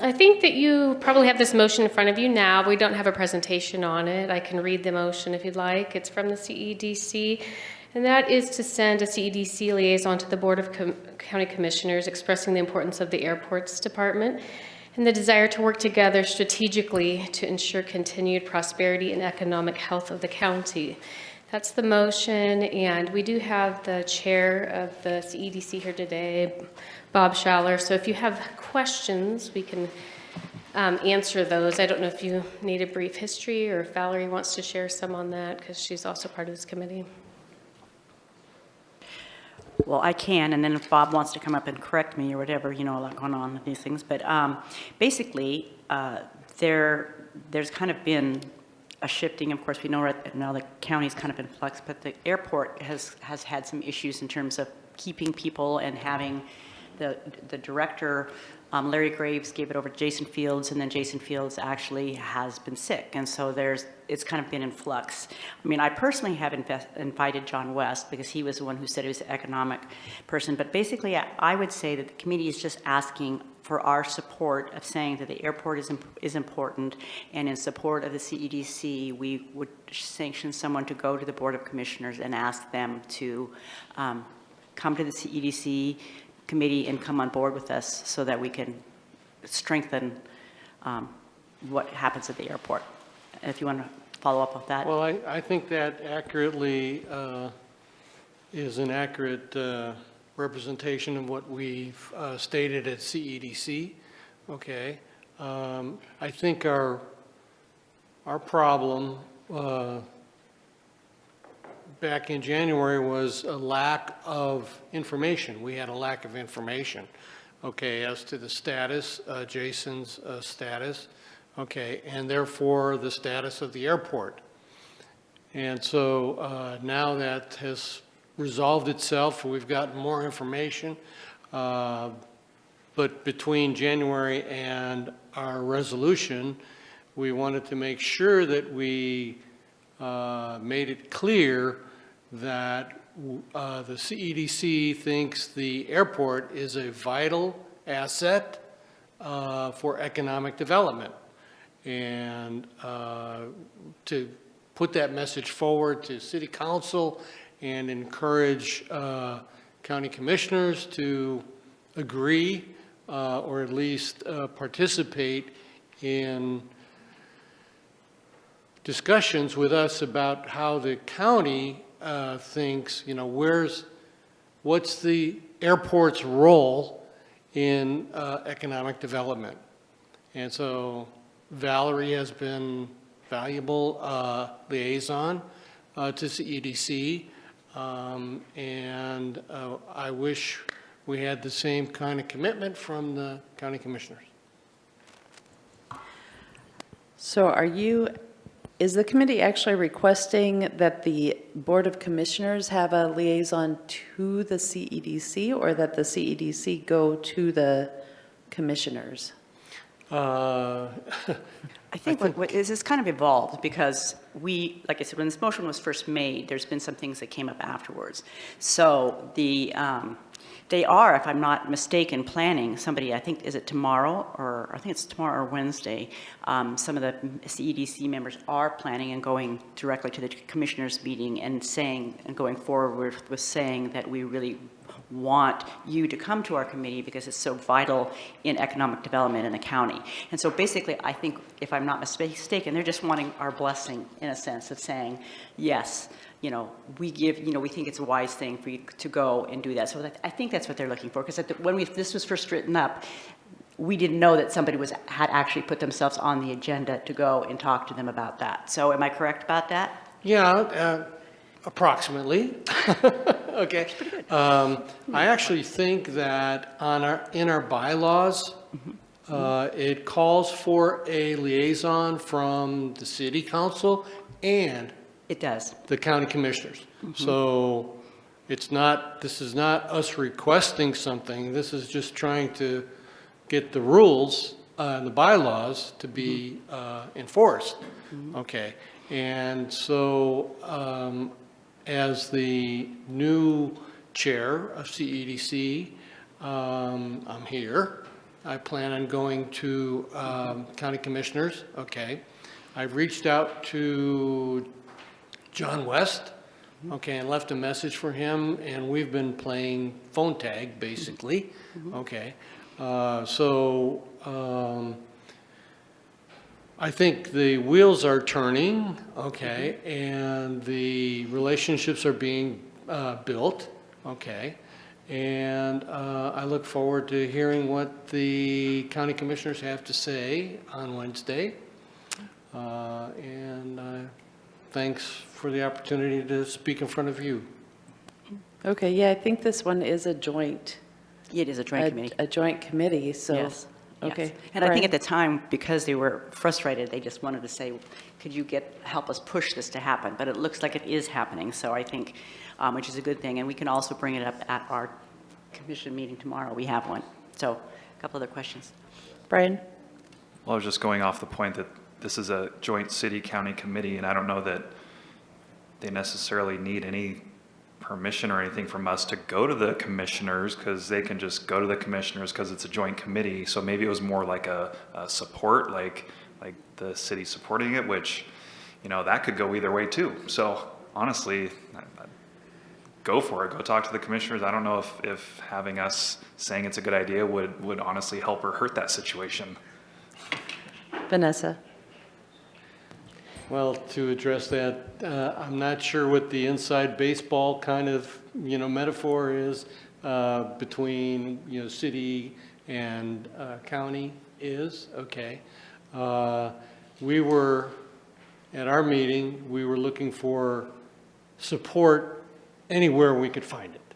I think that you probably have this motion in front of you now. We don't have a presentation on it. I can read the motion if you'd like. It's from the CEDC, and that is to send a CEDC liaison to the Board of County Commissioners expressing the importance of the Airports Department and the desire to work together strategically to ensure continued prosperity and economic health of the county. That's the motion, and we do have the chair of the CEDC here today, Bob Schaller. So if you have questions, we can answer those. I don't know if you need a brief history or if Valerie wants to share some on that because she's also part of this committee. Well, I can, and then if Bob wants to come up and correct me or whatever, you know, a lot going on with these things. But basically, there's kind of been a shifting. Of course, we know right now the county's kind of in flux, but the airport has had some issues in terms of keeping people and having the director, Larry Graves, gave it over to Jason Fields, and then Jason Fields actually has been sick, and so it's kind of been in flux. I mean, I personally have invited John West because he was the one who said he was an economic person, but basically I would say that the committee is just asking for our support of saying that the airport is important, and in support of the CEDC, we would sanction someone to go to the Board of Commissioners and ask them to come to the CEDC committee and come on board with us so that we can strengthen what happens at the airport. If you want to follow up with that. Well, I think that accurately is an accurate representation of what we've stated at CEDC. Okay. I think our problem back in January was a lack of information. We had a lack of information, okay, as to the status, Jason's status, okay, and therefore the status of the airport. And so now that has resolved itself, we've gotten more information, but between January and our resolution, we wanted to make sure that we made it clear that the CEDC thinks the airport is a vital asset for economic development. And to put that message forward to City Council and encourage county commissioners to agree or at least participate in discussions with us about how the county thinks, you know, what's the airport's role in economic development. And so Valerie has been valuable liaison to CEDC, and I wish we had the same kind of commitment from the county commissioners. So is the committee actually requesting that the Board of Commissioners have a liaison to the CEDC, or that the CEDC go to the commissioners? I think what is this kind of evolved because like I said, when this motion was first made, there's been some things that came up afterwards. So they are, if I'm not mistaken, planning somebody, I think, is it tomorrow, or I think it's tomorrow or Wednesday, some of the CEDC members are planning and going directly to the commissioners meeting and going forward with saying that we really want you to come to our committee because it's so vital in economic development in the county. And so basically, I think, if I'm not mistaken, they're just wanting our blessing in a sense of saying, yes, you know, we think it's a wise thing for you to go and do that. So I think that's what they're looking for, because when this was first written up, we didn't know that somebody had actually put themselves on the agenda to go and talk to them about that. So am I correct about that? Yeah, approximately. Okay. I actually think that in our bylaws, it calls for a liaison from the city council and it does. The county commissioners. So this is not us requesting something. This is just trying to get the rules and the bylaws to be enforced. Okay. And so as the new chair of CEDC, I'm here. I plan on going to county commissioners. Okay. I've reached out to John West, okay, and left a message for him, and we've been playing phone tag, basically. Okay. So I think the wheels are turning, okay, and the relationships are being built, okay, and I look forward to hearing what the county commissioners have to say on Wednesday, and thanks for the opportunity to speak in front of you. Okay, yeah, I think this one is a joint. It is a joint committee. A joint committee, so. Yes. Okay. Yes. And I think at the time, because they were frustrated, they just wanted to say, could you help us push this to happen? But it looks like it is happening, so I think, which is a good thing. And we can also bring it up at our commission meeting tomorrow. We have one. So a couple other questions. Brian? Well, I was just going off the point that this is a joint city-county committee, and I don't know that they necessarily need any permission or anything from us to go to the commissioners, because they can just go to the commissioners because it's a joint committee. So maybe it was more like a support, like the city supporting it, which, you know, that could go either way too. So honestly, go for it. Go talk to the commissioners. I don't know if having us saying it's a good idea would honestly help or hurt that situation. Vanessa? Well, to address that, I'm not sure what the inside baseball kind of, you know, metaphor is between, you know, city and county is. Okay. We were, at our meeting, we were looking for support anywhere we could find it.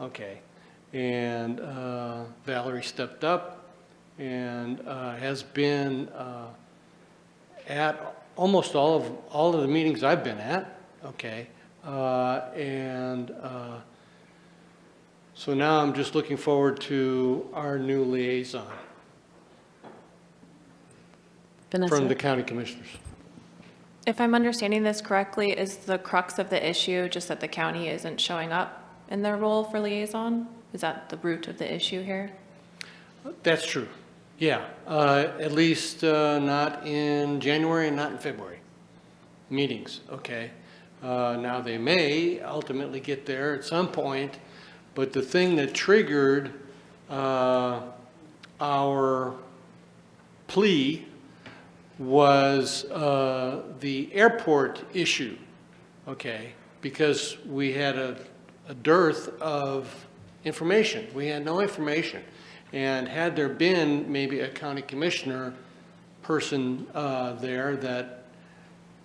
Okay. And Valerie stepped up and has been at almost all of the meetings I've been at, okay, so now I'm just looking forward to our new liaison Vanessa? from the county commissioners. If I'm understanding this correctly, is the crux of the issue just that the county isn't showing up in their role for liaison? Is that the root of the issue here? That's true. Yeah, at least not in January and not in February meetings, okay? Now, they may ultimately get there at some point, but the thing that triggered our plea was the airport issue, okay? Because we had a dearth of information. We had no information. And had there been maybe a county commissioner person there that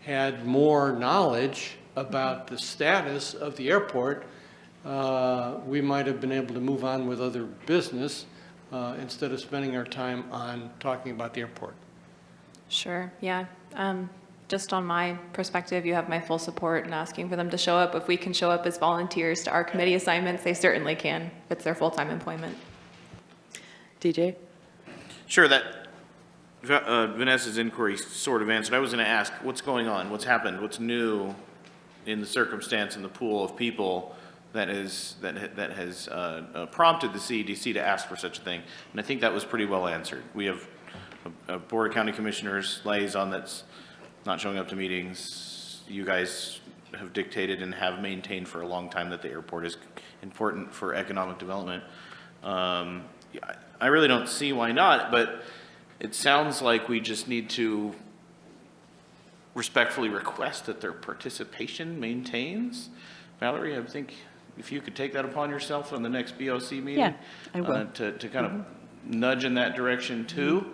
had more knowledge about the status of the airport, we might have been able to move on with other business instead of spending our time on talking about the airport. Sure, yeah. Just on my perspective, you have my full support in asking for them to show up. If we can show up as volunteers to our committee assignments, they certainly can. If it's their full-time employment. DJ? Sure, that Vanessa's inquiry sort of answered. I was going to ask, what's going on? What's happened? What's new in the circumstance in the pool of people that has prompted the CEDC to ask for such a thing? And I think that was pretty well answered. We have a Board of County Commissioners liaison that's not showing up to meetings. You guys have dictated and have maintained for a long time that the airport is important for economic development. I really don't see why not, but it sounds like we just need to respectfully request that their participation maintains. Valerie, I think if you could take that upon yourself on the next BOC meeting. Yeah, I will. To kind of nudge in that direction too.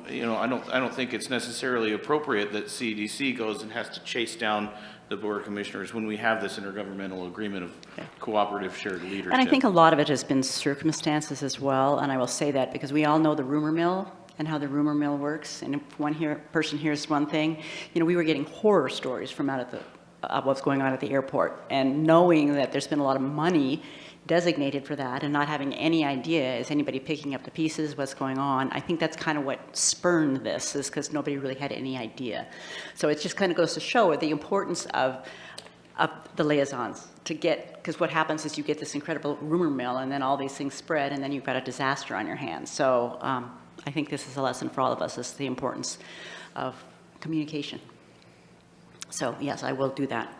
You know, I don't think it's necessarily appropriate that CDC goes and has to chase down the Board of Commissioners when we have this intergovernmental agreement of cooperative shared leadership. And I think a lot of it has been circumstances as well, and I will say that because we all know the rumor mill and how the rumor mill works, and if one person hears one thing, you know, we were getting horror stories from out of what's going on at the airport, and knowing that there's been a lot of money designated for that and not having any idea, is anybody picking up the pieces, what's going on, I think that's kind of what spurned this, is because nobody really had any idea. So it just kind of goes to show the importance of the liaisons to get, because what happens is you get this incredible rumor mill and then all these things spread and then you've got a disaster on your hands. So I think this is a lesson for all of us, is the importance of communication. So yes, I will do that.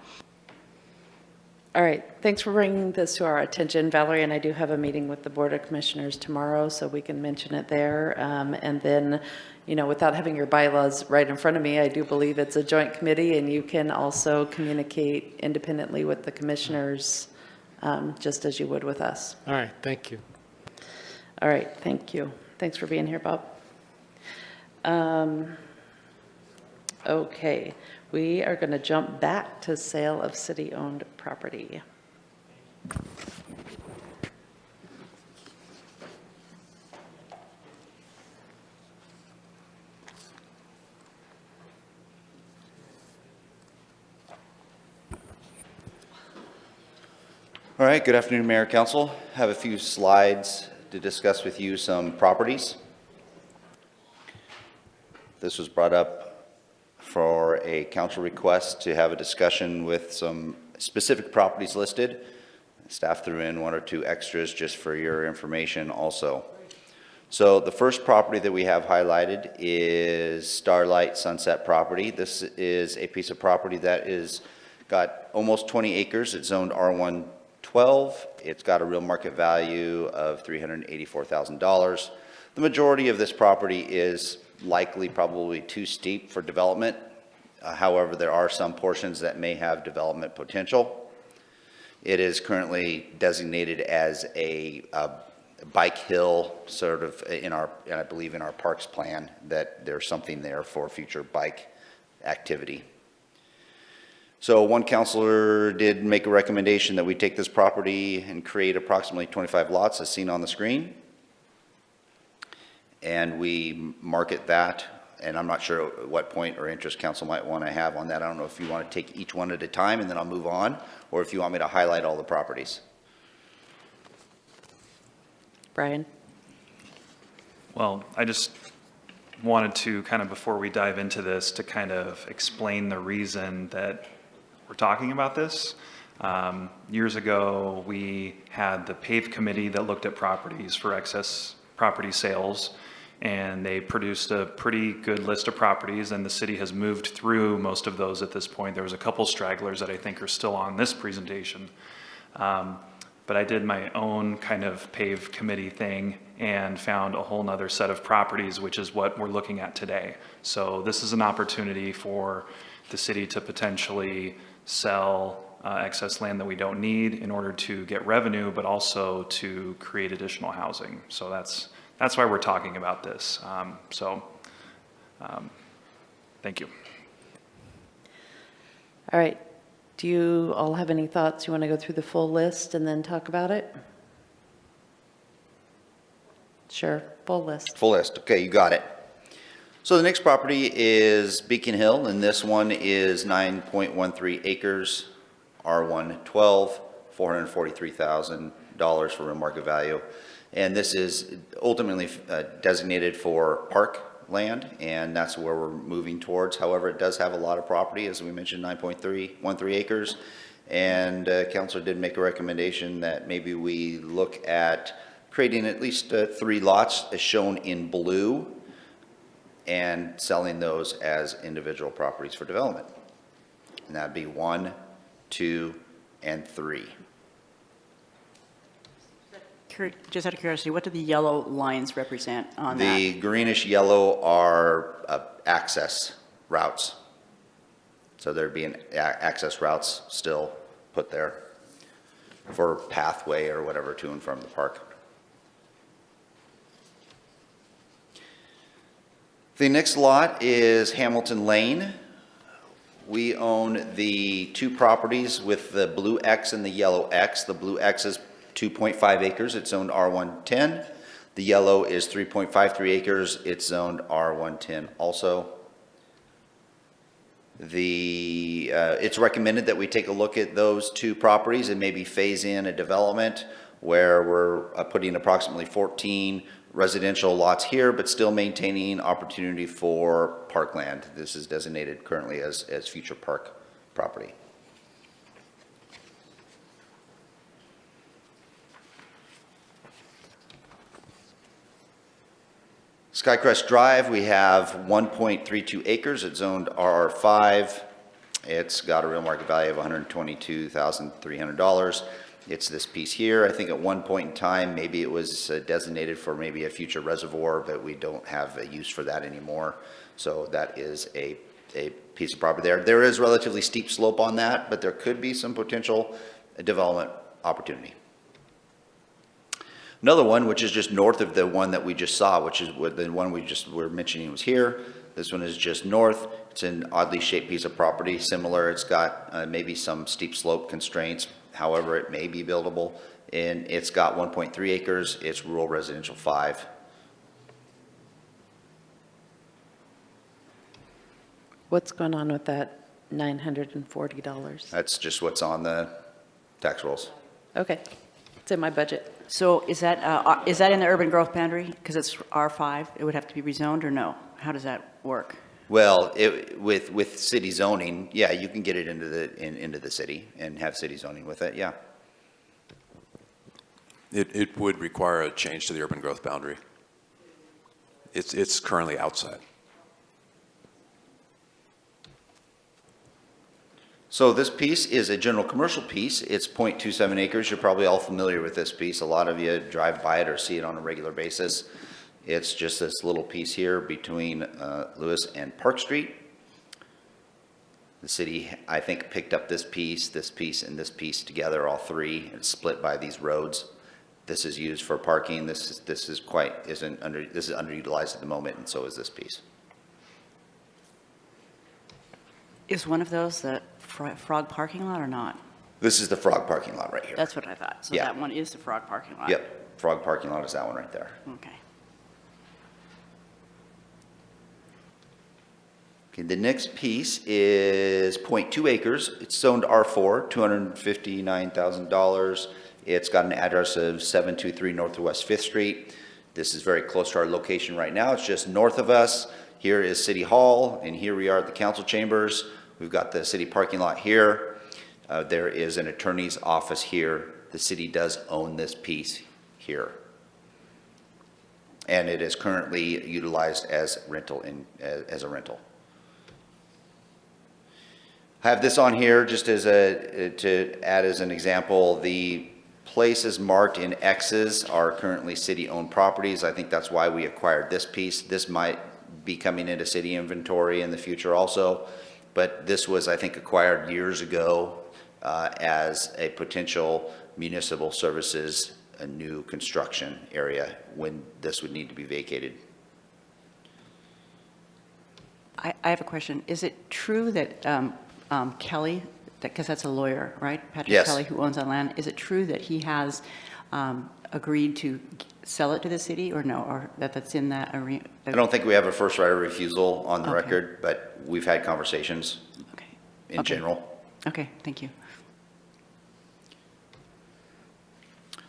All right, thanks for bringing this to our attention, Valerie, and I do have a meeting with the Board of Commissioners tomorrow, so we can mention it there. And then, you know, without having your bylaws right in front of me, I do believe it's a joint committee, and you can also communicate independently with the commissioners, just as you would with us. All right, thank you. All right, thank you. Thanks for being here, Bob. Okay, we are going to jump back to sale of city-owned property. All right, good afternoon, Mayor, Council. I have a few slides to discuss with you some properties. This was brought up for a council request to have a discussion with some specific properties listed. Staff threw in one or two extras just for your information also. So the first property that we have highlighted is Starlight Sunset property. This is a piece of property that is got almost 20 acres. It's zoned R112. It's got a real market value of $384,000. The majority of this property is likely probably too steep for development. However, there are some portions that may have development potential. It is currently designated as a bike hill, sort of in our, and I believe in our parks plan, that there's something there for future bike activity. So one counselor did make a recommendation that we take this property and create approximately 25 lots as seen on the screen. And we market that, and I'm not sure at what point or interest council might want to have on that. I don't know if you want to take each one at a time and then I'll move on, or if you want me to highlight all the properties. Brian? Well, I just wanted to kind of, before we dive into this, to kind of explain the reason that we're talking about this. Years ago, we had the PAVE committee that looked at properties for excess property sales, and they produced a pretty good list of properties, and the city has moved through most of those at this point. There was a couple stragglers that I think are still on this presentation. but I did my own kind of pave committee thing and found a whole nother set of properties, which is what we're looking at today. So this is an opportunity for the city to potentially sell excess land that we don't need in order to get revenue, but also to create additional housing. So that's why we're talking about this. Thank you. All right. Do you all have any thoughts? You want to go through the full list and then talk about it? Sure, full list. Full list, okay, you got it. So the next property is Beacon Hill, and this one is 9.13 acres, R112, $443,000 for real market value. And this is ultimately designated for park land, and that's where we're moving towards. However, it does have a lot of property, as we mentioned, 9.13 acres. And council did make a recommendation that maybe we look at creating at least 3 lots as shown in blue and selling those as individual properties for development. And that'd be 1, 2, and 3. Just out of curiosity, what do the yellow lines represent on that? The greenish yellow are access routes. So there'd be an access routes still put there for pathway or whatever to and from the park. The next lot is Hamilton Lane. We own the 2 properties with the blue X and the yellow X. The blue X is 2.5 acres, it's zoned R110. The yellow is 3.53 acres, it's zoned R110 also. It's recommended that we take a look at those 2 properties and maybe phase in a development where we're putting approximately 14 residential lots here, but still maintaining opportunity for parkland. This is designated currently as future park property. Skycrest Drive, we have 1.32 acres. It's zoned RR5. It's got a real market value of $122,300. It's this piece here. I think at one point in time, maybe it was designated for maybe a future reservoir, but we don't have a use for that anymore. So that is a piece of property there. There is relatively steep slope on that, but there could be some potential development opportunity. Another one, which is just north of the one that we just saw, which is what the one we just were mentioning was here. This one is just north. It's an oddly shaped piece of property, similar. It's got maybe some steep slope constraints. However, it may be buildable. And it's got 1.3 acres. It's rural residential 5. What's going on with that $940? That's just what's on the tax rolls. Okay, it's in my budget. So is that in the urban growth boundary? Because it's R5, it would have to be rezoned or no? How does that work? Well, with city zoning, yeah, you can get it into the city and have city zoning with it, yeah. It would require a change to the urban growth boundary. It's currently outside. So this piece is a general commercial piece. It's 0.27 acres. You're probably all familiar with this piece. A lot of you drive by it or see it on a regular basis. It's just this little piece here between Lewis and Park Street. The city, I think, picked up this piece, and this piece together, all 3. It's split by these roads. This is used for parking. This is underutilized at the moment, and so is this piece. Is one of those the Frog parking lot or not? This is the Frog parking lot right here. That's what I thought. So Yeah. that one is the Frog parking lot? Yep, Frog parking lot is that one right there. Okay. Okay, the next piece is 0.2 acres. It's zoned R4, $259,000. It's got an address of 723 Northwest 5th Street. This is very close to our location right now. It's just north of us. Here is City Hall, and here we are at the council chambers. We've got the city parking lot here. There is an attorney's office here. The city does own this piece here. And it is currently utilized as rental as a rental. I have this on here just as to add as an example. The places marked in X's are currently city-owned properties. I think that's why we acquired this piece. This might be coming into city inventory in the future also, but this was, I think, acquired years ago as a potential municipal services, a new construction area when this would need to be vacated. I have a question. Is it true that Kelly, because that's a lawyer, right? Patrick Yes. Kelly, who owns that land, is it true that he has agreed to sell it to the city, or no, or that's in that arena? I don't think we have a first right of refusal on the Okay. record, but we've had conversations Okay. in Okay. general. Okay, thank you.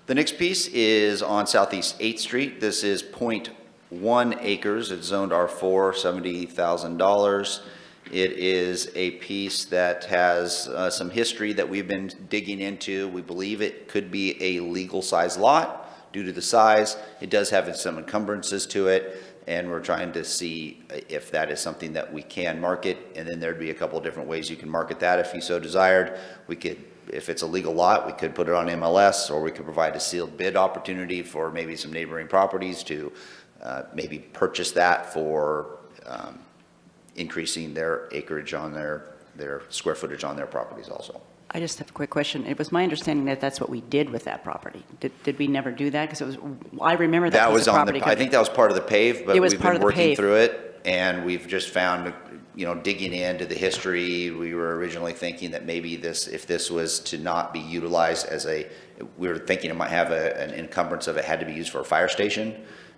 The next piece is on Southeast 8th Street. This is 0.1 acres. It's zoned R4, $70,000. It is a piece that has some history that we've been digging into. We believe it could be a legal size lot due to the size. It does have some encumbrances to it, and we're trying to see if that is something that we can market. And then there'd be a couple of different ways you can market that if you so desired. We could, if it's a legal lot, we could put it on MLS, or we could provide a sealed bid opportunity for maybe some neighboring properties to maybe purchase that for increasing their acreage on their square footage on their properties also. I just have a quick question. It was my understanding that that's what we did with that property. Did we never do that? Because it was, I remember that was a on property. the, I think that was part of the PAVE, but It was we've part been of the working PAVE. through it, and we've just found, digging into the history, we were originally thinking that maybe this, if this was to not be utilized as we were thinking it might have an encumbrance of it had to be used for a fire station.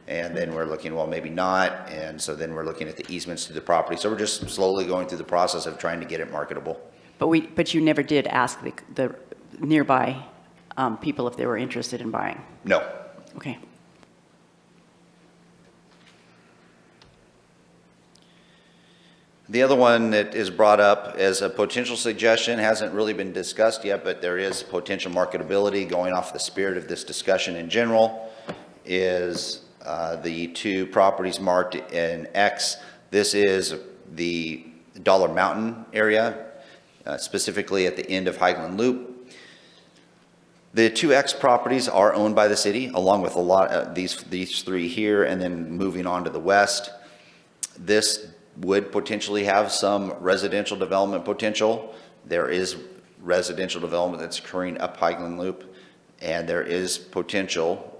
And then we're looking, well, maybe not. And so then we're looking at the easements to the property. So we're just slowly going through the process of trying to get it marketable. But you never did ask the nearby people if they were interested in buying? No. Okay. The other one that is brought up as a potential suggestion hasn't really been discussed yet, but there is potential marketability going off the spirit of this discussion in general, is the two properties marked in X. This is the Dollar Mountain area, specifically at the end of Highland Loop. The two X properties are owned by the city, along with a lot these three here, and then moving on to the west. This would potentially have some residential development potential. There is residential development that's occurring up Highland Loop, and there is potential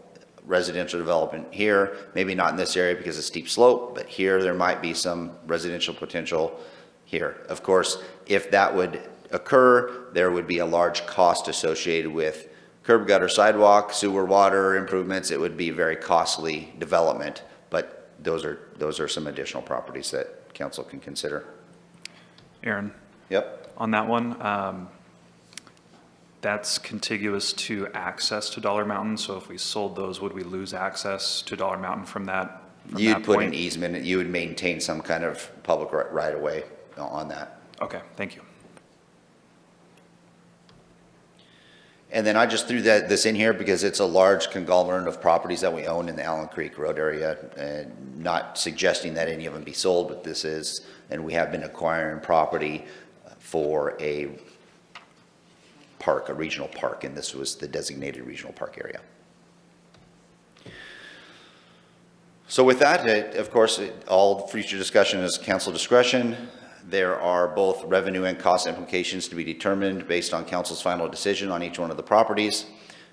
residential development here, maybe not in this area because it's steep slope, but here there might be some residential potential here. Of course, if that would occur, there would be a large cost associated with curb, gutter, sidewalk, sewer, water improvements. It would be very costly development, but those are some additional properties that council can consider. Aaron? Yep. On that one, that's contiguous to access to Dollar Mountain, so if we sold those, would we lose access to Dollar Mountain from that point? You'd put an easement, you would maintain some kind of public right-of-way on that. Okay, thank you. And then I just threw this in here because it's a large conglomerate of properties that we own in the Allen Creek Road area, and not suggesting that any of them be sold, but this is, and we have been acquiring property for a park, a regional park, and this was the designated regional park area. So with that, of course, all future discussion is council discretion. There are both revenue and cost implications to be determined based on council's final decision on each one of the properties.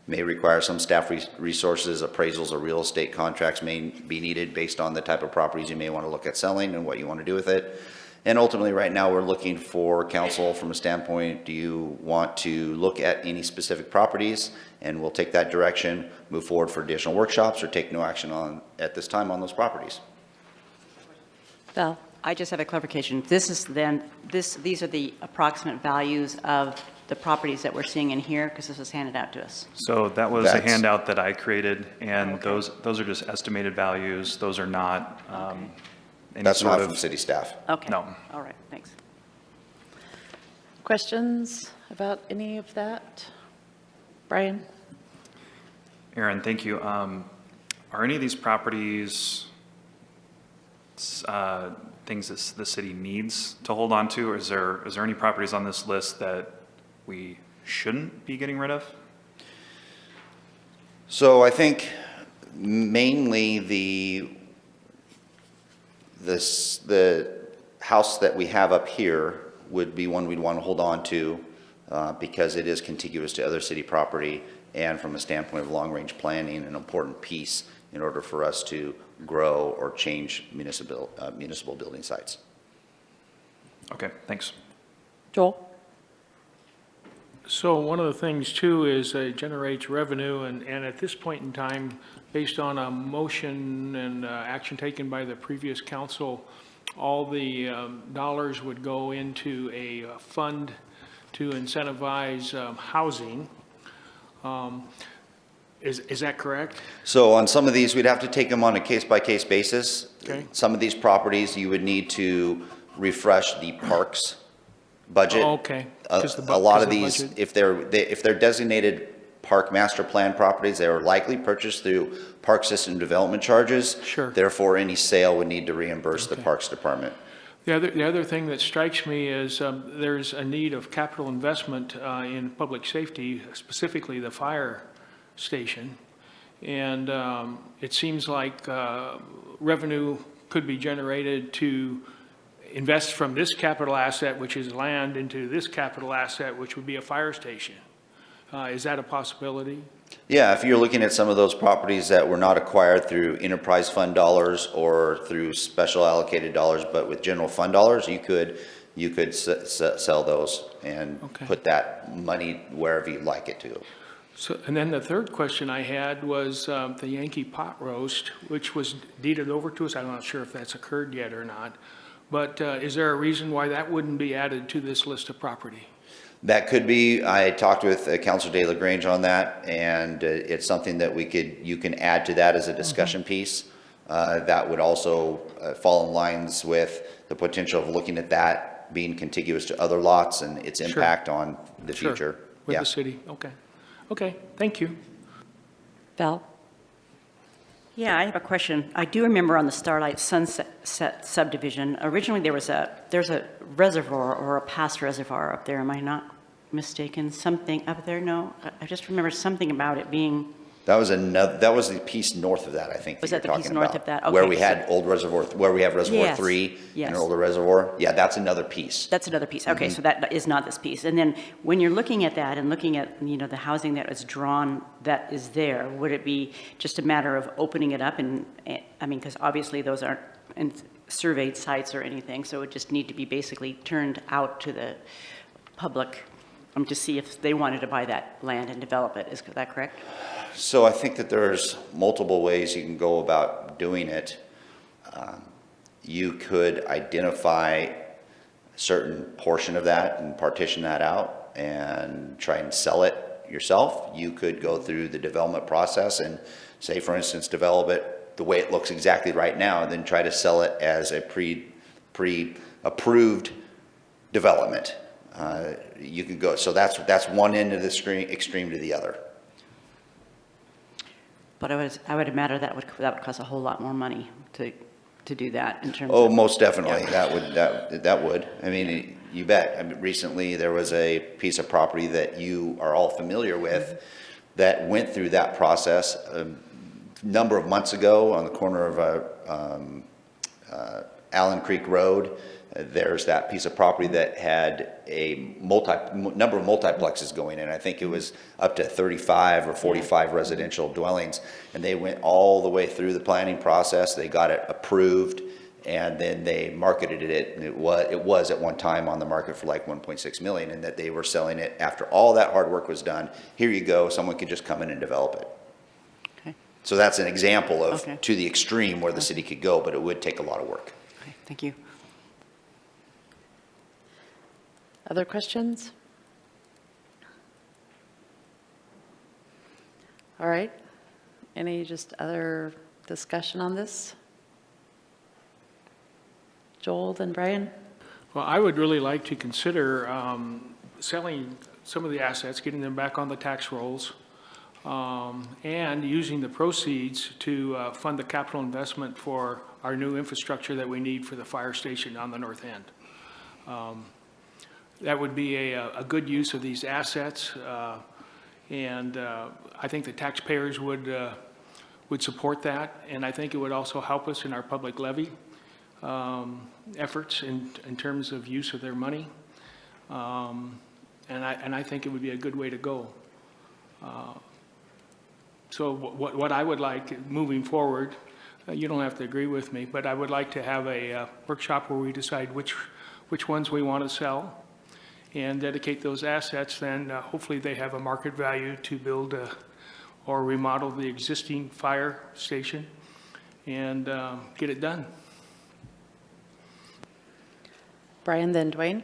May require some staff resources, appraisals, or real estate contracts may be needed based on the type of properties you may want to look at selling and what you want to do with it. And ultimately, right now, we're looking for council from a standpoint, do you want to look at any specific properties? And we'll take that direction, move forward for additional workshops, or take no action at this time on those properties. Val? I just have a clarification. This is then, these are the approximate values of the properties that we're seeing in here, because this was handed out to us. So that was a handout that I created, and those are just estimated values. Those are not any That's sort not of from city staff. Okay. No. All right, thanks. Questions about any of that? Brian? Aaron, thank you. Are any of these properties things that the city needs to hold on to, or is there any properties on this list that we shouldn't be getting rid of? So I think mainly the house that we have up here would be one we'd want to hold on to because it is contiguous to other city property, and from a standpoint of long-range planning, an important piece in order for us to grow or change municipal building sites. Okay, thanks. Joel? So one of the things too is it generates revenue, and at this point in time, based on a motion and action taken by the previous council, all the dollars would go into a fund to incentivize housing. Is that correct? So on some of these, we'd have to take them on a case-by-case basis. Okay. Some of these properties, you would need to refresh the parks budget. Oh, okay. A 'Cause the lot of budget. these, if they're designated park master plan properties, they are likely purchased through park system development charges. Sure. Therefore, any sale would need to reimburse the Parks Department. The other thing that strikes me is there's a need of capital investment in public safety, specifically the fire station. And it seems like revenue could be generated to invest from this capital asset, which is land, into this capital asset, which would be a fire station. Is that a possibility? Yeah, if you're looking at some of those properties that were not acquired through enterprise fund dollars or through special allocated dollars, but with general fund dollars, you could sell those and Okay. put that money wherever you'd like it to. So, and then the third question I had was the Yankee pot roast, which was deeded over to us. I'm not sure if that's occurred yet or not. But is there a reason why that wouldn't be added to this list of property? That could be. I talked with Councilor De La Grange on that, and it's something that you can add to that as a discussion piece. That would also fall in lines with the potential of looking at that being contiguous to other lots and its Sure. impact on the Sure. future. With Yeah. the city? Okay. Okay, thank you. Val? Yeah, I have a question. I do remember on the Starlight Sunset subdivision, originally there's a reservoir or a past reservoir up there. Am I not mistaken? Something up there? No? I just remember something about it being, That was the piece north of that, I think. Was you're that the piece talking north about. of that? Where Okay, we so- had old reservoir, where we have Reservoir Yes, 3 yes. and an older reservoir. Yeah, that's another piece. that's another piece. Okay, so that is not this piece. And then when you're looking at that and looking at, the housing that is drawn, that is there, would it be just a matter of opening it up because obviously those aren't surveyed sites or anything, so it would just need to be basically turned out to the public to see if they wanted to buy that land and develop it. Is that correct? So I think that there's multiple ways you can go about doing it. You could identify a certain portion of that and partition that out and try and sell it yourself. You could go through the development process and say, for instance, develop it the way it looks exactly right now, and then try to sell it as a pre-approved development. You could go, so that's one end of the extreme to the other. But I would imagine that would cost a whole lot more money to do that in terms Oh, of. most definitely. That would. I mean, you bet. I mean, recently, there was a piece of property that you are all familiar with that went through that process a number of months ago on the corner of Allen Creek Road. There's that piece of property that had a number of multiplexes going in. I think it was up to 35 or 45 residential dwellings. And they went all the way through the planning process. They got it approved, and then they marketed it. And it was at one time on the market for like 1.6 million, and that they were selling it after all that hard work was done. Here you go. Someone could just come in and develop it. Okay. So that's an example of Okay. to the extreme where the city could go, but it would take a lot of work. Okay, thank you. Other questions? All right. Any just other discussion on this? Joel, then Brian? Well, I would really like to consider selling some of the assets, getting them back on the tax rolls, and using the proceeds to fund the capital investment for our new infrastructure that we need for the fire station on the north end. That would be a good use of these assets. And I think the taxpayers would support that, and I think it would also help us in our public levy efforts in terms of use of their money. And I think it would be a good way to go. So what I would like moving forward, you don't have to agree with me, but I would like to have a workshop where we decide which ones we want to sell and dedicate those assets. Then hopefully they have a market value to build or remodel the existing fire station and get it done. Brian, then Dwayne.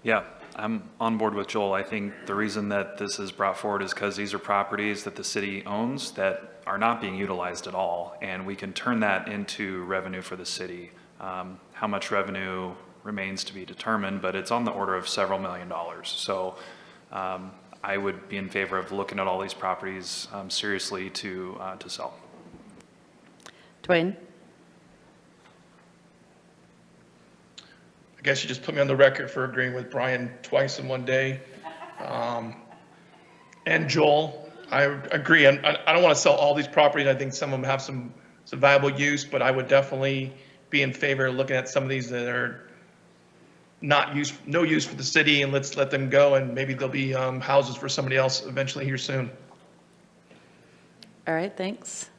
Yeah, I'm on board with Joel. I think the reason that this is brought forward is because these are properties that the city owns that are not being utilized at all, and we can turn that into revenue for the city. How much revenue remains to be determined, but it's on the order of several $millions. So I would be in favor of looking at all these properties seriously to sell. Dwayne. I guess you just put me on the record for agreeing with Brian twice in one day. And Joel, I agree. I don't want to sell all these properties. I think some of them have some valuable use, but I would definitely be in favor of looking at some of these that are not no use for the city, and let's let them go, and maybe there'll be houses for somebody else eventually here soon. All right, thanks.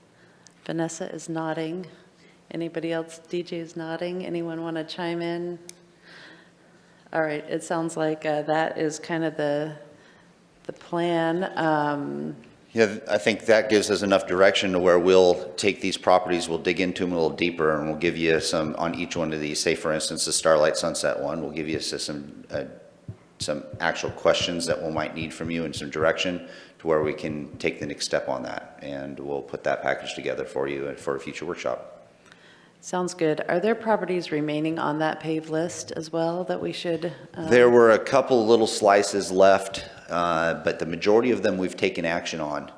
Vanessa is nodding. Anybody else? DJ is nodding. Anyone want to chime in? All right, it sounds like that is kind of the plan. Yeah, I think that gives us enough direction to where we'll take these properties, we'll dig into them a little deeper, and we'll give you some, on each one of these, say for instance, the Starlight Sunset one, we'll give you some actual questions that we might need from you and some direction to where we can take the next step on that. And we'll put that package together for you for a future workshop. Sounds good. Are there properties remaining on that paved list as well that we should? There were a couple little slices left, but the majority of them we've taken action on.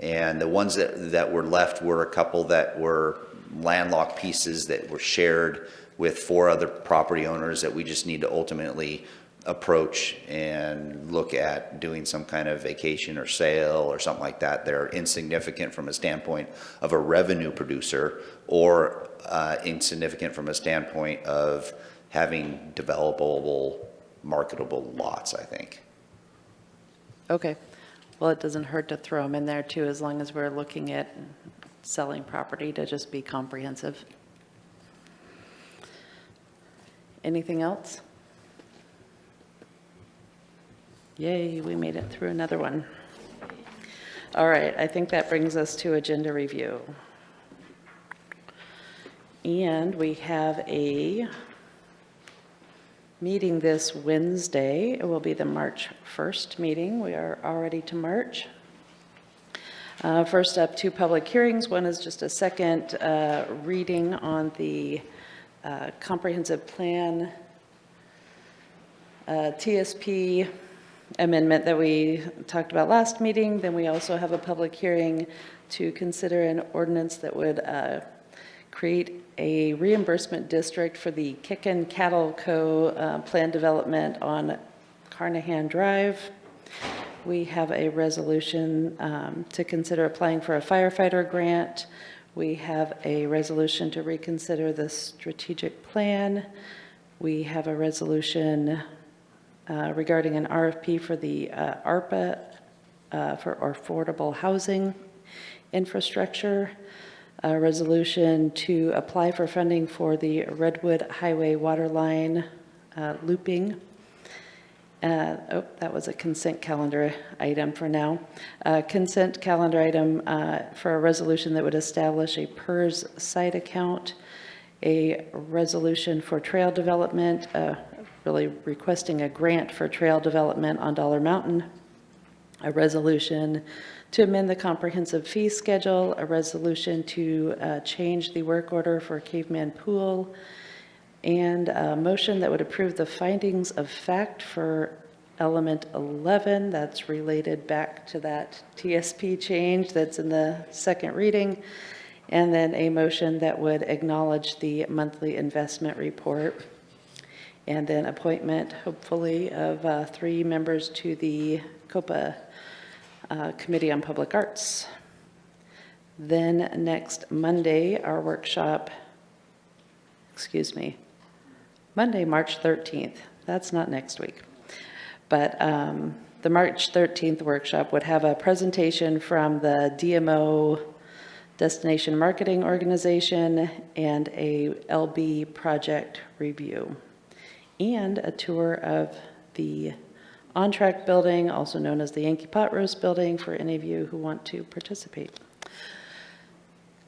And the ones that were left were a couple that were landlocked pieces that were shared with 4 other property owners that we just need to ultimately approach and look at doing some kind of vacation or sale or something like that. They're insignificant from a standpoint of a revenue producer, or insignificant from a standpoint of having developable, marketable lots, I think. Okay. Well, it doesn't hurt to throw them in there too, as long as we're looking at selling property, to just be comprehensive. Anything else? Yay, we made it through another one. All right, I think that brings us to agenda review. And we have a meeting this Wednesday. It will be the March 1st meeting. We are already to March. First up, 2 public hearings. One is just a second reading on the comprehensive plan TSP amendment that we talked about last meeting. Then we also have a public hearing to consider an ordinance that would create a reimbursement district for the Kickin Cattle Co. Plan development on Carnahan Drive. We have a resolution to consider applying for a firefighter grant. We have a resolution to reconsider the strategic plan. We have a resolution regarding an RFP for the ARPA for affordable housing infrastructure. A resolution to apply for funding for the Redwood Highway Waterline looping. That was a consent calendar item for now. Consent calendar item for a resolution that would establish a PERS site account. A resolution for trail development, really requesting a grant for trail development on Dollar Mountain. A resolution to amend the comprehensive fee schedule, a resolution to change the work order for Caveman Pool, and a motion that would approve the findings of fact for element 11. That's related back to that TSP change that's in the second reading. And then a motion that would acknowledge the monthly investment report. And then appointment, hopefully, of 3 members to the COPA Committee on Public Arts. Then next Monday, our workshop, Monday, March 13th. That's not next week. But the March 13th workshop would have a presentation from the DMO Destination Marketing Organization and a LB project review, and a tour of the on-track building, also known as the Yankee Pot Roast building, for any of you who want to participate.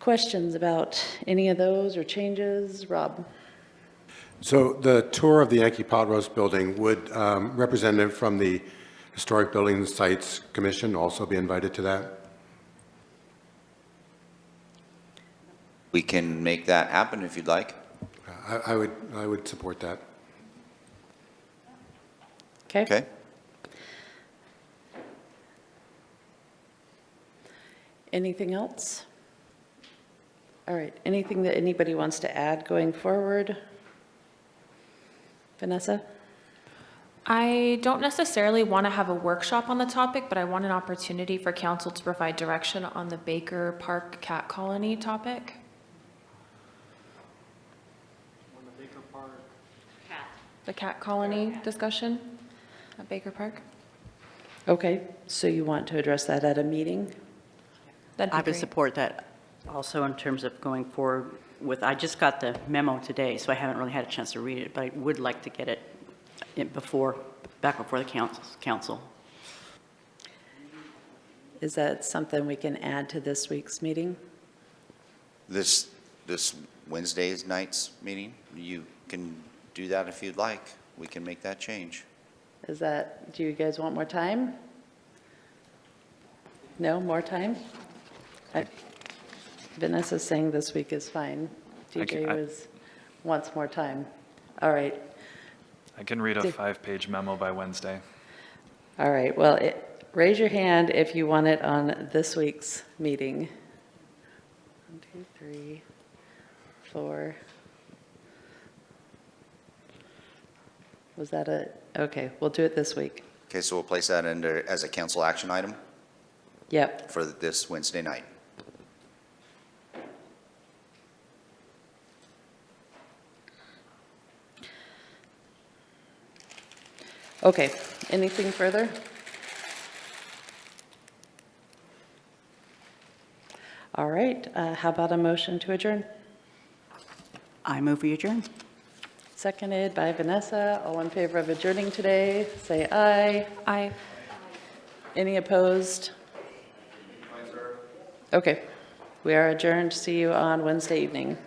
Questions about any of those or changes? Rob? So the tour of the Yankee Pot Roast building, would representative from the Historic Buildings Sites Commission also be invited to that? We can make that happen if you'd like. I would support that. Okay. Okay? Anything else? All right, anything that anybody wants to add going forward? Vanessa? I don't necessarily want to have a workshop on the topic, but I want an opportunity for council to provide direction on the Baker Park cat colony topic. The cat colony discussion at Baker Park. Okay, so you want to address that at a meeting? That'd be I would great. support that also in terms of going forward with, I just got the memo today, so I haven't really had a chance to read it, but I would like to get it back before the council. Is that something we can add to this week's meeting? This Wednesday's night's meeting, you can do that if you'd like. We can make that change. Is that, do you guys want more time? No, more time? Vanessa's saying this week is fine. DJ wants more time. All right. I can read a 5-page memo by Wednesday. All right, well, raise your hand if you want it on this week's meeting. 1, 2, 3, 4. Was that it? Okay, we'll do it this week. Okay, so we'll place that under as a council action item Yep. for this Wednesday night. Okay, anything further? All right, how about a motion to adjourn? I move we adjourn. Seconded by Vanessa. All in favor of adjourning today, say aye. Aye. Any opposed? Okay, we are adjourned. See you on Wednesday evening.